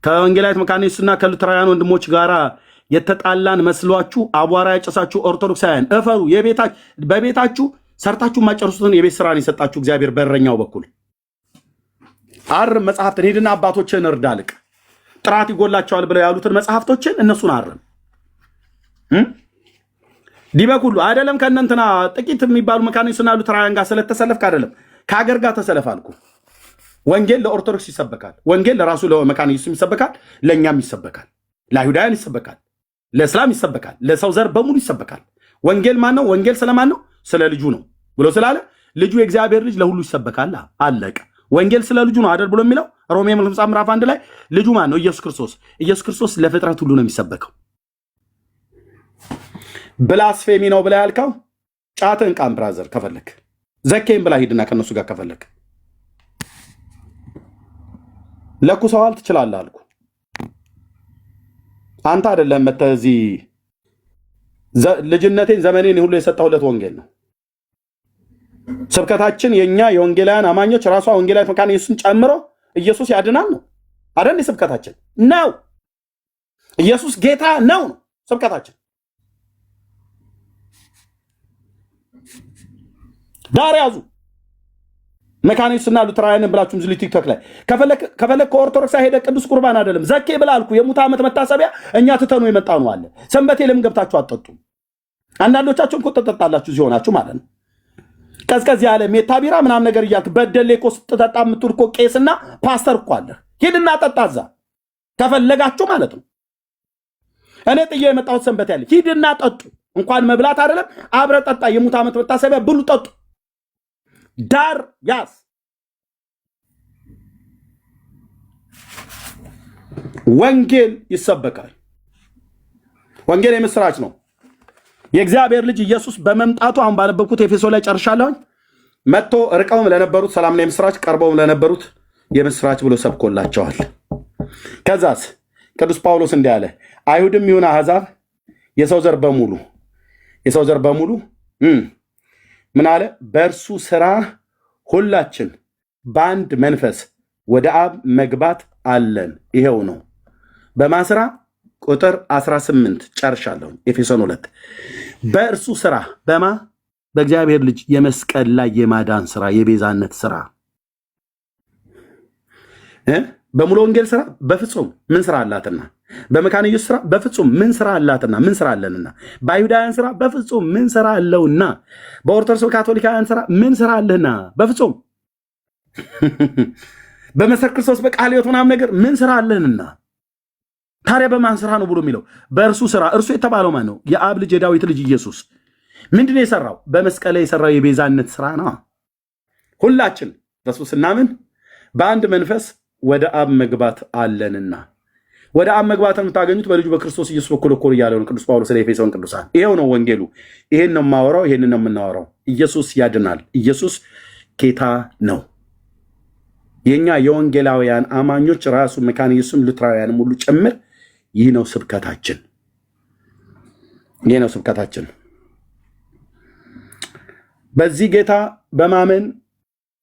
ከወንጌላዊት መካነ ኢየሱስና ከሉትራውያን ወንድሞች ጋራ የተጣላን መስሏችሁ አቧራ ያጨሳችሁ ኦርቶዶክሳውያን እፈሩ። በቤታችሁ ሰርታችሁ ማጨርሱትን የቤት ስራን የሰጣችሁ እግዚአብሔር በረኛው በኩል አርም። መጽሐፍትን ሄድና አባቶችን እርዳልቅ ጥራት ይጎላቸዋል ብለው ያሉትን መጽሐፍቶችን እነሱን አርም። ዲበክ ሁሉ አይደለም ከእነንትና ጥቂት የሚባሉ መካነ ኢየሱስና ሉትራውያን ጋር ስለተሰለፍክ አይደለም ከሀገር ጋር ተሰለፍ አልኩ። ወንጌል ለኦርቶዶክስ ይሰበካል። ወንጌል ለራሱ ለመካነ ኢየሱስ ይሰበካል፣ ለእኛም ይሰበካል፣ ለአይሁዳውያን ይሰበካል፣ ለእስላም ይሰበካል፣ ለሰው ዘር በሙሉ ይሰበካል። ወንጌል ማን ነው? ወንጌል ስለማን ነው? ስለ ልጁ ነው ብሎ ስላለ ልጁ የእግዚአብሔር ልጅ ለሁሉ ይሰበካል። አለቀ። ወንጌል ስለ ልጁ ነው አይደል ብሎ የሚለው ሮሜ ምዕራፍ 1 ላይ ልጁ ማን ነው? ኢየሱስ ክርስቶስ። ኢየሱስ ክርስቶስ ለፍጥረት ሁሉ ነው የሚሰበከው። ብላስፌሚ ነው ብላ ያልከው ጫትን ቃም ብራዘር፣ ከፈለክ ዘኬም ብላ ሂድና ከነሱ ጋር ከፈለክ ለኩሰዋል ትችላለህ አልኩ። አንተ አይደለም መተህ እዚህ ልጅነቴን ዘመኔን ሁሉ የሰጠሁለት ወንጌል ነው። ስብከታችን የኛ የወንጌላውያን አማኞች ራሷ ወንጌላዊት መካነ ኢየሱስን ጨምሮ ኢየሱስ ያድናል ነው አይደል? ስብከታችን ነው። ኢየሱስ ጌታ ነው ስብከታችን። ዳር ያዙ መካነ ኢየሱስና ሉትራውያንን ብላችሁም ዝሉ ቲክቶክ ላይ ከፈለክ ከኦርቶዶክስ ሄደ ቅዱስ ቁርባን አይደለም ዘኬ ብላ አልኩ። የሙት ዓመት መታሰቢያ እኛ ትተኑ የመጣ ነው አለ። ሰንበቴ ለምን ገብታችሁ አትጠጡ? አንዳንዶቻችሁም እኮ ተጠጣላችሁ ሲሆናችሁ ማለት ነው። ቀዝቀዝ ያለ ሜታ ቢራ ምናምን ነገር እያልክ በደሌ እኮ ስትጠጣ የምትውል እኮ ቄስና ፓስተር እኮ አለ። ሂድና ጠጣዛ ከፈለጋችሁ ማለት ነው። እኔ ጥዬ የመጣሁት ሰንበቴ ያለ ሂድና ጠጡ። እንኳን መብላት አይደለም አብረ ጠጣ። የሙት ዓመት መታሰቢያ ብሉ፣ ጠጡ። ዳር ያስ ወንጌል ይሰበካል። ወንጌል የምስራች ነው። የእግዚአብሔር ልጅ ኢየሱስ በመምጣቱ አሁን ባነበብኩት ኤፌሶን ላይ ጨርሻለሁ። መጥቶ ርቀውም ለነበሩት ሰላምና የምስራች፣ ቀርበውም ለነበሩት የምስራች ብሎ ሰብኮላቸዋል። ከዛስ ቅዱስ ጳውሎስ እንዲህ አለ፣ አይሁድም ይሁን አሕዛብ የሰው ዘር በሙሉ ምን አለ? በእርሱ ስራ ሁላችን በአንድ መንፈስ ወደ አብ መግባት አለን። ይሄው ነው። በማስራ ቁጥር 18 ጨርሻለሁ። ኤፌሶን 2 በእርሱ ስራ በእግዚአብሔር ልጅ የመስቀል ላይ የማዳን ስራ፣ የቤዛነት ስራ፣ በሙሉ ወንጌል ስራ በፍጹም ምን ስራ አላትና፣ በመካነ ኢየሱስ ስራ በፍጹም ምን ስራ አላትና ምን ስራ አለንና፣ በአይሁዳውያን ስራ በፍጹም ምን ስራ አለውና፣ በኦርቶዶክስ ካቶሊካውያን ስራ ምን ስራ አለና፣ በፍጹም በመሰረ ክርስቶስ በቃለ ሕይወት ምናምን ነገር ምን ስራ አለንና? ታዲያ በማን ስራ ነው ብሎ የሚለው? በእርሱ ስራ። እርሱ የተባለው ማን ነው? የአብ ልጅ የዳዊት ልጅ ኢየሱስ። ምንድን ነው የሰራው? በመስቀል ላይ የሰራው የቤዛነት ስራ ነው። ሁላችን በሱ ስናምን በአንድ መንፈስ ወደ አብ መግባት አለንና፣ ወደ አብ መግባት የምታገኙት በልጁ በክርስቶስ ኢየሱስ በኩል እኮ እያለው ነው ቅዱስ ጳውሎስ ለኤፌሶን ቅዱሳን። ይሄው ነው ወንጌሉ። ይሄን ነው የማወራው፣ ይሄን ነው የምናወራው። ኢየሱስ ያድናል። ኢየሱስ ጌታ ነው። የኛ የወንጌላውያን አማኞች ራሱ መካነ ኢየሱስም ሉትራውያንም ሁሉ ጭምር ይህ ነው ስብከታችን። ይህ ነው ስብከታችን። በዚህ ጌታ በማመን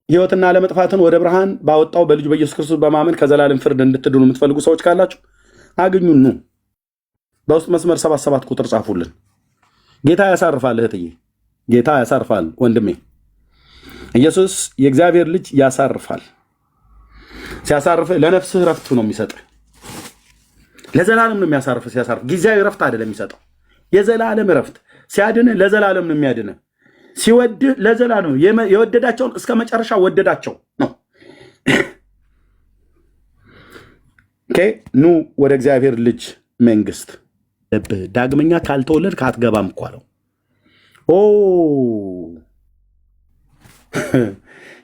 ሕይወትና ለመጥፋትን ወደ ብርሃን ባወጣው በልጁ በኢየሱስ ክርስቶስ በማመን ከዘላለም ፍርድ እንድትድኑ የምትፈልጉ ሰዎች ካላችሁ አግኙኑ። በውስጥ መስመር 77 ቁጥር ጻፉልን። ጌታ ያሳርፋል እህትዬ፣ ጌታ ያሳርፋል ወንድሜ። ኢየሱስ የእግዚአብሔር ልጅ ያሳርፋል። ሲያሳርፍ ለነፍስህ ረፍቱ ነው የሚሰጥ። ለዘላለም ነው የሚያሳርፍ። ሲያሳርፍ ጊዜያዊ ረፍት አይደለም የሚሰጠው፣ የዘላለም ረፍት። ሲያድን ለዘላለም ነው የሚያድን። ሲወድህ ለዘላለም የወደዳቸውን እስከ መጨረሻ ወደዳቸው ነው። ኑ ወደ እግዚአብሔር ልጅ መንግስት። ዳግመኛ ካልተወለድክ አትገባም እኮ አለው።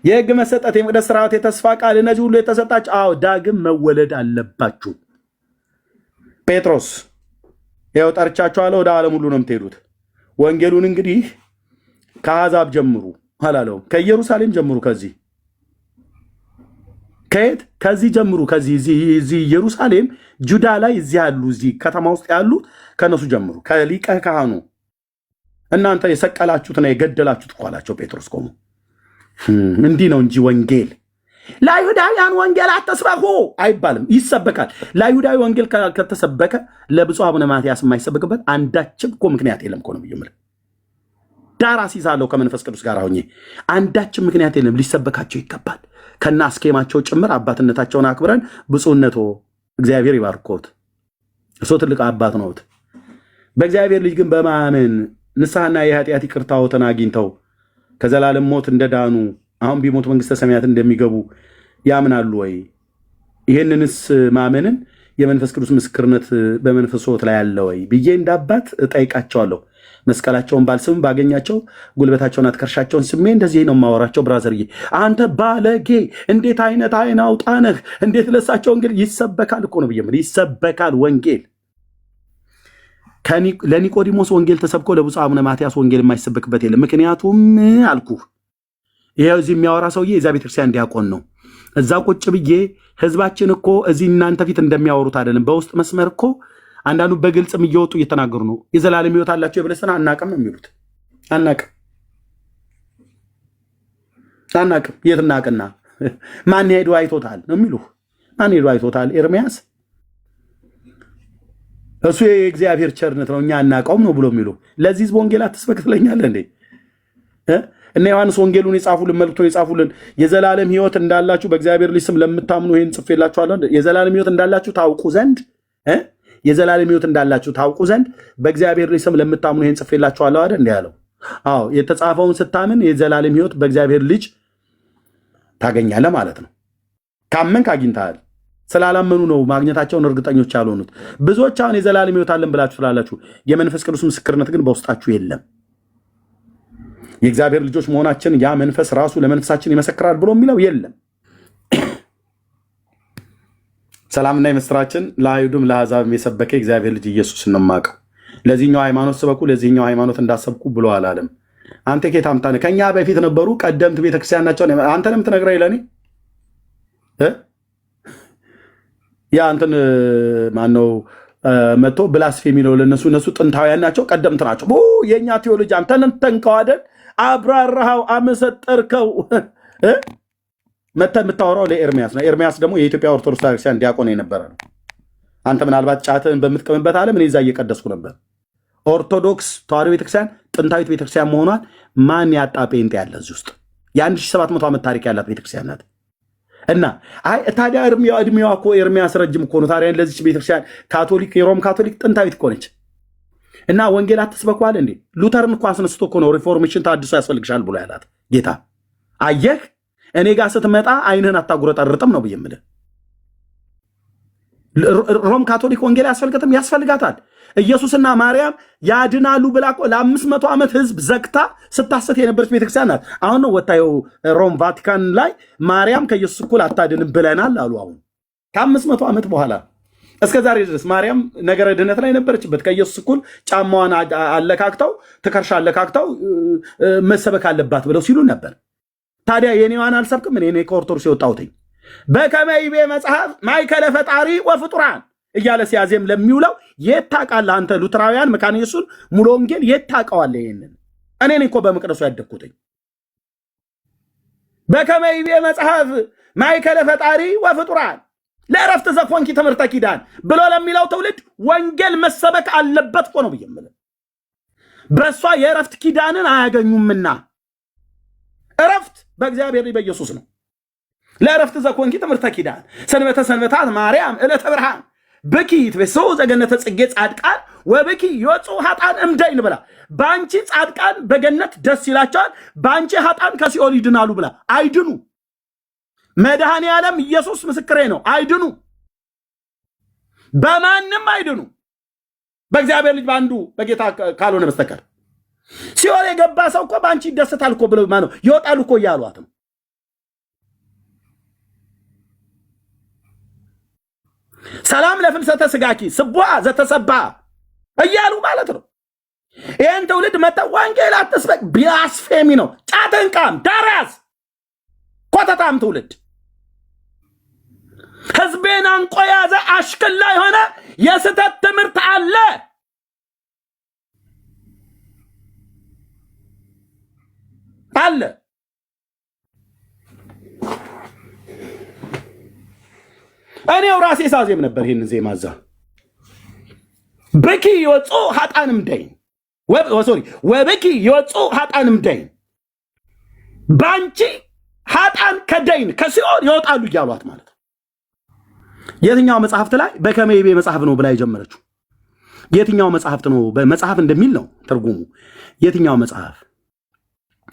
የህግ መሰጠት፣ የመቅደስ ስርዓት፣ የተስፋ ቃል፣ እነዚህ ሁሉ የተሰጣቸው ዳግም መወለድ አለባችሁ። ጴጥሮስ ይኸው ጠርቻችኋለሁ፣ ወደ ዓለም ሁሉ ነው የምትሄዱት። ወንጌሉን እንግዲህ ከአሕዛብ ጀምሩ አላለውም። ከኢየሩሳሌም ጀምሩ። ከየት? ከዚህ ጀምሩ። እዚህ ኢየሩሳሌም ጁዳ ላይ እዚህ ያሉ እዚህ ከተማ ውስጥ ያሉ ከነሱ ጀምሩ። ከሊቀ ካህኑ እናንተ የሰቀላችሁትና የገደላችሁት እኮ አላቸው። ጴጥሮስ ቆሞ እንዲህ ነው እንጂ ወንጌል ለአይሁዳውያን ወንጌል አትስበኩ አይባልም። ይሰበካል። ለአይሁዳዊ ወንጌል ከተሰበከ ለብፁዕ አቡነ ማትያስ የማይሰበክበት አንዳችም እኮ ምክንያት የለም እኮ ነው ብዬ ዳር አስይዛለሁ ከመንፈስ ቅዱስ ጋር ሆኜ አንዳችም ምክንያት የለም። ሊሰበካቸው ይገባል። ከና አስኬማቸው ጭምር አባትነታቸውን አክብረን ብፁዕነቶ እግዚአብሔር ይባርኮት፣ እሱ ትልቅ አባት ነዎት። በእግዚአብሔር ልጅ ግን በማመን ንስሐና የኃጢአት ይቅርታዎትን አግኝተው ከዘላለም ሞት እንደዳኑ አሁን ቢሞት መንግስተ ሰማያት እንደሚገቡ ያምናሉ ወይ? ይህንንስ ማመንን የመንፈስ ቅዱስ ምስክርነት በመንፈሶት ላይ ያለ ወይ ብዬ እንዳባት እጠይቃቸዋለሁ። መስቀላቸውን ባልስም ባገኛቸው ጉልበታቸውን አትከርሻቸውን ስሜ እንደዚህ ነው የማወራቸው። ብራዘርዬ አንተ ባለጌ እንዴት አይነት አይን አውጣነህ እንዴት ለሳቸው እንግዲህ ይሰበካል እኮ ነው ብዬ ይሰበካል ወንጌል። ለኒቆዲሞስ ወንጌል ተሰብኮ ለብፁዕ አቡነ ማትያስ ወንጌል የማይሰበክበት የለም። ምክንያቱም አልኩህ ይሄው እዚህ የሚያወራ ሰውዬ የዛ ቤተክርስቲያን ዲያቆን ነው። እዛ ቁጭ ብዬ ህዝባችን እኮ እዚህ እናንተ ፊት እንደሚያወሩት አይደለም። በውስጥ መስመር እኮ አንዳንዱ በግልጽም እየወጡ እየተናገሩ ነው። የዘላለም ሕይወት አላቸው የብለስና አናቅም ነው የሚሉት። አናቅም የት እናቅና ማን ሄዶ አይቶታል ነው የሚሉ። ማን ሄዶ አይቶታል? ኤርሚያስ እሱ የእግዚአብሔር ቸርነት ነው እኛ አናቀውም ነው ብሎ የሚሉ። ለዚህ ህዝብ ወንጌል አትስበክ ትለኛለህ እንዴ? እነ ዮሐንስ ወንጌሉን የጻፉልን መልክቶ የጻፉልን የዘላለም ሕይወት እንዳላችሁ በእግዚአብሔር ልጅ ስም ለምታምኑ ይህን ጽፌላችኋለሁ። የዘላለም ሕይወት እንዳላችሁ ታውቁ ዘንድ የዘላለም ሕይወት እንዳላችሁ ታውቁ ዘንድ በእግዚአብሔር ልጅ ስም ለምታምኑ ይህን ጽፌላችኋለሁ አይደል እንዴ ያለው? አዎ የተጻፈውን ስታምን የዘላለም ሕይወት በእግዚአብሔር ልጅ ታገኛለህ ማለት ነው። ካመንክ አግኝተሃል። ስላላመኑ ነው ማግኘታቸውን እርግጠኞች ያልሆኑት። ብዙዎች አሁን የዘላለም ሕይወት አለን ብላችሁ ስላላችሁ የመንፈስ ቅዱስ ምስክርነት ግን በውስጣችሁ የለም። የእግዚአብሔር ልጆች መሆናችን ያ መንፈስ ራሱ ለመንፈሳችን ይመሰክራል ብሎ የሚለው የለም። ሰላምና የምስራችን ለአይሁድም ለአሕዛብም የሰበከ እግዚአብሔር ልጅ ኢየሱስ ነው የማውቀው። ለዚህኛው ሃይማኖት ስበኩ ለዚህኛው ሃይማኖት እንዳሰብኩ ብሎ አላለም። አንተ ኬት አምጣነ? ከኛ በፊት ነበሩ ቀደምት ቤተክርስቲያን ናቸው። አንተ ለምን ትነግረኝ ለኔ? ያ አንተን ማነው መጥቶ ብላስፌሚ ነው ለነሱ። እነሱ ጥንታውያን ናቸው፣ ቀደምት ናቸው። የእኛ ቴዎሎጂ አንተን ተንከዋደን አብራራሃው፣ አመሰጠርከው። መተህ የምታወራው ለኤርሚያስ ነው። ኤርሚያስ ደግሞ የኢትዮጵያ ኦርቶዶክስ ቤተክርስቲያን ዲያቆን የነበረ ነው። አንተ ምናልባት ጫትን በምትቀምበት ዓለም እኔ እዛ እየቀደስኩ ነበር። ኦርቶዶክስ ተዋሕዶ ቤተክርስቲያን ጥንታዊት ቤተክርስቲያን መሆኗን ማን ያጣ ጴንጤ ያለ እዚህ ውስጥ? የ1700 ዓመት ታሪክ ያላት ቤተክርስቲያን ናት። እና ታዲያ እድሜዋ እኮ ኤርሚያስ ረጅም እኮ ነው። ታዲያ ለዚች ቤተክርስቲያን ካቶሊክ፣ የሮም ካቶሊክ ጥንታዊት እኮ ነች። እና ወንጌል አትስበኳል እንዴ? ሉተርን እኮ አስነስቶ እኮ ነው ሪፎርሜሽን ታድሶ ያስፈልግሻል ብሎ ያላት ጌታ። አየህ እኔ ጋር ስትመጣ አይንህን አታጉረጠርጥም ነው ብዬ የምልህ። ሮም ካቶሊክ ወንጌል ያስፈልጋትም ያስፈልጋታል። ኢየሱስና ማርያም ያድናሉ ብላ እኮ ለ500 ዓመት ህዝብ ዘግታ ስታሰት የነበረች ቤተክርስቲያን ናት። አሁን ነው ወታየው ሮም ቫቲካን ላይ ማርያም ከኢየሱስ እኩል አታድንም ብለናል አሉ። አሁን ከ500 ዓመት በኋላ እስከ ዛሬ ድረስ ማርያም ነገረ ድነት ላይ ነበረችበት። ከኢየሱስ እኩል ጫማዋን አለካክተው ትከርሻ አለካክተው መሰበክ አለባት ብለው ሲሉ ነበር። ታዲያ የኔዋን አልሰብክም እኔ ከኦርቶዶክስ የወጣሁትኝ በከመይቤ መጽሐፍ ማይከለ ፈጣሪ ወፍጡራን እያለ ሲያዜም ለሚውለው የት ታውቃለህ አንተ ሉትራውያን መካነ ኢየሱስን ሙሉ ወንጌል የት ታውቀዋለህ? ይሄንን እኔ እኮ በመቅደሱ ያደግኩትኝ። በከመይቤ መጽሐፍ ማይከለ ፈጣሪ ወፍጡራን ለዕረፍት ዘኮንኪ ትምህርተ ኪዳን ብሎ ለሚለው ትውልድ ወንጌል መሰበክ አለበት እኮ ነው ብዬ የምልህ። በእሷ የዕረፍት ኪዳንን አያገኙምና ዕረፍት በእግዚአብሔር በኢየሱስ ነው። ለዕረፍት ዘኮንኪ ትምህርተ ኪዳን ሰንበተ ሰንበታት ማርያም ዕለተ ብርሃን ብኪ ትቤሶ ዘገነተ ጽጌ ጻድቃን ወብኪ ይወፁ ኃጣን እምደይን ብላ በአንቺ ጻድቃን በገነት ደስ ይላቸዋል፣ በአንቺ ኃጣን ከሲኦል ይድናሉ ብላ አይድኑ። መድኃኔ ዓለም ኢየሱስ ምስክሬ ነው። አይድኑ፣ በማንም አይድኑ፣ በእግዚአብሔር ልጅ በአንዱ በጌታ ካልሆነ በስተቀር። ሲኦል የገባ ሰው እኮ በአንቺ ይደሰታል እኮ ብለው ማነው ይወጣሉ እኮ እያሏት ነው። ሰላም ለፍልሰተ ስጋኪ ስቡዓ ዘተሰባ እያሉ ማለት ነው። ይህን ትውልድ መጣ ወንጌል አትስበክ ብላስፌሚ ነው። ጫትን ቃም ዳራስ ኮተታም ትውልድ ህዝቤን አንቆ ያዘ አሽክላ የሆነ የስተት ትምህርት አለ። እኔው ራሴ ሳዜም ነበር ይሄን ዜማ ዛ በኪ ይወፁ ኃጣንም ደይን ወበኪ ይወፁ ኃጣንም ደይን ባንቺ ኃጣን ከደይን ከሲኦል ይወጣሉ እያሏት ማለት ነው። የትኛው መጽሐፍት ላይ በከመይቤ መጽሐፍ ነው ብላ የጀመረችው? የትኛው መጽሐፍት ነው? በመጽሐፍ እንደሚል ነው ትርጉሙ። የትኛው መጽሐፍ?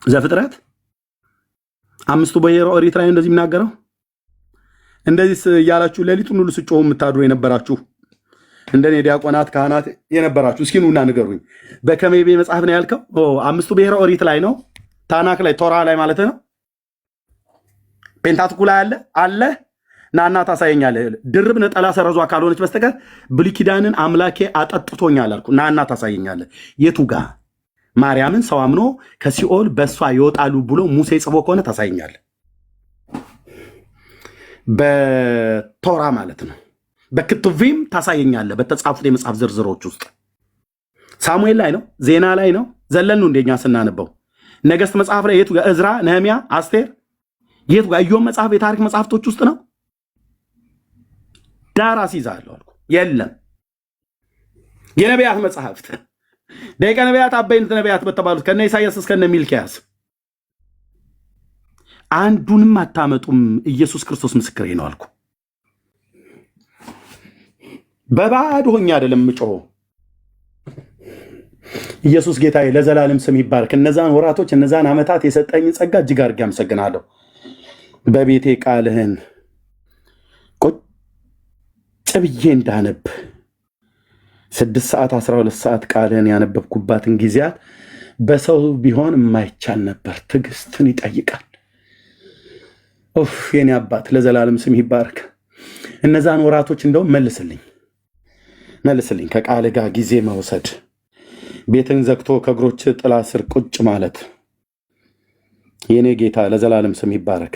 ዘፍጥረት 5ቱ ብሔረ ኦሪት ላይ እንደዚህ የሚናገረው። እንደዚህ ያላችሁ ሌሊቱን ሁሉ ስጮሁ የምታድሩ የነበራችሁ እንደኔ ዲያቆናት ካህናት የነበራችሁ እስኪ ኑና ንገሩኝ። በከመይቤ መጽሐፍ ነው ያልከው? 5ቱ ብሔረ ኦሪት ላይ ነው? ታናክ ላይ ቶራ ላይ ማለት ነው? ፔንታትኩ ላይ አለ ናና ታሳየኛለህ። ድርብ ነጠላ ሰረዟ ካልሆነች በስተቀር ብሉይ ኪዳንን አምላኬ አጠጥቶኛል አልኩ። ናና ታሳየኛለህ። የቱ ጋር ማርያምን ሰው አምኖ ከሲኦል በእሷ ይወጣሉ ብሎ ሙሴ ጽፎ ከሆነ ታሳየኛለህ። በቶራ ማለት ነው። በክቱቪም ታሳየኛለህ። በተጻፉት የመጽሐፍ ዝርዝሮች ውስጥ ሳሙኤል ላይ ነው፣ ዜና ላይ ነው። ዘለኑ እንደኛ ስናነበው ነገሥት መጽሐፍ ላይ የቱ ጋር? እዝራ፣ ነህሚያ፣ አስቴር የቱ ጋር? ኢዮብ መጽሐፍ የታሪክ መጽሐፍቶች ውስጥ ነው። ዳራስ ይዛለሁ አልኩ። የለም የነቢያት መጽሐፍት ደቂቀ ነቢያት አበይንት ነቢያት በተባሉት ከነ ኢሳያስ እስከነ ሚልኪያስ አንዱንም አታመጡም። ኢየሱስ ክርስቶስ ምስክሬ ነው አልኩ። በባዶ ሆኜ አይደለም ምጮሆ። ኢየሱስ ጌታዬ ለዘላለም ስም ይባረክ። እነዛን ወራቶች እነዛን ዓመታት የሰጠኝ ጸጋ እጅግ አድርጌ አመሰግናለሁ። በቤቴ ቃልህን ቁጭ ብዬ እንዳነብ 6 ሰዓት 12 ሰዓት ቃልህን ያነበብኩባትን ጊዜያት በሰው ቢሆን የማይቻል ነበር። ትዕግስትን ይጠይቃል። የኔ አባት ለዘላለም ስም ይባረክ። እነዛን ወራቶች እንደውም መልስልኝ። ከቃል ጋር ጊዜ መውሰድ፣ ቤትን ዘግቶ ከእግሮች ጥላ ስር ቁጭ ማለት። የኔ ጌታ ለዘላለም ስም ይባረክ።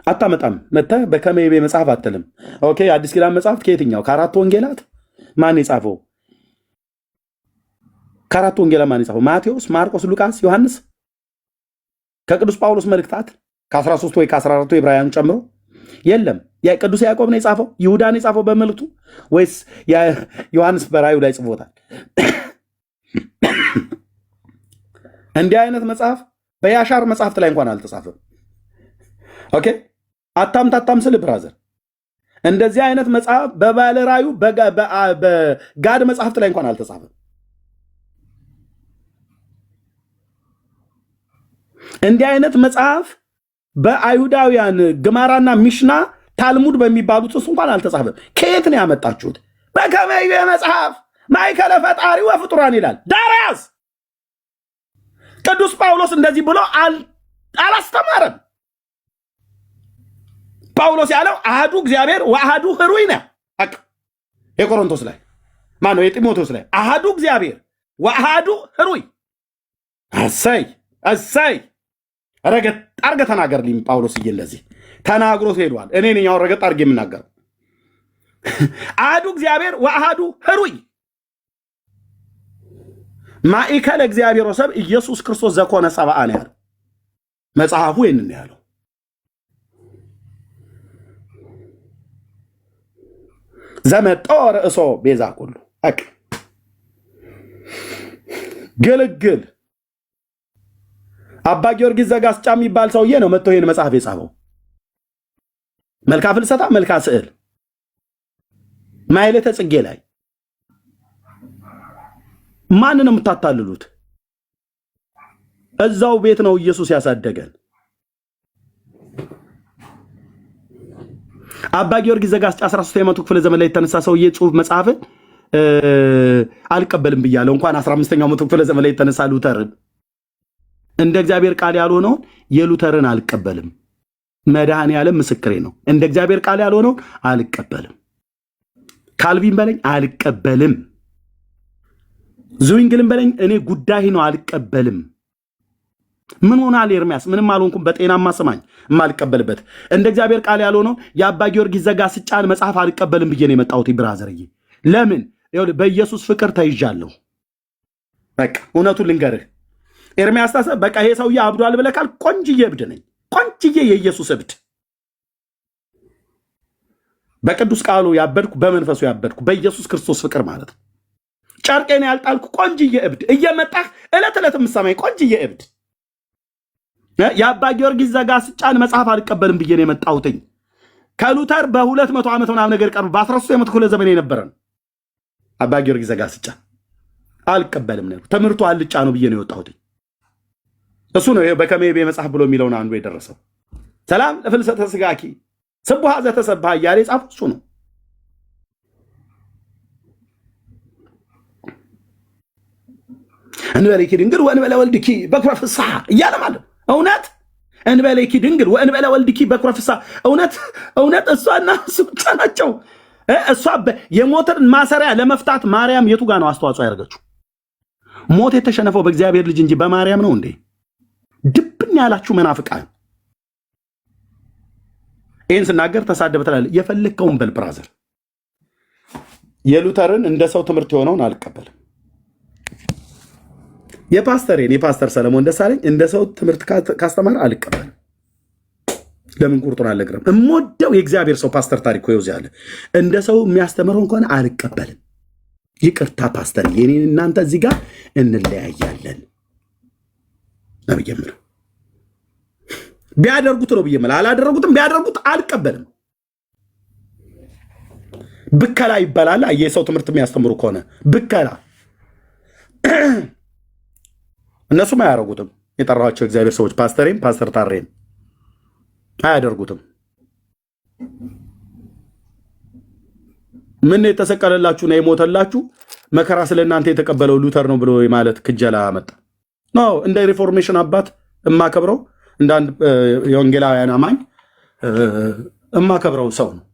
አታመጣም መጥተህ በከመይቤ መጽሐፍ አትልም። ኦኬ አዲስ ኪዳን መጽሐፍት ከየትኛው? ከአራቱ ወንጌላት ማን የጻፈው? ከአራቱ ወንጌላት ማን የጻፈው? ማቴዎስ፣ ማርቆስ፣ ሉቃስ፣ ዮሐንስ? ከቅዱስ ጳውሎስ መልእክታት ከ13 ወይ ከ14 ዕብራውያን ጨምሮ የለም። ቅዱስ ያዕቆብ ነው የጻፈው? ይሁዳ ነው የጻፈው በመልእክቱ? ወይስ ዮሐንስ በራእዩ ላይ ጽፎታል? እንዲህ አይነት መጽሐፍ በያሻር መጽሐፍት ላይ እንኳን አልተጻፈም። ኦኬ አታምታታም ስል ብራዘር፣ እንደዚህ አይነት መጽሐፍ በባለ ራእዩ በጋድ መጽሐፍት ላይ እንኳን አልተጻፈም። እንዲህ አይነት መጽሐፍ በአይሁዳውያን ግማራና ሚሽና ታልሙድ በሚባሉት ውስጥ እንኳን አልተጻፈም። ከየት ነው ያመጣችሁት? በከመይቤ መጽሐፍ ማእከለ ፈጣሪ ወፍጡራን ይላል ዳርያስ። ቅዱስ ጳውሎስ እንደዚህ ብሎ አላስተማረም። ጳውሎስ ያለው አሃዱ እግዚአብሔር ወአሃዱ ህሩይ ነው። የቆሮንቶስ ላይ ማነው? የጢሞቴዎስ ላይ አሃዱ እግዚአብሔር ወአሃዱ ህሩይ። እሰይ እሰይ ረገጥ አርገ ተናገርልኝ ጳውሎስ። እንደዚህ ተናግሮት ሄዷል። እኔ ነኝ ያው ረገጥ አርገ የምናገረው። አሃዱ እግዚአብሔር ወአሃዱ ህሩይ ማእከለ እግዚአብሔር ወሰብ ኢየሱስ ክርስቶስ ዘኮነ ሰብአ ነው ያለው መጽሐፉ። ይህንን ያለው ዘመጦ ርእሶ ቤዛ ኩሉ ግልግል አባ ጊዮርጊስ ዘጋስጫ የሚባል ሰውዬ ነው መጥቶ ይህን መጽሐፍ የጻፈው። መልካ ፍልሰታ፣ መልካ ስዕል ማይለተ ጽጌ ላይ ማንን ነው የምታታልሉት? እዛው ቤት ነው ኢየሱስ ያሳደገን። አባ ጊዮርጊስ ዘጋስጫ 13ኛው ክፍለ ዘመን ላይ የተነሳ ሰውዬ ጽሁፍ መጽሐፍ አልቀበልም ብያለሁ። እንኳን 15ኛው ክፍለ ዘመን ላይ የተነሳ ሉተርን እንደ እግዚአብሔር ቃል ያልሆነውን የሉተርን አልቀበልም። መድኃኔዓለም ምስክሬ ነው። እንደ እግዚአብሔር ቃል ያልሆነውን አልቀበልም። ካልቪን በለኝ አልቀበልም። ዙዊንግልን በለኝ እኔ ጉዳይ ነው አልቀበልም። ምን ሆናል ኤርሚያስ? ምንም አልሆንኩም። በጤናማ ስማኝ የማልቀበልበት እንደ እግዚአብሔር ቃል ያልሆነው የአባ ጊዮርጊስ ዘጋስጫን መጽሐፍ አልቀበልም ብዬ ነው የመጣሁት። ብራዘርዬ ለምን? በኢየሱስ ፍቅር ተይዣለሁ። በቃ እውነቱን ልንገርህ ኤርሚያስ ታሰብ በቃ ይሄ ሰውዬ አብዷል ብለህ ካል ቆንጅዬ እብድ ነኝ። ቆንጅዬ የኢየሱስ እብድ። በቅዱስ ቃሉ ያበድኩ፣ በመንፈሱ ያበድኩ፣ በኢየሱስ ክርስቶስ ፍቅር ማለት ነው። ጨርቄን ያልጣልኩ ቆንጅዬ እብድ። እየመጣህ ዕለት ዕለት የምትሰማኝ ቆንጅዬ እብድ። የአባ ጊዮርጊስ ዘጋስጫን መጽሐፍ አልቀበልም ብዬ ነው የመጣሁትኝ። ከሉተር በ200 ዓመት ምናምን ነገር ቀርቡ በ13ኛው ክፍለ ዘመን የነበረን አባ ጊዮርጊስ ዘጋስጫ አልቀበልም ነው። ትምህርቱ አልጫ ነው ብዬ ነው የወጣሁትኝ። እሱ ነው በከመይቤ መጽሐፍ ብሎ የሚለውን አንዱ የደረሰው። ሰላም ለፍልሰተ ስጋኪ ስቡሃ ዘተሰብሃ እያለ የጻፈው እሱ ነው። እንበለኪ ድንግል ወእንበለ ወልድኪ በኩረ ፍስሐ እያለ ማለት እውነት። እንበለኪ ድንግል ወእንበለ ወልድኪ በኩረ ፍስሐ እውነት እሷና እሱ ብቻ ናቸው። እሷ የሞትን ማሰሪያ ለመፍታት ማርያም የቱ ጋር ነው አስተዋጽኦ ያደረገችው? ሞት የተሸነፈው በእግዚአብሔር ልጅ እንጂ በማርያም ነው እንዴ? ድብን ያላችሁ መናፍቃን። ይህን ስናገር ተሳደብ ትላለህ። የፈለግከውን በል ብራዘር። የሉተርን እንደ ሰው ትምህርት የሆነውን አልቀበልም። የፓስተር ሰለሞን ደሳለኝ እንደ ሰው ትምህርት ካስተማር አልቀበልም። ለምን ቁርጡን አልነግርም። እምወደው የእግዚአብሔር ሰው ፓስተር ታሪኩ ይውዝ ያለ እንደ ሰው የሚያስተምረው እንኳን አልቀበልም። ይቅርታ ፓስተር፣ የኔን እናንተ እዚህ ጋር እንለያያለን ነው ብዬምለው። ቢያደርጉት ነው ብዬምለው። አላደረጉትም። ቢያደርጉት አልቀበልም። ብከላ ይባላል። የሰው ትምህርት የሚያስተምሩ ከሆነ ብከላ እነሱም አያደርጉትም። የጠራኋቸው እግዚአብሔር ሰዎች ፓስተሬም ፓስተር ታሬም አያደርጉትም። ምን የተሰቀለላችሁ ነው የሞተላችሁ መከራ ስለ እናንተ የተቀበለው ሉተር ነው ብሎ ማለት ክጀላ መጣ ነው። እንደ ሪፎርሜሽን አባት እማከብረው እንደ አንድ የወንጌላውያን አማኝ እማከብረው ሰው ነው።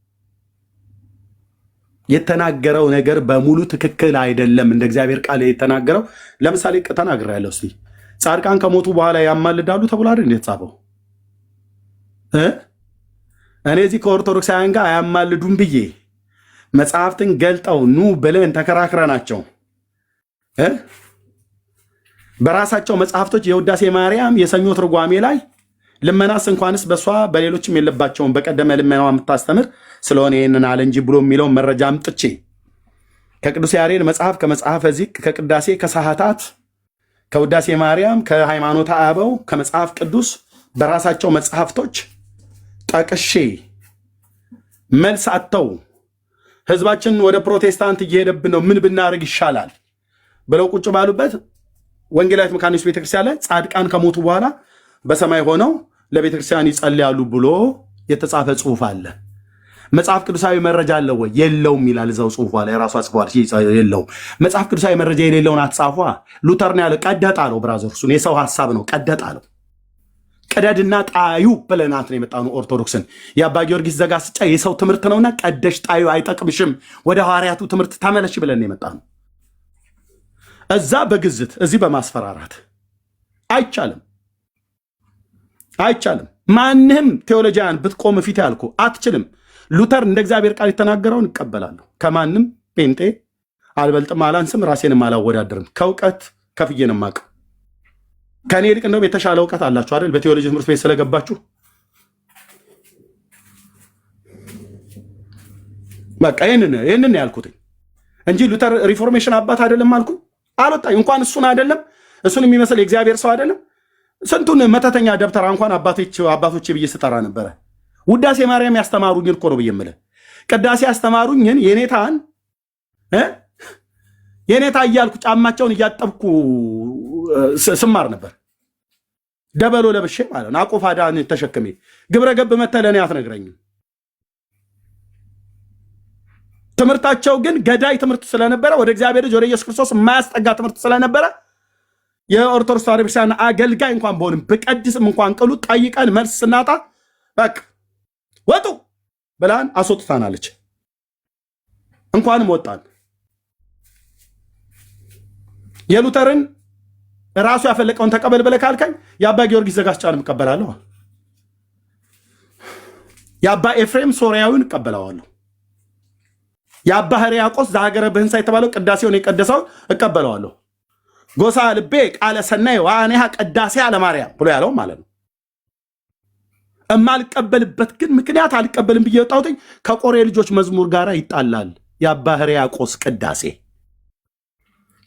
የተናገረው ነገር በሙሉ ትክክል አይደለም። እንደ እግዚአብሔር ቃል የተናገረው ለምሳሌ ተናግሬያለሁ። እስቲ ጻድቃን ከሞቱ በኋላ ያማልዳሉ ተብሎ አይደል የተጻፈው? እኔ እዚህ ከኦርቶዶክሳውያን ጋር አያማልዱም ብዬ መጽሐፍትን ገልጠው ኑ ብለን ተከራክረናቸው በራሳቸው መጽሐፍቶች የውዳሴ ማርያም የሰኞ ትርጓሜ ላይ ልመናስ እንኳንስ በሷ በሌሎችም የለባቸውም በቀደመ ልመናዋ የምታስተምር ስለሆነ ይህንን አለ እንጂ ብሎ የሚለውን መረጃ አምጥቼ ከቅዱስ ያሬድ መጽሐፍ ከመጽሐፈ ዚቅ ከቅዳሴ ከሰዓታት ከውዳሴ ማርያም ከሃይማኖተ አበው ከመጽሐፍ ቅዱስ በራሳቸው መጽሐፍቶች ጠቅሼ መልስ አጥተው ህዝባችን ወደ ፕሮቴስታንት እየሄደብን ነው፣ ምን ብናደርግ ይሻላል ብለው ቁጭ ባሉበት ወንጌላዊት መካነ ኢየሱስ ቤተክርስቲያን ላይ ጻድቃን ከሞቱ በኋላ በሰማይ ሆነው ለቤተክርስቲያን ይጸልያሉ ብሎ የተጻፈ ጽሁፍ አለ። መጽሐፍ ቅዱሳዊ መረጃ አለው ወይ? የለውም ይላል እዛው ጽሁፏ ላይ ራሷ ጽፏል። የለውም። መጽሐፍ ቅዱሳዊ መረጃ የሌለውን አትጻፏ። ሉተር ነው ያለው። ቀደጥ አለው ብራዘር፣ እሱን የሰው ሐሳብ ነው። ቀደጥ አለው። ቀደድና ጣዩ ብለናት ነው የመጣነው ኦርቶዶክስን። የአባ ጊዮርጊስ ዘጋስጫ የሰው ትምህርት ነውና ቀደሽ ጣዩ አይጠቅምሽም፣ ወደ ሐዋርያቱ ትምህርት ተመለሽ ብለን ነው የመጣነው። እዛ በግዝት እዚህ በማስፈራራት አይቻልም፣ አይቻልም። ማንህም ቴዎሎጂያን ብትቆም ፊት ያልኩ አትችልም። ሉተር እንደ እግዚአብሔር ቃል የተናገረውን እቀበላለሁ። ከማንም ጴንጤ አልበልጥም፣ አላንስም፣ ራሴንም አላወዳደርም። ከእውቀት ከፍዬን ማቅ ከእኔ ይልቅ እንደውም የተሻለ እውቀት አላችሁ አይደል? በቴዎሎጂ ትምህርት ቤት ስለገባችሁ በቃ ይህንን ያልኩት እንጂ ሉተር ሪፎርሜሽን አባት አይደለም አልኩ አልወጣኝ። እንኳን እሱን አይደለም እሱን የሚመስል የእግዚአብሔር ሰው አይደለም። ስንቱን መተተኛ ደብተራ እንኳን አባቶቼ ብዬ ስጠራ ነበረ። ውዳሴ ማርያም ያስተማሩኝን እኮ ነው ብዬ የምልህ። ቅዳሴ ያስተማሩኝን የኔታ እያልኩ ጫማቸውን እያጠብኩ ስማር ነበር። ደበሎ ለብሼ ማለት ነው። አቆፋዳን ተሸክሜ ግብረ ገብ መተህ ለእኔ አትነግረኝም። ትምህርታቸው ግን ገዳይ ትምህርት ስለነበረ ወደ እግዚአብሔር ልጅ ወደ ኢየሱስ ክርስቶስ የማያስጠጋ ትምህርት ስለነበረ የኦርቶዶክስ ተዋሕዶ ቤተክርስቲያን አገልጋይ እንኳን በሆንም ብቀድስም እንኳን ቅሉ ጠይቀን መልስ ስናጣ በቃ ወጡ ብላን አስወጥታናለች። እንኳንም ወጣን። የሉተርን ራሱ ያፈለቀውን ተቀበል ብለህ ካልከኝ የአባ ጊዮርጊስ ዘጋስጫንም እቀበላለሁ። የአባ ኤፍሬም ሶርያዊን እቀበለዋለሁ። የአባ ሕርያቆስ ዘሀገረ ብህንሳ የተባለው ቅዳሴውን የቀደሰውን እቀበለዋለሁ። ጎሳ ልቤ ቃለ ሰናይ ወአኔሃ ቅዳሴ አለማርያም ብሎ ያለው ማለት ነው። እማልቀበልበት ግን ምክንያት አልቀበልም ብዬ ወጣሁት ከቆሬ ልጆች መዝሙር ጋር ይጣላል። የአባ ሕርያቆስ ቅዳሴ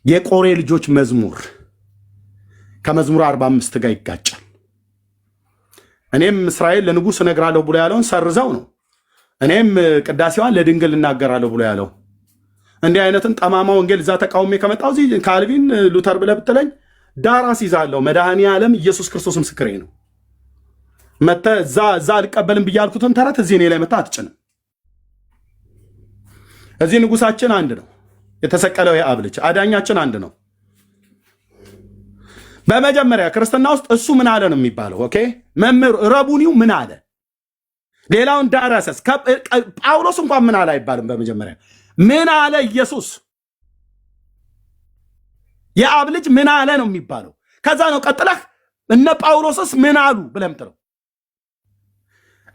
የቆሬ ልጆች መዝሙር ከመዝሙር 45 ጋር ይጋጫል። እኔም እስራኤል ለንጉሥ እነግራለሁ ብሎ ያለውን ሰርዘው ነው። እኔም ቅዳሴዋን ለድንግል እናገራለሁ ብሎ ያለው እንዲህ አይነትን ጠማማ ወንጌል እዛ ተቃውሜ ከመጣው እዚህ ካልቪን ሉተር ብለህ ብትለኝ ዳራስ ይዛለሁ። መድኃኔ ዓለም ኢየሱስ ክርስቶስ ምስክሬ ነው። መተህ እዛ አልቀበልም ብያልኩትን ተረት እዚህ እኔ ላይ መተህ አትጭንም። እዚህ ንጉሳችን አንድ ነው፣ የተሰቀለው የአብ ልጅ አዳኛችን አንድ ነው። በመጀመሪያ ክርስትና ውስጥ እሱ ምን አለ ነው የሚባለው። ኦኬ መምህር ረቡኒው ምን አለ? ሌላውን ዳራሰስ ጳውሎስ እንኳን ምን አለ አይባልም። በመጀመሪያ ምን አለ ኢየሱስ የአብ ልጅ ምን አለ ነው የሚባለው። ከዛ ነው ቀጥለህ እነ ጳውሎስስ ምን አሉ ብለህ ምትለው።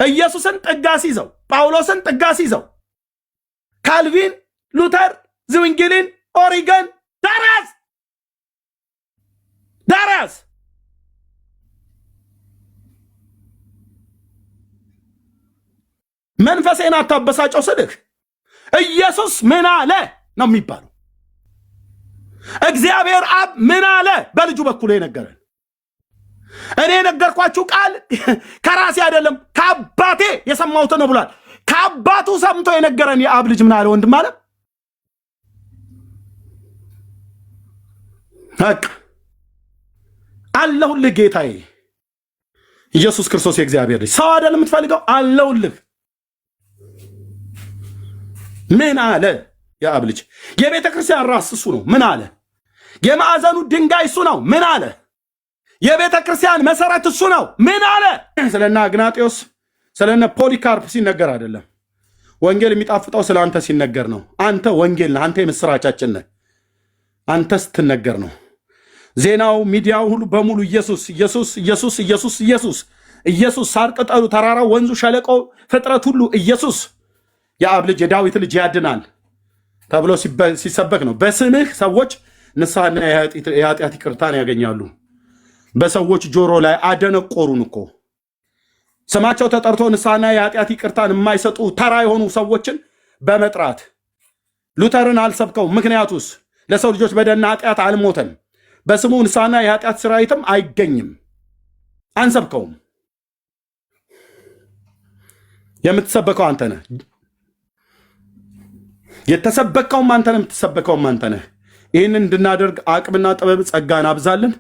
ኢየሱስን ጥጋስ ይዘው ጳውሎስን ጥጋስ ይዘው ካልቪን፣ ሉተር፣ ዝዊንግሊን፣ ኦሪገን፣ ዳራስ መንፈሴን አታበሳጨው ስልህ ኢየሱስ ምን አለ ነው የሚባለው። እግዚአብሔር አብ ምን አለ በልጁ በኩል የነገረን። እኔ የነገርኳችሁ ቃል ከራሴ አይደለም ከአባቴ የሰማሁት ነው ብሏል። ከአባቱ ሰምቶ የነገረን የአብ ልጅ ምን አለ? ወንድም አለ አለሁልህ ጌታዬ ኢየሱስ ክርስቶስ የእግዚአብሔር ልጅ ሰው አይደለም የምትፈልገው፣ አለሁልህ። ምን አለ የአብ ልጅ? የቤተ ክርስቲያን ራስ እሱ ነው። ምን አለ? የማዕዘኑ ድንጋይ እሱ ነው። ምን አለ? የቤተ ክርስቲያን መሰረት እሱ ነው። ምን አለ? ስለነ አግናጤዎስ ስለነ ፖሊካርፕ ሲነገር አይደለም። ወንጌል የሚጣፍጠው ስለ አንተ ሲነገር ነው። አንተ ወንጌል ነህ። አንተ የምስራቻችን ነህ። አንተ ስትነገር ነው። ዜናው ሚዲያው ሁሉ በሙሉ ኢየሱስ ኢየሱስ ኢየሱስ ኢየሱስ ኢየሱስ ኢየሱስ፣ ሳር ቅጠሉ፣ ተራራው፣ ወንዙ፣ ሸለቆው፣ ፍጥረት ሁሉ ኢየሱስ የአብ ልጅ የዳዊት ልጅ ያድናል ተብሎ ሲሰበክ ነው። በስምህ ሰዎች ንስሐና የኃጢአት ይቅርታን ያገኛሉ። በሰዎች ጆሮ ላይ አደነቆሩን እኮ። ስማቸው ተጠርቶ ንስሐና የኃጢአት ይቅርታን የማይሰጡ ተራ የሆኑ ሰዎችን በመጥራት ሉተርን አልሰብከው። ምክንያቱስ ለሰው ልጆች በደልና ኃጢአት አልሞተም። በስሙ ንስሐና የኃጢአት ስርየትም አይገኝም። አንሰብከውም። የምትሰበከው አንተ ነህ። የተሰበከውም አንተ ነህ። የምትሰበከውም አንተ ነህ። ይህንን እንድናደርግ አቅምና ጥበብ ጸጋን አብዛልን።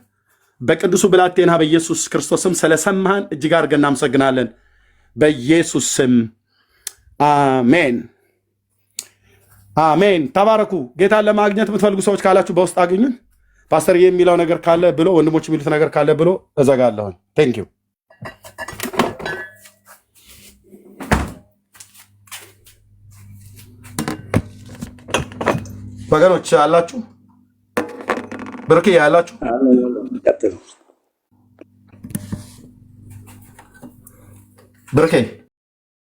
በቅዱሱ ብላቴና በኢየሱስ ክርስቶስም ስለሰማህን እጅግ አድርገን እናመሰግናለን። በኢየሱስ ስም አሜን አሜን። ተባረኩ። ጌታን ለማግኘት የምትፈልጉ ሰዎች ካላችሁ በውስጥ አግኙን። ፓስተር የሚለው ነገር ካለ ብሎ ወንድሞች የሚሉት ነገር ካለ ብሎ እዘጋለሁኝ። ቴንክ ዩ ወገኖች አላችሁ፣ ብርክ ያላችሁ ብርኬ